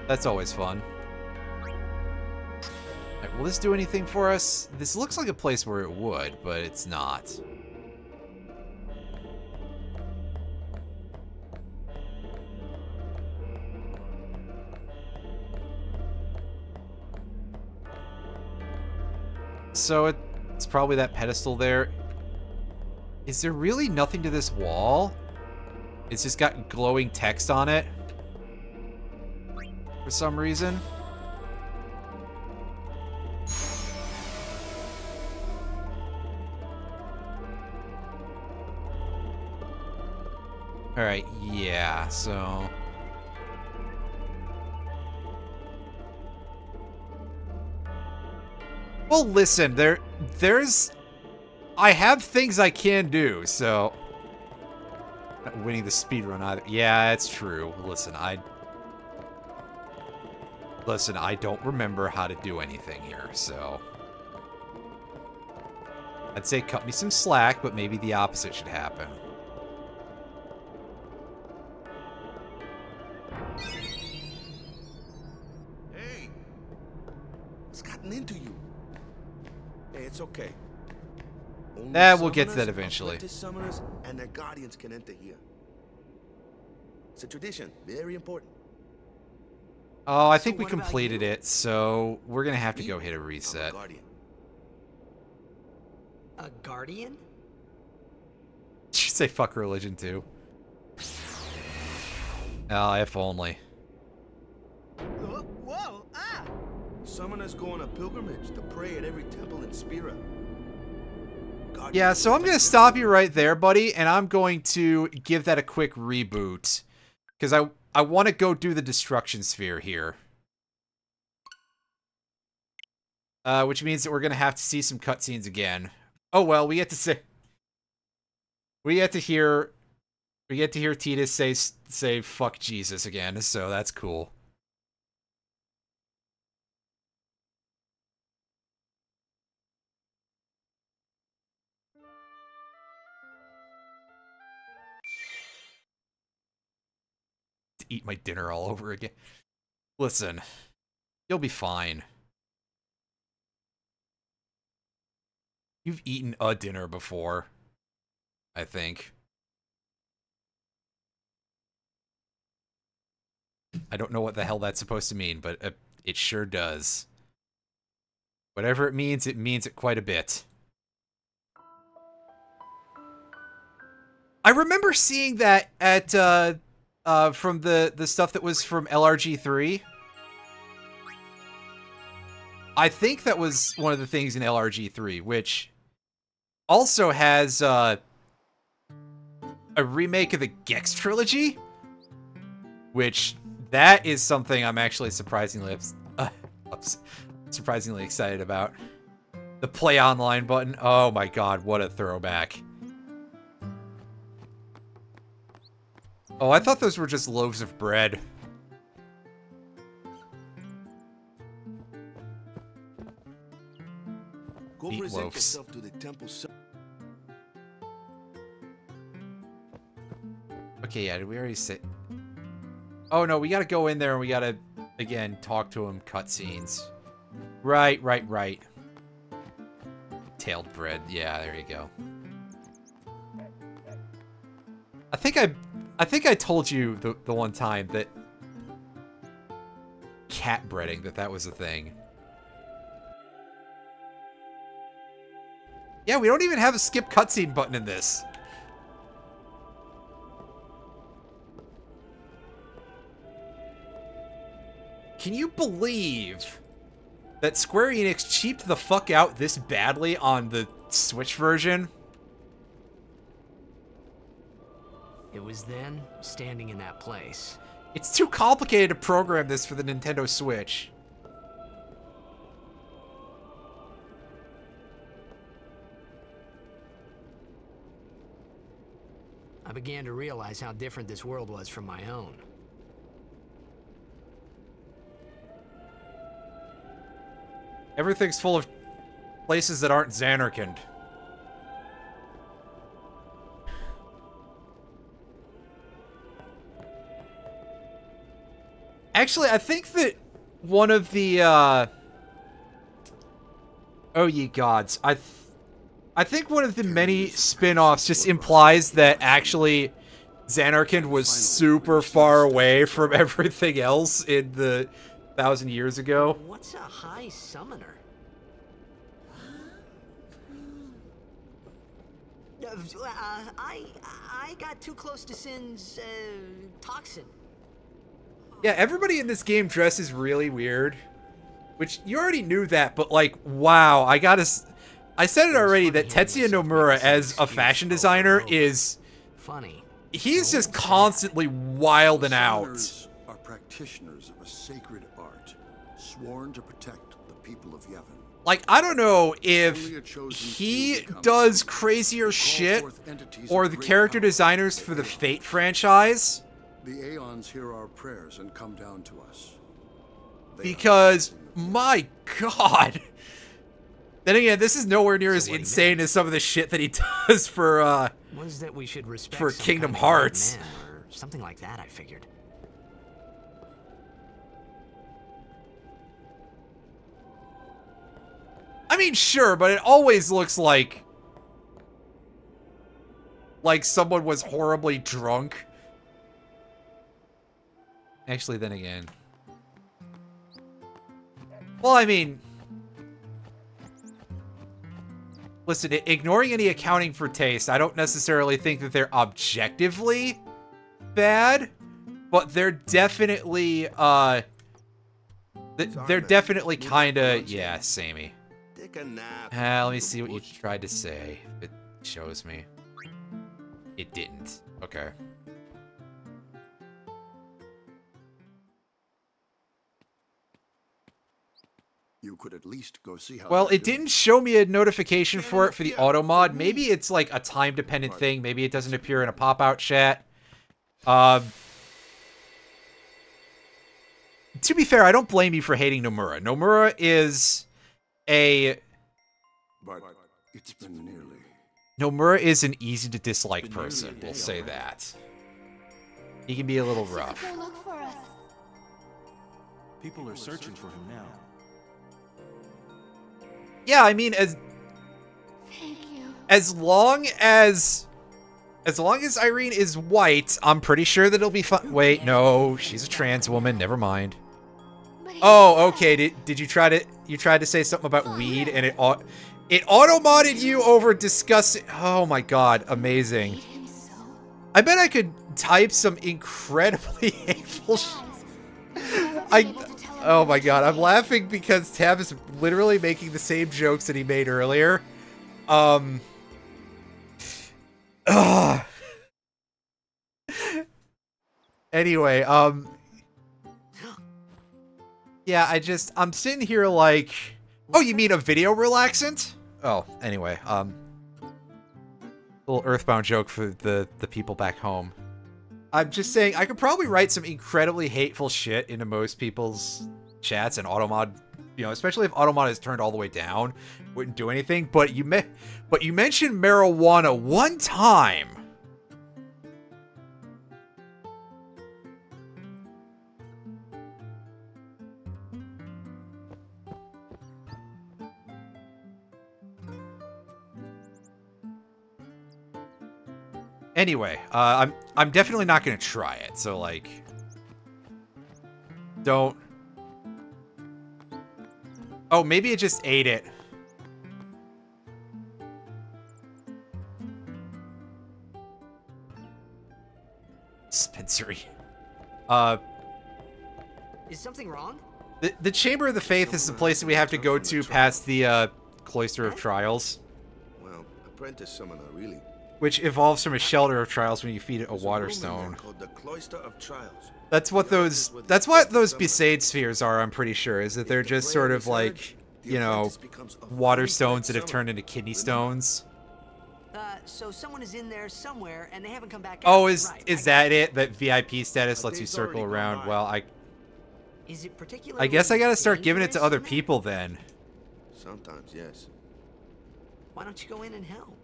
That's always fun. Alright, will this do anything for us? This looks like a place where it would, but it's not. So it's probably that pedestal there. Is there really nothing to this wall? It's just got glowing text on it. For some reason. Alright, yeah, so... Well, listen, there's... I have things I can do, so... Not winning the speedrun either. Yeah, that's true. Listen, I don't remember how to do anything here, so... I'd say cut me some slack, but maybe the opposite should happen. Hey! What's gotten into you? Hey, it's okay. We'll get to that eventually. Summoners and their guardians can enter here. It's a tradition, very important. Oh, I think we completed it, so we're gonna have to go hit a reset. A guardian? Did you say fuck religion too? Oh, if only. Whoa! Ah! Summoners go on a pilgrimage to pray at every temple in Spira. Yeah, so I'm going to stop you right there, buddy, and I'm going to give that a quick reboot. Because I want to go do the destruction sphere here. Which means that we're going to have to see some cutscenes again. Oh, well, we get to say... We get to hear Tidus say fuck Jesus again, so that's cool. Eat my dinner all over again. Listen, you'll be fine. You've eaten a dinner before, I think. I don't know what the hell that's supposed to mean, but it sure does. Whatever it means it quite a bit. I remember seeing that at from the stuff that was from LRG3. I think that was one of the things in LRG3, which also has a remake of the Gex trilogy, which that is something I'm actually surprisingly excited about. The play online button. Oh my god, what a throwback. Oh, I thought those were just loaves of bread. Go Eat present loaves. yourself to the temple. Okay, yeah, did we already say... Oh no, we gotta go in there and we gotta, again, talk to him, cutscenes. Right. Tailed bread, yeah, there you go. I think I told you the one time that cat breading, that was a thing. Yeah, we don't even have a skip cutscene button in this. Can you believe that Square Enix cheaped the fuck out this badly on the Switch version? It was then, standing in that place. It's too complicated to program this for the Nintendo Switch. I began to realize how different this world was from my own. Everything's full of places that aren't Zanarkand. Actually, I think that one of the, oh ye gods, I think one of the many spin-offs just implies that actually Zanarkand was super far away from everything else in the 1,000 years ago. What's a high summoner? I got too close to Sin's toxin. Yeah, everybody in this game dresses really weird. Which, you already knew that, but like, wow, I said it already that Tetsuya Nomura as a fashion designer is... Funny. He's just constantly wilding out. Summoners are practitioners of a sacred art, sworn to protect the people of Yevon. Like, I don't know if he does crazier shit or the character designers for the Fate franchise. The Aeons hear our prayers and come down to us. Because, my god. Then again, this is nowhere near as insane as some of the shit that he does for, Was that we should respect for some Kingdom kind of Hearts. man or something like that, I figured. I mean, sure, but it always looks like someone was horribly drunk. Actually, then again. Well, I mean... Listen, ignoring any accounting for taste, I don't necessarily think that they're objectively bad, but they're definitely, they're definitely kinda, yeah, samey. Take a nap. Let me see what you tried to say. It shows me. It didn't. Okay. You could at least go see how. Well, they're it doing. didn't show me a notification for it for the auto mod. Maybe it's like a time-dependent thing. Maybe it doesn't appear in a pop-out chat. To be fair, I don't blame you for hating Nomura. Nomura is a... But it's been nearly. Nomura is an easy-to-dislike person, we'll say that. He can be a little rough. Go look for us. People are searching for him now. Yeah, I mean, Thank you. as long as As long as Irene is white, I'm pretty sure that it'll be fun. Wait, no, she's a trans woman. Never mind. Oh, okay. Did you try to say something about weed and it auto-modded you over discussing? Oh my god, amazing. I bet I could type some incredibly hateful oh my god, I'm laughing because Tab is literally making the same jokes that he made earlier. Anyway, yeah, I'm sitting here like, oh, you mean a video relaxant? Oh, anyway, little Earthbound joke for the people back home. I'm just saying, I could probably write some incredibly hateful shit into most people's chats, and Automod, you know, especially if Automod is turned all the way down, wouldn't do anything. But you mentioned marijuana one time. Anyway, I'm definitely not gonna try it, so like, don't. Oh, maybe it just ate it. Dispensary. Is something wrong? The Chamber of the Faith is the place that we have to go to past the Cloister of Trials. Well, apprentice summoner, really. Which evolves from a Shelter of Trials when you feed it a water stone. Called the Cloister of Trials. That's what those Besaid spheres are, I'm pretty sure, is that they're just sort of like, you know, water stones that have turned into kidney stones. So someone is in there somewhere and they haven't come back out. Oh, is that it? That VIP status lets you circle around? Well, Is it particularly I guess I gotta start giving it to other people then. Sometimes, yes. Why don't you go in and help?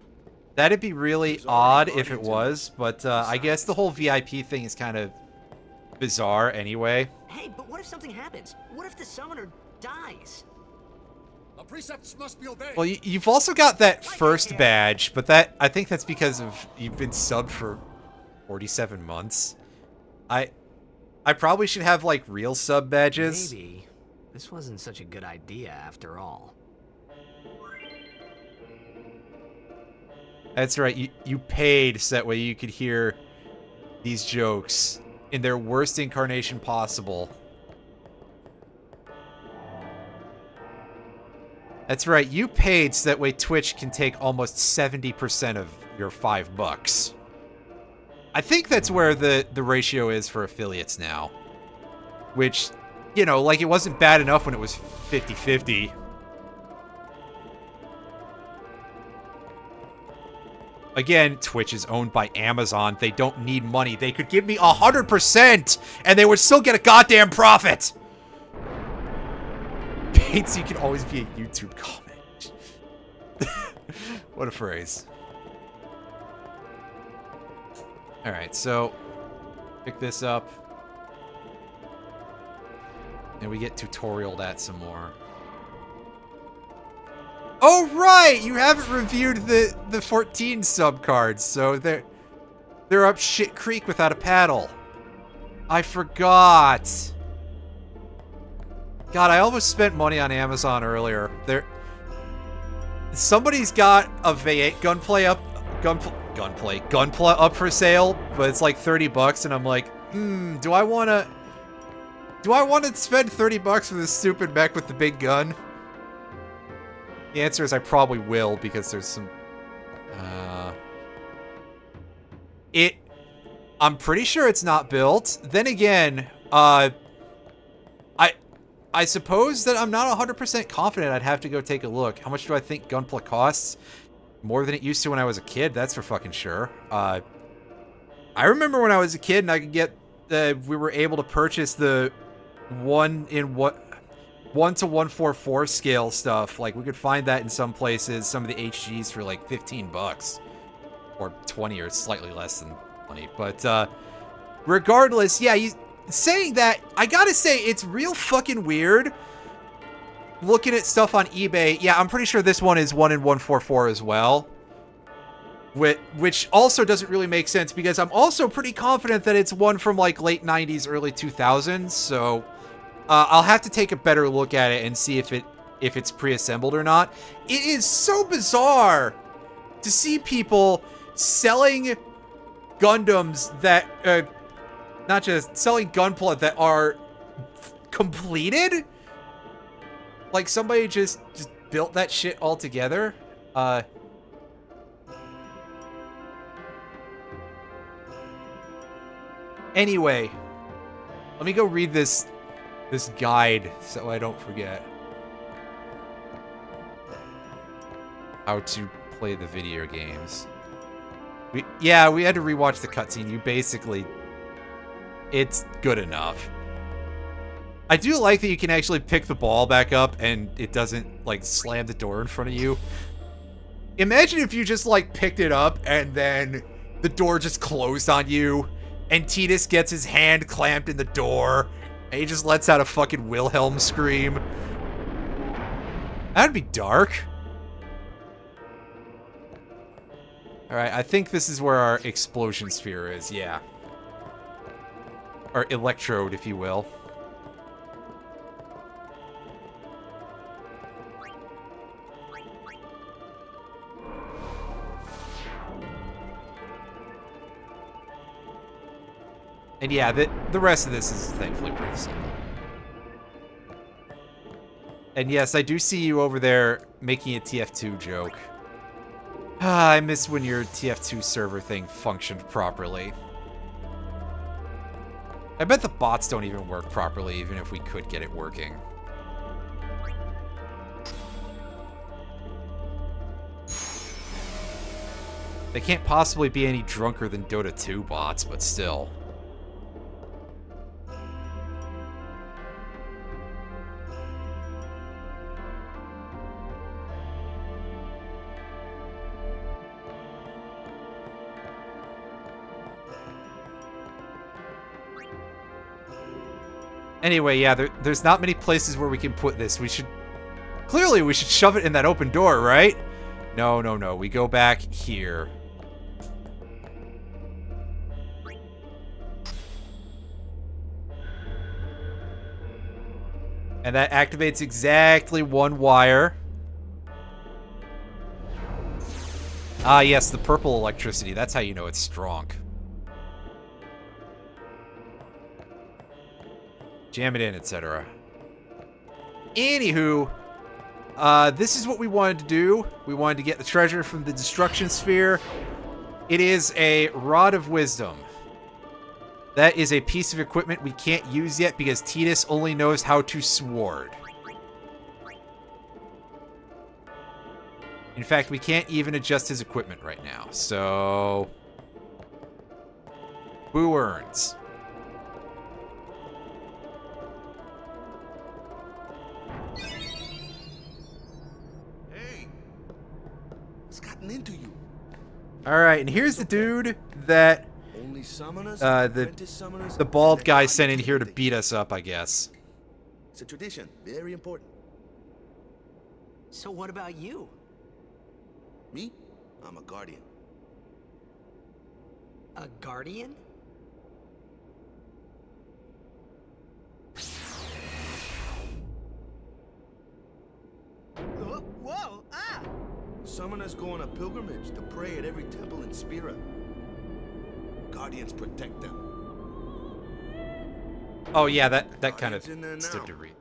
That'd be really odd if it was, but I guess the whole VIP thing is kind of bizarre anyway. Hey, but what if something happens? What if the summoner dies? The precepts must be obeyed. Well, you've also got that first badge, but I think that's because of you've been subbed for 47 months. I probably should have like real sub badges. Maybe this wasn't such a good idea after all. That's right, you paid so that way you could hear these jokes in their worst incarnation possible. That's right, you paid so that way Twitch can take almost 70% of your $5. I think that's where the ratio is for affiliates now. Which, you know, like it wasn't bad enough when it was 50-50. Again, Twitch is owned by Amazon. They don't need money. They could give me 100% and they would still get a goddamn profit. Paid so you can always be a YouTube comment. What a phrase. Alright, so pick this up. And we get tutorialed at some more. Oh, right! You haven't reviewed the 14 sub cards, so they're up shit creek without a paddle. I forgot. God, I almost spent money on Amazon earlier. Somebody's got a V8 gunplay up for sale, but it's like $30, and I'm like, do I want to spend $30 for this stupid mech with the big gun? The answer is I probably will, because there's some... I'm pretty sure it's not built. Then again, I suppose that I'm not 100% confident. I'd have to go take a look. How much do I think Gunpla costs? More than it used to when I was a kid, that's for fucking sure. I remember when I was a kid and I could get... we were able to purchase the 1 to 144 scale stuff. Like, we could find that in some places, some of the HGs for like $15. Or 20 or slightly less than 20. But, regardless, yeah, saying that, I gotta say, it's real fucking weird looking at stuff on eBay. Yeah, I'm pretty sure this one is 1 in 144 as well. which also doesn't really make sense because I'm also pretty confident that it's one from like late 90s, early 2000s. So I'll have to take a better look at it and see if it's pre-assembled or not. It is so bizarre to see people selling Gundams that, not just selling Gunpla that are completed. Like somebody just built that shit all together. Anyway, let me go read this guide so I don't forget how to play the video games. We had to rewatch the cutscene. You basically, it's good enough. I do like that you can actually pick the ball back up and it doesn't like slam the door in front of you. Imagine if you just like picked it up and then the door just closed on you and Tidus gets his hand clamped in the door and he just lets out a fucking Wilhelm scream. That'd be dark. Alright, I think this is where our explosion sphere is, yeah. Or electrode, if you will. And yeah, the rest of this is thankfully pretty simple. And yes, I do see you over there making a TF2 joke. I miss when your TF2 server thing functioned properly. I bet the bots don't even work properly, even if we could get it working. They can't possibly be any drunker than Dota 2 bots, but still. Anyway, yeah, there's not many places where we can put this. Clearly, we should shove it in that open door, right? No, no, no. We go back here. And that activates exactly one wire. Ah, yes, the purple electricity. That's how you know it's strong. Jam it in, etc. Anywho, this is what we wanted to do. We wanted to get the treasure from the destruction sphere. It is a Rod of Wisdom. That is a piece of equipment we can't use yet because Tidus only knows how to sword. In fact, we can't even adjust his equipment right now, so... Who earns? Into you. Alright, and here's the dude that Only summoners, the bald guy sent in here to beat us up, I guess. It's a tradition, very important. So what about you? Me? I'm a guardian. A guardian? Whoa! Ah! Summoners go on a pilgrimage to pray at every temple in Spira. Guardians protect them. Oh yeah, that kind of stood to read.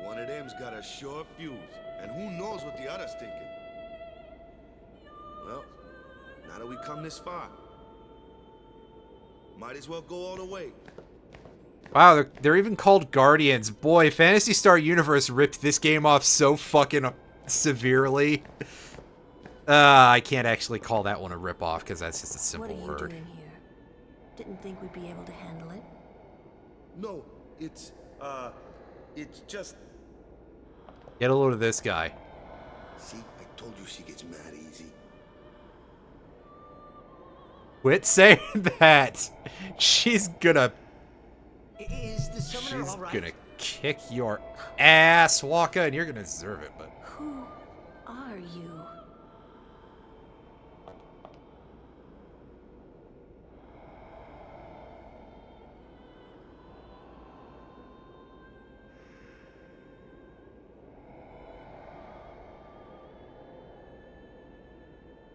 One of them's got a short fuse, and who knows what the other's thinking. Well, now that we come this far, might as well go all the way. Wow, they're even called Guardians. Boy, Phantasy Star Universe ripped this game off so fucking severely. I can't actually call that one a ripoff because that's just a simple word. What are you doing here? Didn't think we'd be able to handle it. No, it's just... Get a load of this guy. See, I told you she gets mad easy. Quit saying that. She's gonna... Is the summoner She's all right? gonna kick your ass, Waka, and you're gonna deserve it, but... Who are you?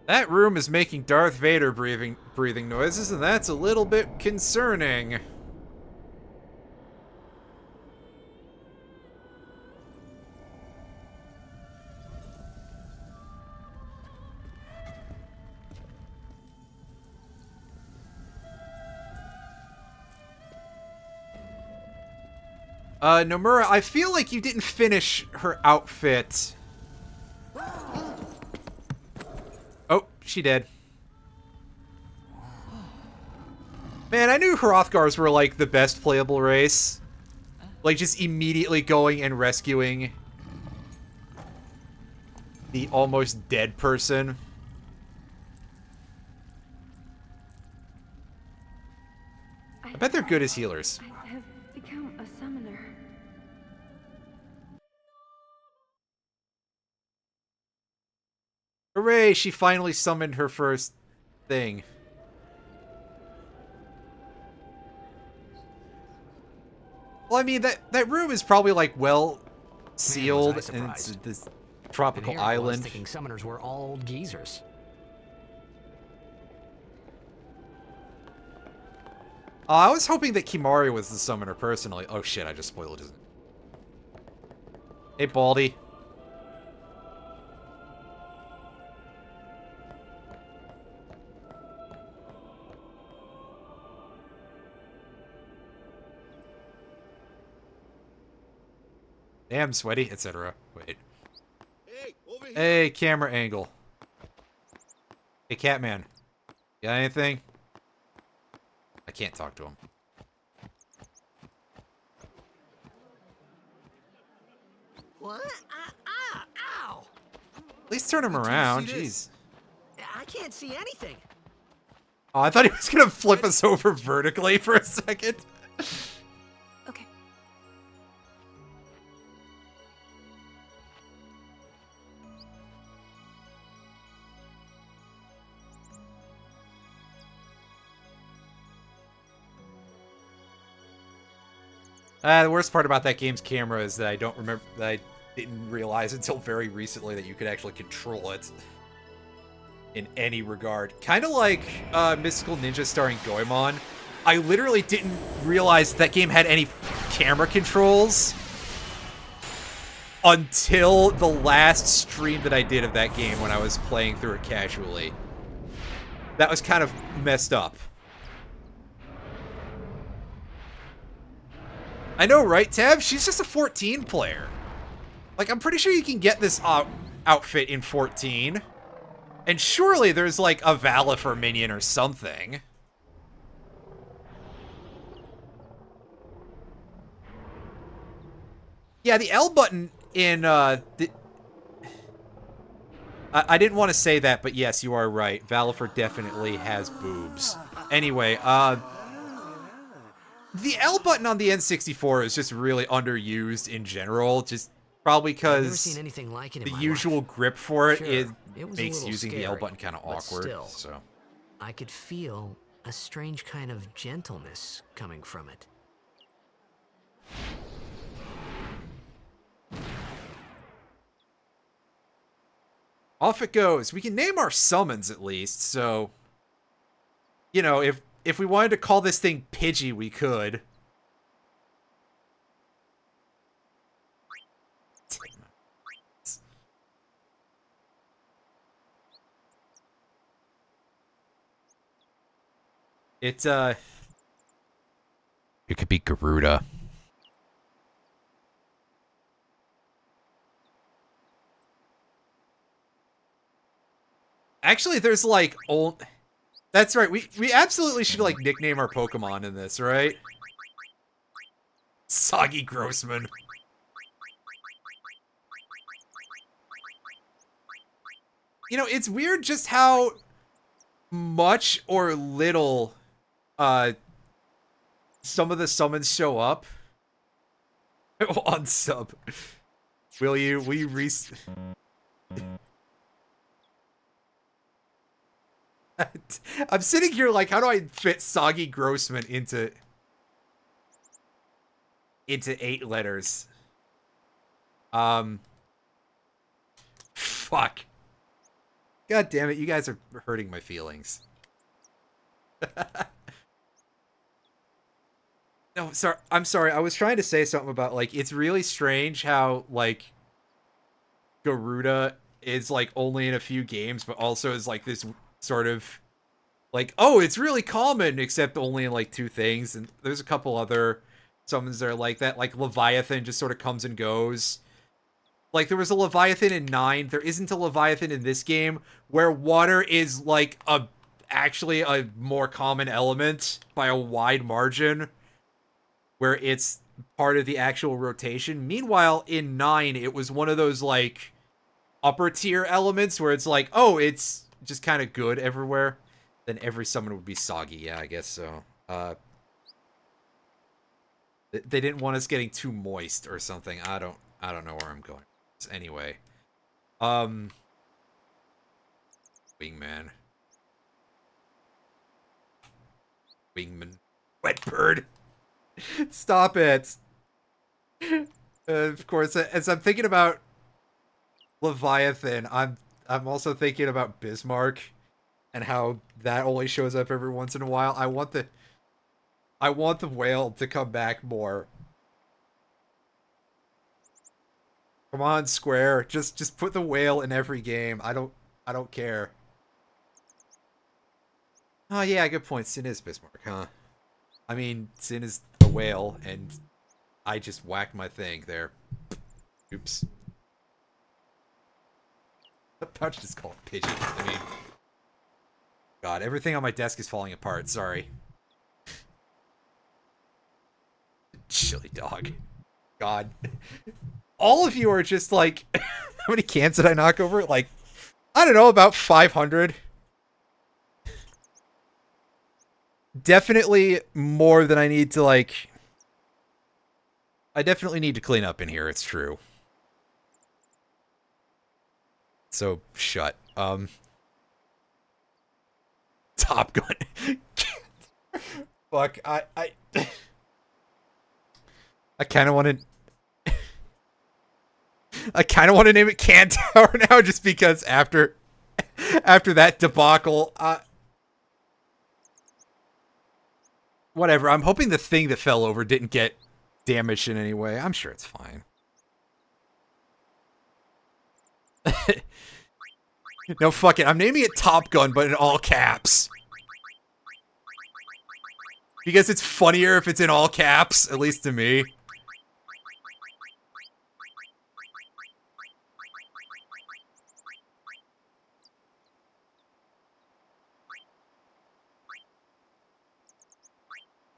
That room is making Darth Vader breathing noises, and that's a little bit concerning. Nomura, I feel like you didn't finish her outfit. Oh, she did. Man, I knew Hrothgars were, like, the best playable race. Like, just immediately going and rescuing the almost dead person. I bet they're good as healers. I have become a summoner. Hooray, she finally summoned her first thing. Well, I mean, that room is probably, like, well sealed, and it's this tropical island. I was thinking summoners were all old geezers. I was hoping that Kimahri was the summoner personally. Oh shit, I just spoiled it. Hey, Baldy. Damn, sweaty, etc. Wait. Hey, camera angle. Hey, Catman. Got anything? I can't talk to him. What? Ow! At least turn him around, jeez. I can't see anything. Oh, I thought he was gonna flip us over vertically for a second. Okay. The worst part about that game's camera is that I don't remember, that I didn't realize until very recently that you could actually control it in any regard. Kind of like Mystical Ninja starring Goemon. I literally didn't realize that game had any camera controls until the last stream that I did of that game when I was playing through it casually. That was kind of messed up. I know, right, Tab? She's just a 14 player. Like, I'm pretty sure you can get this outfit in 14. And surely there's, like, a Valifer minion or something. Yeah, the L button in, I didn't want to say that, but yes, you are right. Valifer definitely has boobs. Anyway, the L button on the N64 is just really underused in general, just probably because like the usual grip for it, Sure, it it was a makes little using the L scary, button kind of but awkward. still, So I could feel a strange kind of gentleness coming from it. off it goes. We can name our summons at least, so you know, if we wanted to call this thing Pidgey, we could. It could be Garuda. Actually, there's like old. That's right. We absolutely should like nickname our Pokemon in this, right? Soggy Grossman. You know, it's weird just how much or little some of the summons show up on sub. Will you I'm sitting here like, how do I fit Soggy Grossman into 8 letters? Fuck. God damn it, you guys are hurting my feelings. No, sorry. I'm sorry. I was trying to say something about, like, it's really strange how, like, Garuda is, like, only in a few games, but also is, like, this sort of, like, oh, it's really common, except only in, like, 2 things. And there's a couple other summons that are like that. Like, Leviathan just sort of comes and goes. Like, there was a Leviathan in 9. There isn't a Leviathan in this game, where water is, like, actually a more common element by a wide margin, where it's part of the actual rotation. Meanwhile, in 9, it was one of those, like, upper tier elements where it's like, oh, it's just kind of good everywhere. Then every summon would be soggy. Yeah, I guess so. They didn't want us getting too moist or something. I don't know where I'm going. Anyway. Wingman. Wet bird. Stop it. Of course, as I'm thinking about Leviathan, I'm also thinking about Bismarck and how that only shows up every once in a while. I want the whale to come back more. Come on, Square. Just put the whale in every game. I don't care. Oh yeah, good point. Sin is Bismarck, huh? I mean, Sin is the whale, and I just whacked my thing there. Oops. The pouch just called pigeon. I mean, God, everything on my desk is falling apart. Sorry. Chili dog. God. All of you are just like, how many cans did I knock over? Like, I don't know, about 500. Definitely more than I need to, like... I definitely need to clean up in here, it's true. So, shut. Top Gun. Fuck, I kind of want to... I kind of want to name it Can Tower now, just because after that debacle, whatever. I'm hoping the thing that fell over didn't get damaged in any way. I'm sure it's fine. No, fuck it. I'm naming it Top Gun, but in all caps. Because it's funnier if it's in all caps, at least to me.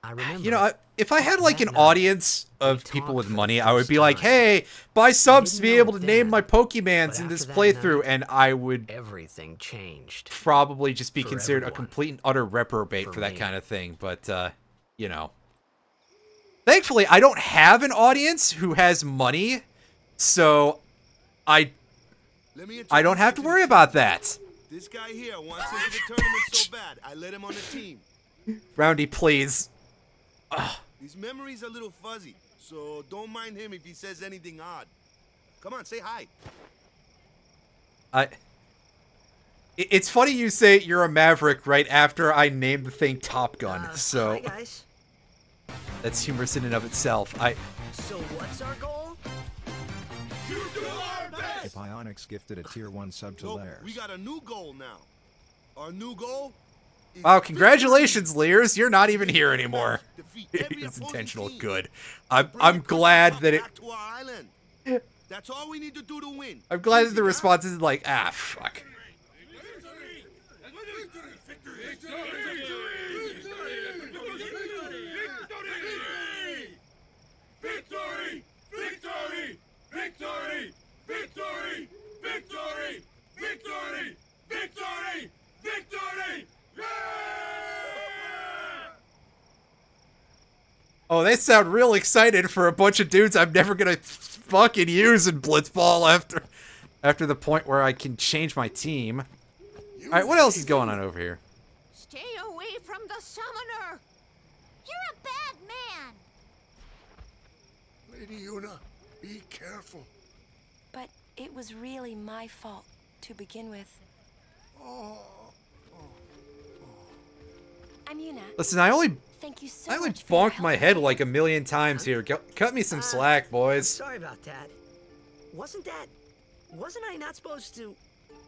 I remember. You know, if I had like an audience of people with money, I would be like, hey, buy subs to be able to name my Pokemans in this playthrough, and I would everything changed. Probably just be considered a complete and utter reprobate for that kind of thing, but, you know. Thankfully, I don't have an audience who has money, so I don't have to worry about that. This guy here wants into the tournament so bad, I let him on the team. Roundy, please. Ugh. His memory's a little fuzzy, so don't mind him if he says anything odd. Come on, say hi. It's funny you say you're a maverick right after I named the thing Top Gun, so... Hi, guys. That's humorous in and of itself. So what's our goal? If Ionix gifted a tier 1 sub to Lairs. We got a new goal now. Our new goal... Wow, congratulations, Lears. You're not even here anymore. It's intentional. Good. I'm glad that it... That's all we need to do to win. I'm glad that the response is like, ah, fuck. Victory! Victory! Victory! Victory! Victory! Victory! Victory! Victory! Oh, they sound real excited for a bunch of dudes I'm never gonna fucking use in Blitzball after the point where I can change my team. Alright, what else is going on over here? Stay away from the summoner! You're a bad man! Lady Yuna, be careful. But it was really my fault to begin with. I'm Yuna. Listen, I only Thank you so I only much for your bonked my help. head like a million times here. Cut me some slack, boys. Sorry about that. Wasn't I not supposed to?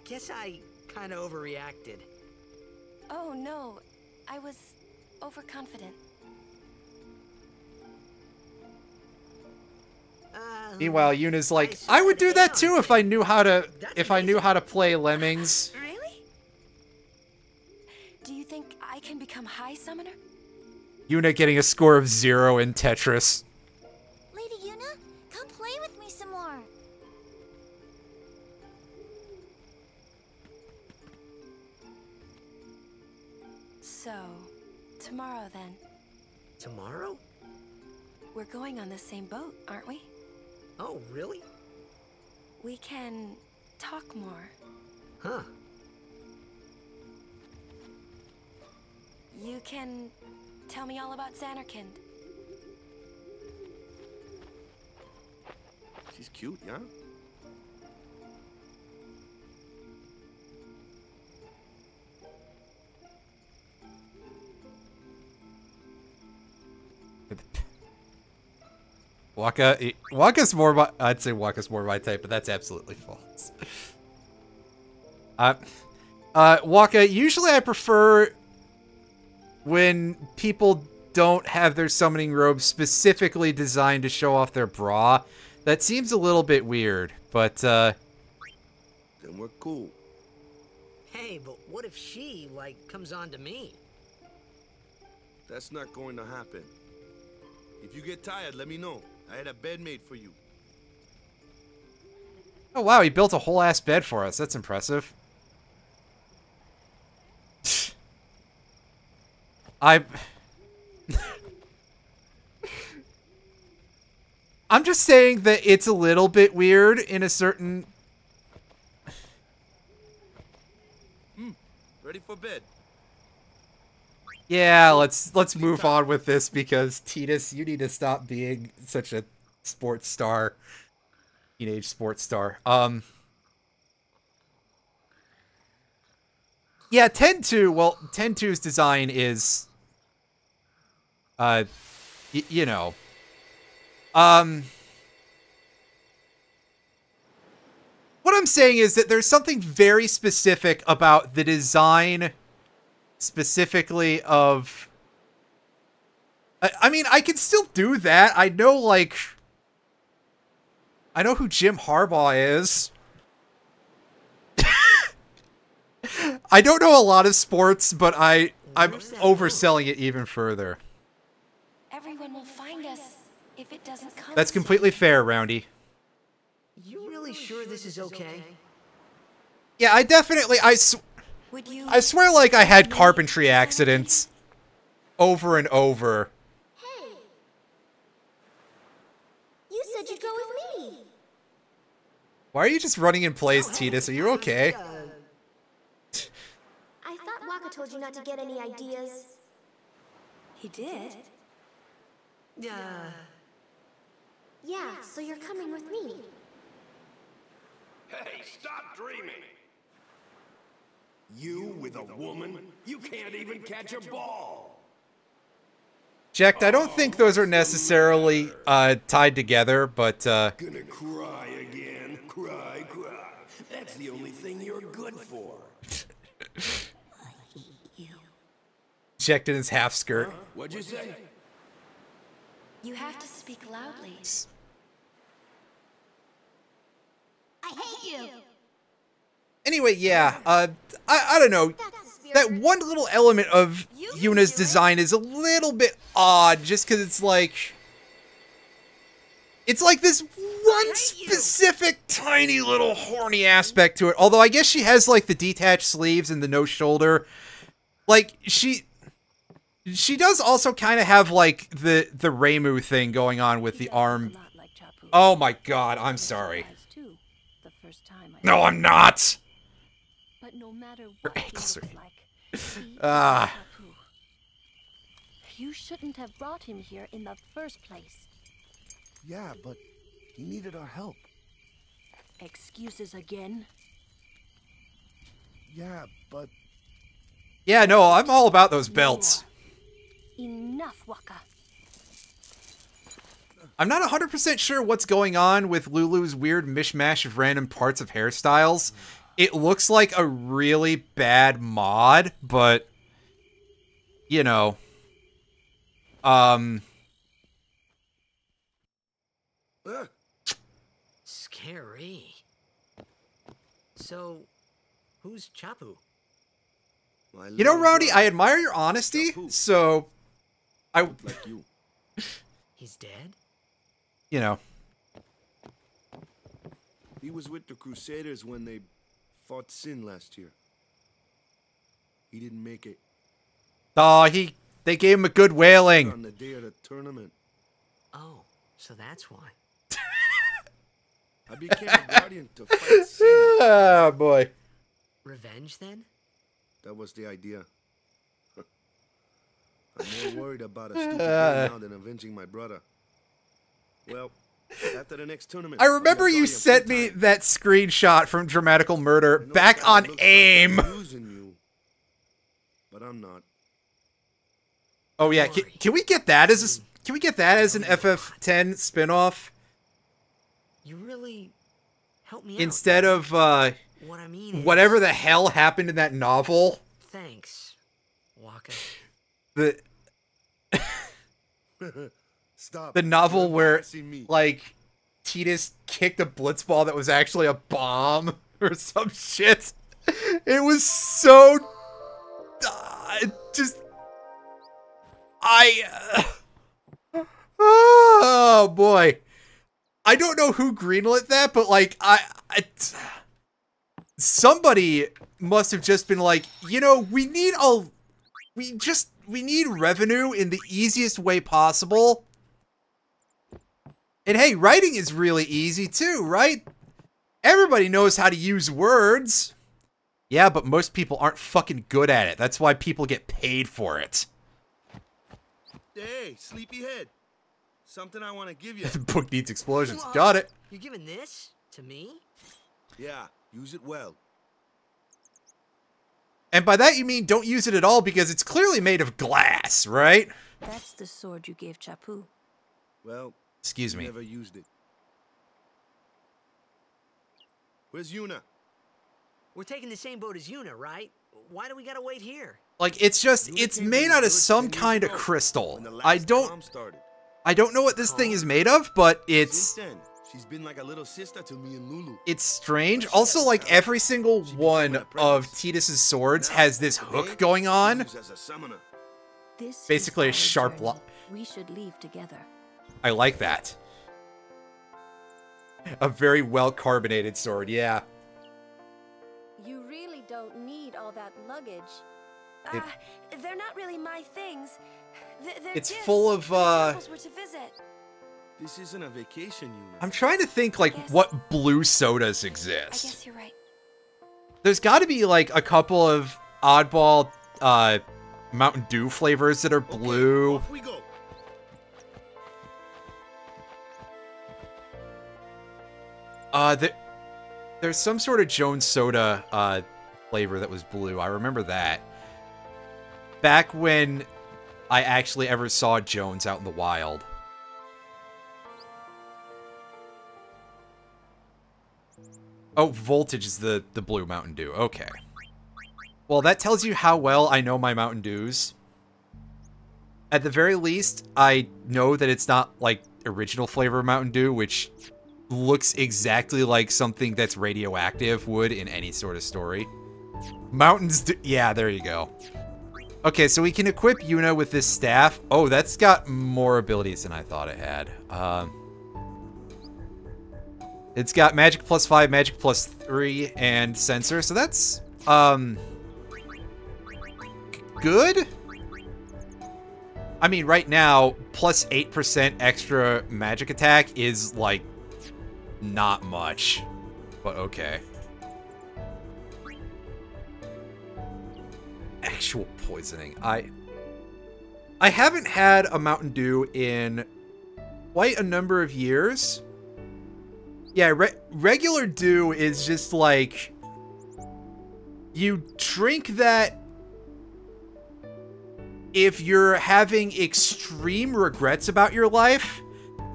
Guess I kind of overreacted. Oh no, I was overconfident. Meanwhile, Yuna's like, I would do that too if I knew how to play Lemmings. Really? Do you think I can become High Summoner? Yuna getting a score of 0 in Tetris. Lady Yuna, come play with me some more. So, tomorrow then. Tomorrow? We're going on the same boat, aren't we? Oh, really? We can talk more. Huh. You can tell me all about Xanarkand. She's cute, yeah? Waka's more my, I'd say Waka's more my type, but that's absolutely false. Waka, usually I prefer when people don't have their summoning robes specifically designed to show off their bra. That seems a little bit weird, but then we're cool. Hey, but what if she, like, comes on to me? That's not going to happen. If you get tired, let me know. I had a bed made for you. oh wow, he built a whole ass bed for us. That's impressive. I'm just saying that it's a little bit weird in a certain... Ready for bed? Yeah, let's move on with this because Tidus, you need to stop being such a sports star. Teenage sports star. Yeah, Ten-2, well, Ten-2's design is you know. What I'm saying is that there's something very specific about the design specifically of... I mean, I can still do that. I know, like... I know who Jim Harbaugh is. I don't know a lot of sports, but I'm overselling it even further. Everyone will find us if it doesn't come. That's completely fair, Roundy. You really sure this is okay? Yeah, I definitely... I swear like I had carpentry accidents over and over. Hey! You said you'd go with me! Why are you just running in place, Tidus? Are you okay? I thought Waka told you not to get any ideas. He did? Yeah, so you're coming with me. Hey, stop dreaming! You with a woman? You can't even catch a ball! Jack, I don't think those are necessarily tied together, but Gonna cry again. Cry. That's the only thing you're good for. checked in his half skirt. What'd you say? You have to speak loudly. I hate you. Anyway, yeah, I don't know. That one little element of Yuna's design is a little bit odd, just because it's like this one specific tiny little horny aspect to it. Although I guess she has like the detached sleeves and the no shoulder. Like she does also kind of have like the Reimu thing going on with the arm. Oh my god, I'm sorry. No, I'm not. But no matter Her what ankles he are... looks like, Ah. you shouldn't have brought him here in the first place. Yeah, but he needed our help. Excuses again? Yeah, but... Yeah, no, I'm all about those belts. Enough, Waka. I'm not 100% sure what's going on with Lulu's weird mishmash of random parts of hairstyles. It looks like a really bad mod, but, you know, Scary. So, who's Chapu? You know, Rowdy, I admire your honesty, so Like you. He's dead? You know. He was with the Crusaders when they fought Sin last year. He didn't make it. Oh, they gave him a good whaling. On the day of the tournament. Oh, so that's why. I became a guardian to fight Sin. Oh, boy. Revenge, then? That was the idea. I'm more worried about a stupid guy now than avenging my brother. Well, after the next tournament... I remember you sent me that screenshot from Dramatical Murder back on AIM. But I'm not. Oh yeah, can we get that as can we get that as an FF10 spinoff? You really help me instead out. of What I mean is, whatever the hell happened in that novel. Thanks, Waka. The Stop. The novel You're where embarrassing me. like Tidus kicked a blitzball that was actually a bomb or some shit. It was so oh boy. I don't know who greenlit that, but like somebody must have just been like, you know, we need revenue in the easiest way possible. And hey, writing is really easy too, right? Everybody knows how to use words. Yeah, but most people aren't fucking good at it. That's why people get paid for it. Hey, sleepyhead. Something I want to give you. The book needs explosions. Got it. You're giving this to me? Yeah, use it well. And by that you mean don't use it at all because it's clearly made of glass, right? That's the sword you gave Chapu. Well, excuse me. Never used it. Where's Yuna? We're taking the same boat as Yuna, right? Why do we gotta wait here? Like it's made out of some kind of crystal. I don't know what this thing is made of, but it's Since then, she's been like a little sister to me and Lulu. it's strange. Also, like every single one of Tidus's swords has this hook going on. This Basically a is our sharp journey. We should leave together. I like that. A very well carbonated sword, yeah. You really don't need all that luggage. They're not really my things. They're It's gifts full of temples were to visit. This isn't a vacation, Yuna. I'm trying to think like what blue sodas I exist. guess you're right. There's got to be like a couple of oddball Mountain Dew flavors that are blue. Off we go. There's some sort of Jones soda flavor that was blue. I remember that. Back when I actually ever saw Jones out in the wild. Oh, Voltage is the blue Mountain Dew. Okay. Well, that tells you how well I know my Mountain Dews. At the very least, I know that it's not, like, original flavor Mountain Dew, which looks exactly like something that's radioactive would in any sort of story. Yeah, there you go. Okay, so we can equip Yuna with this staff. Oh, that's got more abilities than I thought it had. It's got magic +5, magic +3, and sensor, so that's, good? I mean, right now, +8% extra magic attack is, like, not much. But okay. Actual poisoning. I haven't had a Mountain Dew in quite a number of years. Yeah, regular Dew is just like... You drink that if you're having extreme regrets about your life,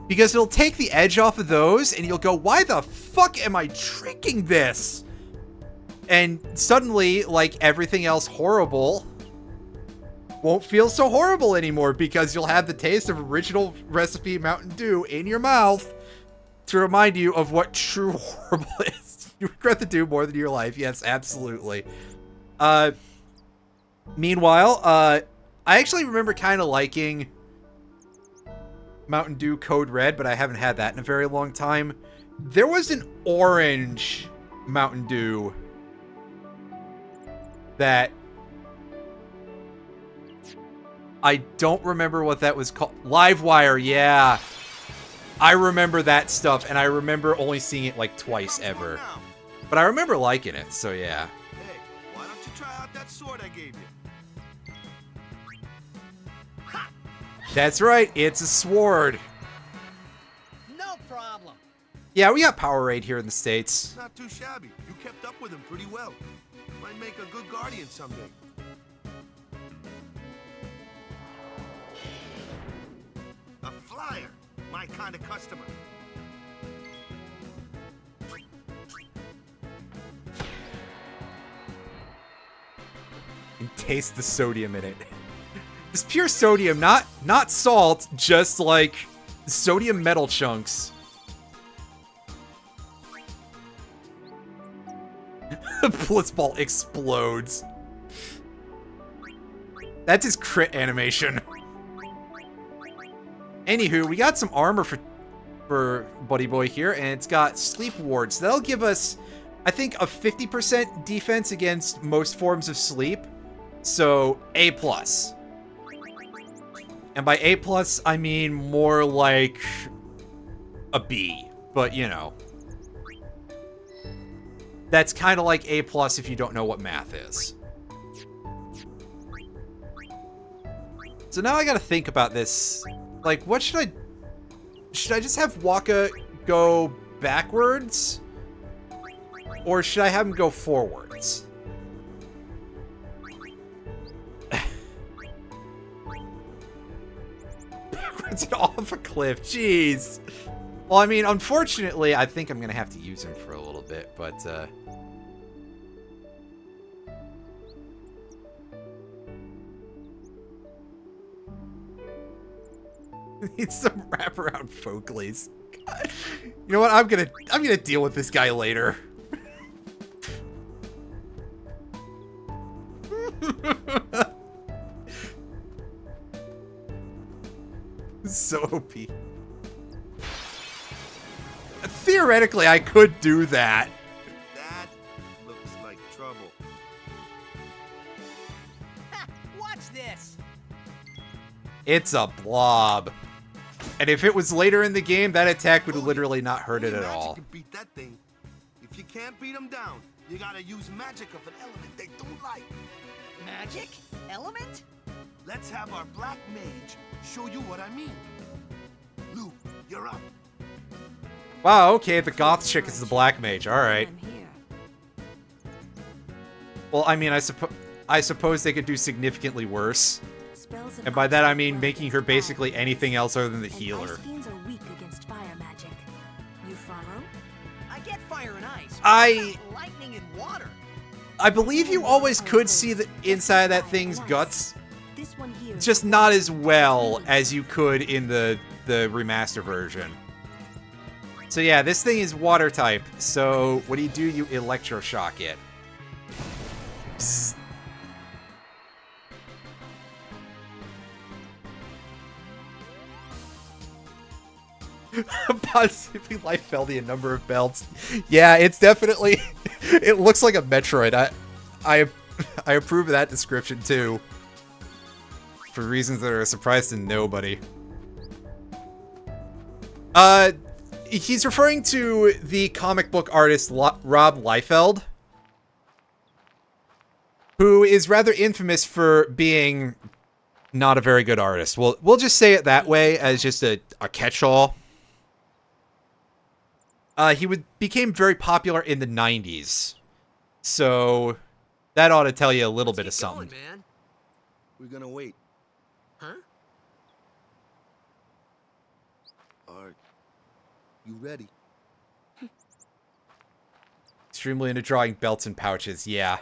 because it'll take the edge off of those, and you'll go, why the fuck am I drinking this? And suddenly, like, everything else horrible won't feel so horrible anymore, because you'll have the taste of original recipe Mountain Dew in your mouth to remind you of what true horrible is. You regret the Dew more than your life. Yes, absolutely. Meanwhile, I actually remember kind of liking Mountain Dew Code Red, but I haven't had that in a very long time. There was an orange Mountain Dew that I don't remember what that was called. Livewire, yeah. I remember that stuff, and I remember only seeing it like twice ever. But I remember liking it, so yeah. Hey, why don't you try out that sword I gave you? That's right, it's a sword. No problem. Yeah, we got Powerade here in the States. Not too shabby. You kept up with him pretty well. Might make a good guardian someday. A flyer. My kind of customer. And taste the sodium in it. It's pure sodium, not salt, just like sodium metal chunks. Blitzball explodes. That's his crit animation. Anywho, we got some armor for Buddy Boy here, and it's got sleep wards. That'll give us, I think, a 50% defense against most forms of sleep. So, A+. And by A+, I mean more like a B. But, you know. That's kind of like A+ if you don't know what math is. So now I gotta think about this. Like, what should I... Should I just have Waka go backwards? Or should I have him go forwards? Backwards and off a cliff, jeez. Well, I mean, unfortunately, I think I'm gonna have to use him for a little bit, but, need some wraparound Folkleys. You know what? I'm gonna deal with this guy later. So OP. Theoretically, I could do that. That looks like trouble. Watch this. It's a blob. And if it was later in the game, that attack would literally not hurt it at all. Can beat that thing. If you can't beat them down, you gotta use magic of an element they don't like. Magic? Element? Let's have our black mage show you what I mean. Lou, you're up. Wow, okay, the goth chick is the black mage. Alright. Well, I mean, I suppose they could do significantly worse. And by that I mean making her basically anything else other than the healer. Ice are weak against fire magic. You follow? I get fire and ice. Lightning and water. I believe you always could see the inside of that thing's guts. Just not as well as you could in the remaster version. So yeah, this thing is water type. So what do? You electroshock it. Psst. Positively Liefeld number of belts. Yeah, it's definitely. It looks like a Metroid. I approve of that description too. For reasons that are a surprise to nobody. He's referring to the comic book artist Rob Liefeld, who is rather infamous for being not a very good artist. We'll just say it that way as just a catch-all. He became very popular in the 90s. So That ought to tell you a little bit of something. Going, man. We're gonna wait. Huh? Are you ready? Extremely into drawing belts and pouches. Yeah.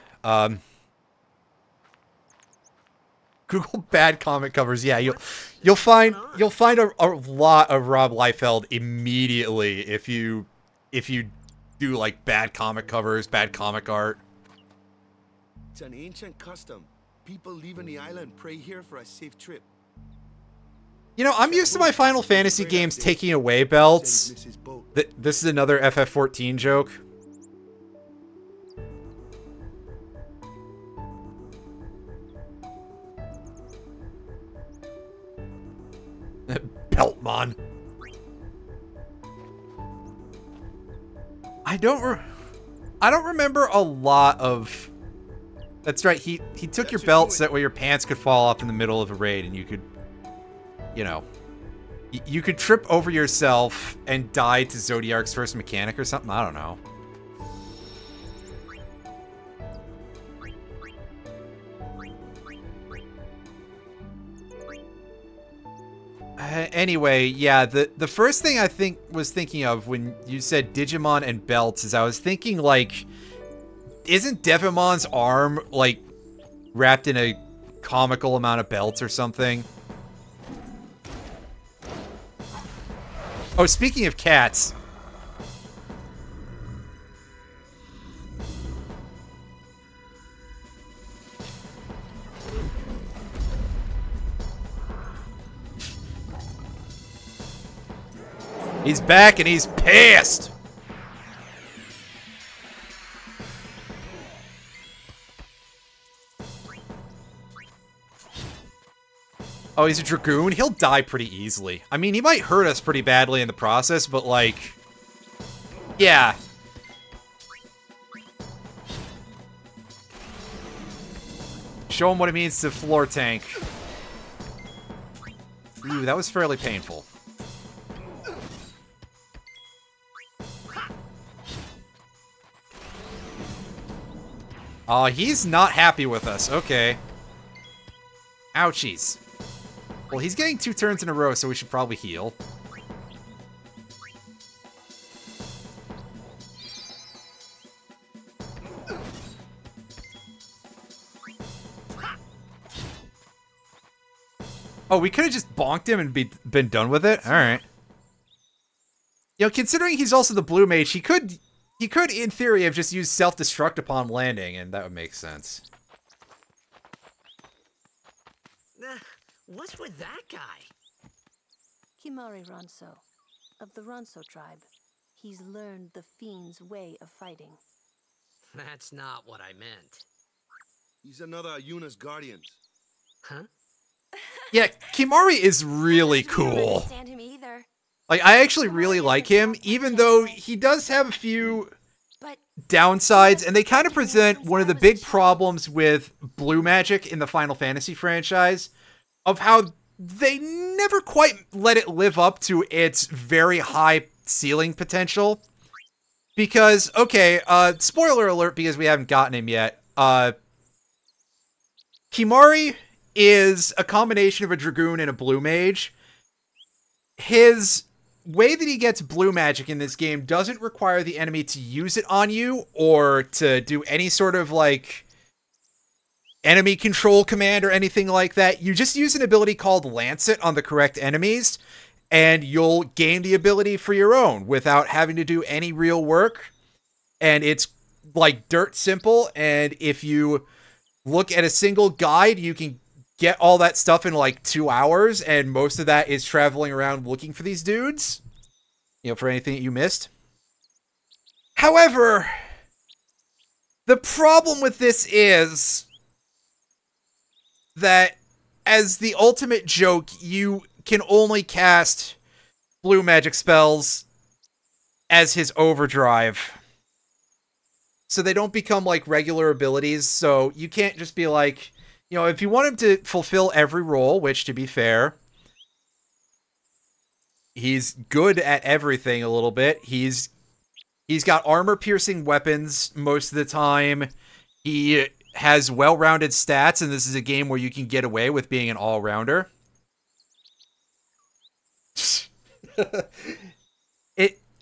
Google bad comic covers. Yeah, you'll find a lot of Rob Liefeld immediately if you do like bad comic covers, bad comic art. It's an ancient custom. People leaving the island pray here for a safe trip. You know, I'm used to my Final Fantasy games taking away belts. This is another FF14 joke. Beltmon. I don't remember a lot of. That's right. He took your belts that way your pants could fall off in the middle of a raid, and you could, you know, you could trip over yourself and die to Zodiark's first mechanic or something. I don't know. Anyway, yeah, the first thing I was thinking of when you said Digimon and belts is I was thinking, like, isn't Devimon's arm, like, wrapped in a comical amount of belts or something? Oh, speaking of cats. He's back and he's pissed! Oh, he's a Dragoon? He'll die pretty easily. I mean, he might hurt us pretty badly in the process, but like... yeah. Show him what it means to floor tank. Ooh, that was fairly painful. Oh, he's not happy with us. Okay. Ouchies. Well, he's getting 2 turns in a row, so we should probably heal. Oh, we could have just bonked him and been done with it? Alright. You know, considering he's also the blue mage, he could, in theory, have just used self-destruct upon landing, and that would make sense. What's with that guy? Kimari Ronso, of the Ronso tribe. He's learned the Fiend's way of fighting. That's not what I meant. He's another Yuna's guardians. Huh? Yeah, Kimari is really cool. Understand him either. Like, I actually really like him, even though he does have a few downsides, and they kind of present one of the big problems with Blue Magic in the Final Fantasy franchise, of how they never quite let it live up to its very high ceiling potential. Because, okay, spoiler alert because we haven't gotten him yet, Kimari is a combination of a Dragoon and a Blue Mage. His way that he gets blue magic in this game doesn't require the enemy to use it on you or to do any sort of, like, enemy control command or anything like that. You just use an ability called Lancet on the correct enemies, and you'll gain the ability for your own without having to do any real work. And it's, like, dirt simple, and if you look at a single guide, you can get all that stuff in like 2 hours, and most of that is traveling around looking for these dudes. You know, for anything that you missed. However, the problem with this is that as the ultimate joke, you can only cast blue magic spells as his overdrive. So they don't become like regular abilities, so you can't just be like, you know, if you want him to fulfill every role, which, to be fair, he's good at everything a little bit. He's got armor-piercing weapons most of the time. He has well-rounded stats, and this is a game where you can get away with being an all-rounder.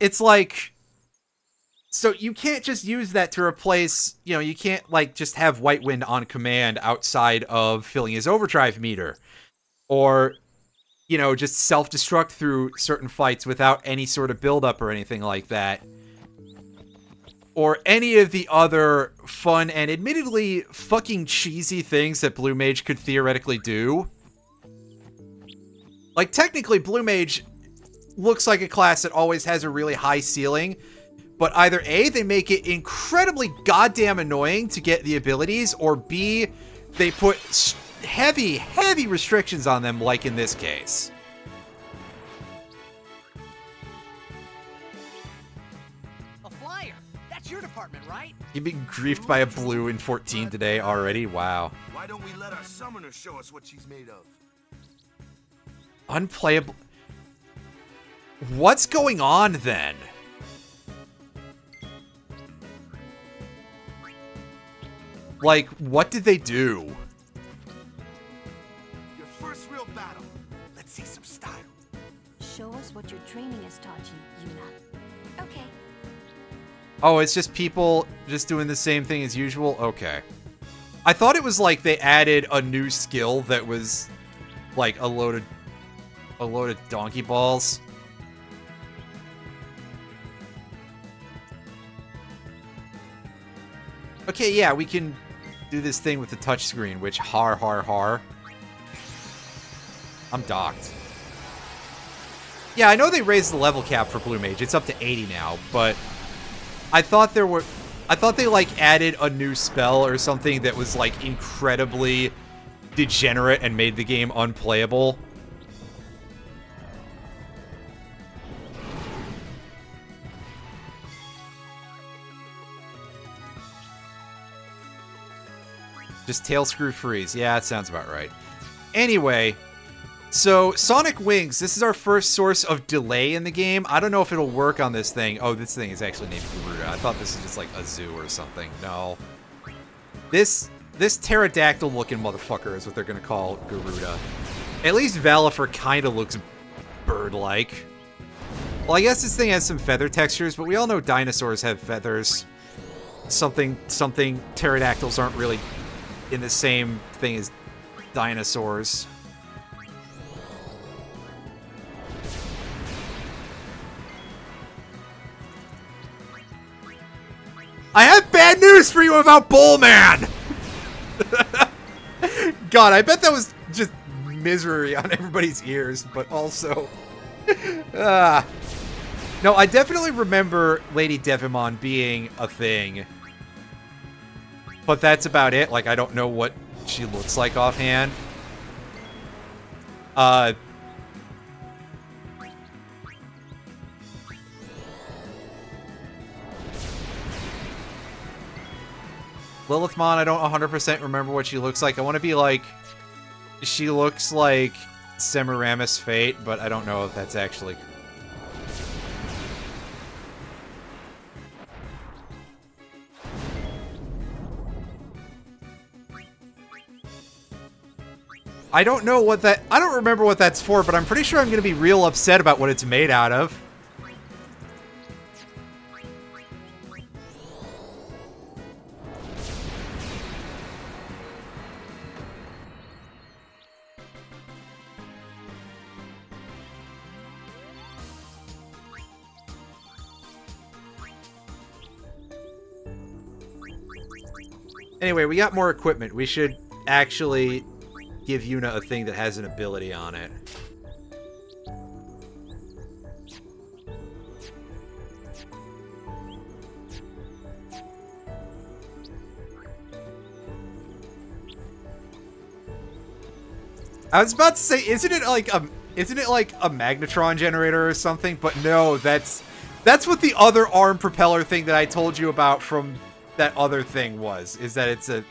It's like, so you can't just use that to replace, you know, you can't like just have White Wind on command outside of filling his overdrive meter, or, you know, just self-destruct through certain fights without any sort of build-up or anything like that. Or any of the other fun and admittedly fucking cheesy things that Blue Mage could theoretically do. Like, technically, Blue Mage looks like a class that always has a really high ceiling, but either A, they make it incredibly goddamn annoying to get the abilities, or B, they put heavy, heavy restrictions on them, like in this case. Your department, right? You've been griefed by a blue in 14 today already? Wow. Why don't we let our summoner show us what she's made of? Unplayable. What's going on then? Like, what did they do? Your first real battle. Let's see some style. Show us what your training has taught you, Yuna. Okay. Oh, it's just people just doing the same thing as usual? Okay. I thought it was like they added a new skill that was like a load of donkey balls. Okay, yeah, we can do this thing with the touchscreen, which har har har. I'm docked. Yeah, I know they raised the level cap for Blue Mage. It's up to 80 now, but I thought they like added a new spell or something that was like incredibly degenerate and made the game unplayable. Just tail screw freeze. Yeah, that sounds about right. Anyway, so Sonic Wings, this is our first source of delay in the game. I don't know if it'll work on this thing. Oh, this thing is actually named Garuda. I thought this was just like a zoo or something. No. This pterodactyl looking motherfucker is what they're gonna call Garuda. At least Valifer kind of looks bird-like. Well, I guess this thing has some feather textures, but we all know dinosaurs have feathers. Something pterodactyls aren't really in the same thing as dinosaurs. I have bad news for you about Bullman! God, I bet that was just misery on everybody's ears, but also... No, I definitely remember Lady Devimon being a thing. But that's about it. Like, I don't know what she looks like offhand. Lilithmon, I don't 100% remember what she looks like. I want to be like... She looks like Semiramis Fate, but I don't know if that's actually... I don't know what that... I don't remember what that's for, but I'm pretty sure I'm going to be real upset about what it's made out of. Anyway, we got more equipment. We should actually give Yuna a thing that has an ability on it. I was about to say, isn't it like a magnetron generator or something? But no, that's what the other arm propeller thing that I told you about from that other thing was. Is that it's a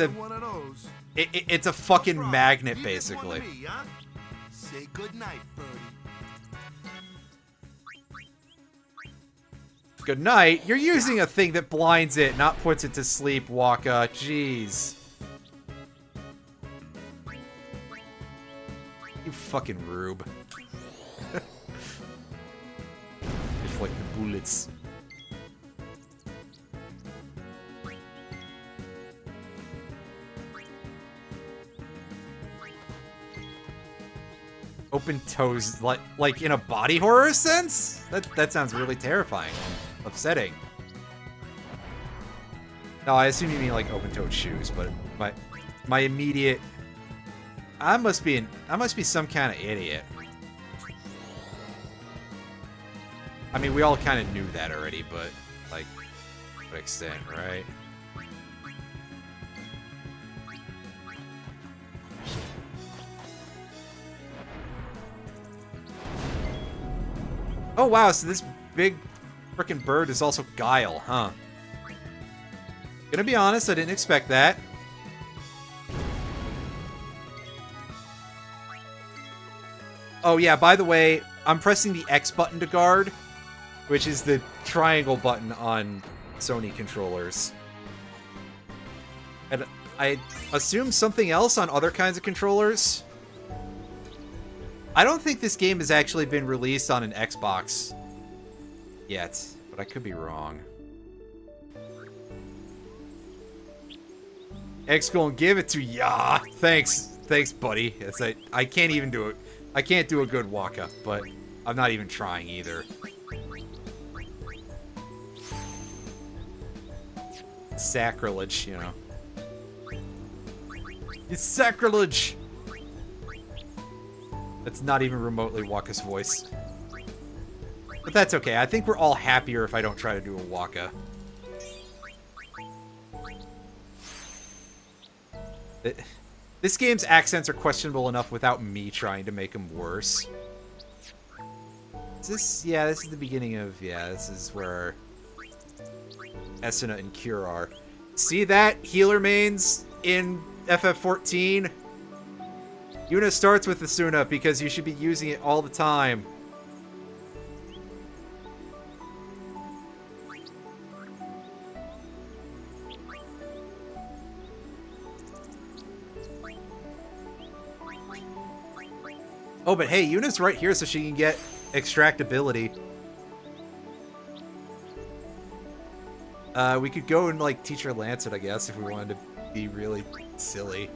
one of those. It's a fucking magnet, basically. Me, huh? Say goodnight, birdie. Good night. You're using a thing that blinds it, not puts it to sleep, Waka. Jeez. You fucking rube. Just like the bullets. Open toes, like in a body horror sense? That sounds really terrifying. Upsetting. No, I assume you mean like open-toed shoes, but my immediate... I must be some kind of idiot. I mean, we all kind of knew that already, but like, to what extent, right? Oh wow, so this big frickin' bird is also Guile, huh? Gonna be honest, I didn't expect that. Oh yeah, by the way, I'm pressing the X button to guard, which is the triangle button on Sony controllers. And I assume something else on other kinds of controllers. I don't think this game has actually been released on an Xbox yet, but I could be wrong. X gonna give it to ya. Thanks, buddy. It's like, I can't even do it. I can't do a good Waka, but I'm not even trying either. Sacrilege, you know. It's sacrilege! That's not even remotely Waka's voice. But that's okay. I think we're all happier if I don't try to do a Waka. This game's accents are questionable enough without me trying to make them worse. Is this... Yeah, this is the beginning of... Yeah, this is where Esuna and Cure are. See that? Healer mains in FF14? Yuna starts with Esuna because you should be using it all the time. Oh, but hey, Yuna's right here so she can get extractability. We could go and, like, teach her Lancet, I guess, if we wanted to be really silly.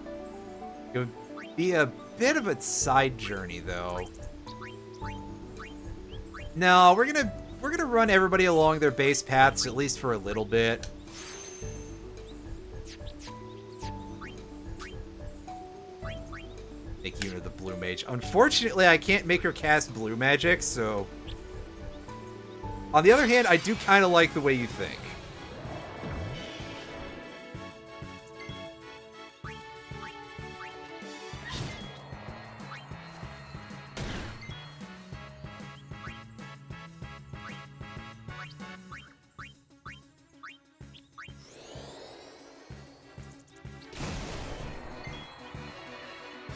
It would be a bit of a side journey, though. No, we're gonna run everybody along their base paths, at least for a little bit. Make Yuna the blue mage. Unfortunately, I can't make her cast blue magic, so... On the other hand, I do kind of like the way you think.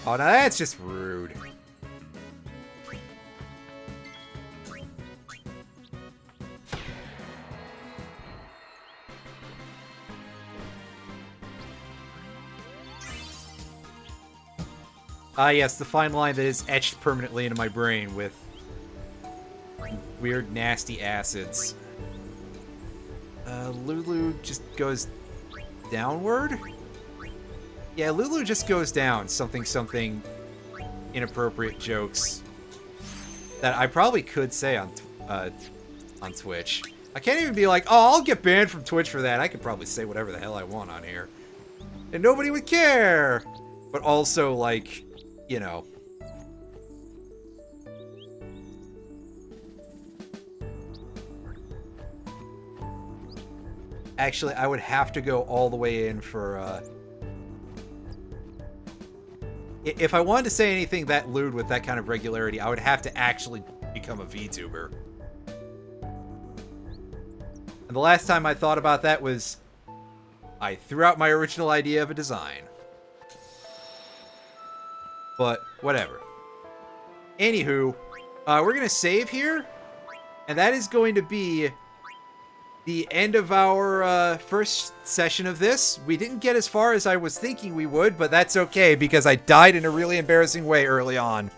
Oh, now that's just rude. Ah, yes, the fine line that is etched permanently into my brain with weird, nasty acids. Lulu just goes downward? Yeah, Lulu just goes down. Something inappropriate jokes that I probably could say on Twitch. I can't even be like, oh, I'll get banned from Twitch for that. I could probably say whatever the hell I want on here. And nobody would care. But also, like, you know. Actually, I would have to go all the way in for, if I wanted to say anything that lewd with that kind of regularity, I would have to actually become a VTuber. And the last time I thought about that was... I threw out my original idea of a design. But, whatever. Anywho, we're going to save here. And that is going to be the end of our first session of this. We didn't get as far as I was thinking we would, but that's okay because I died in a really embarrassing way early on.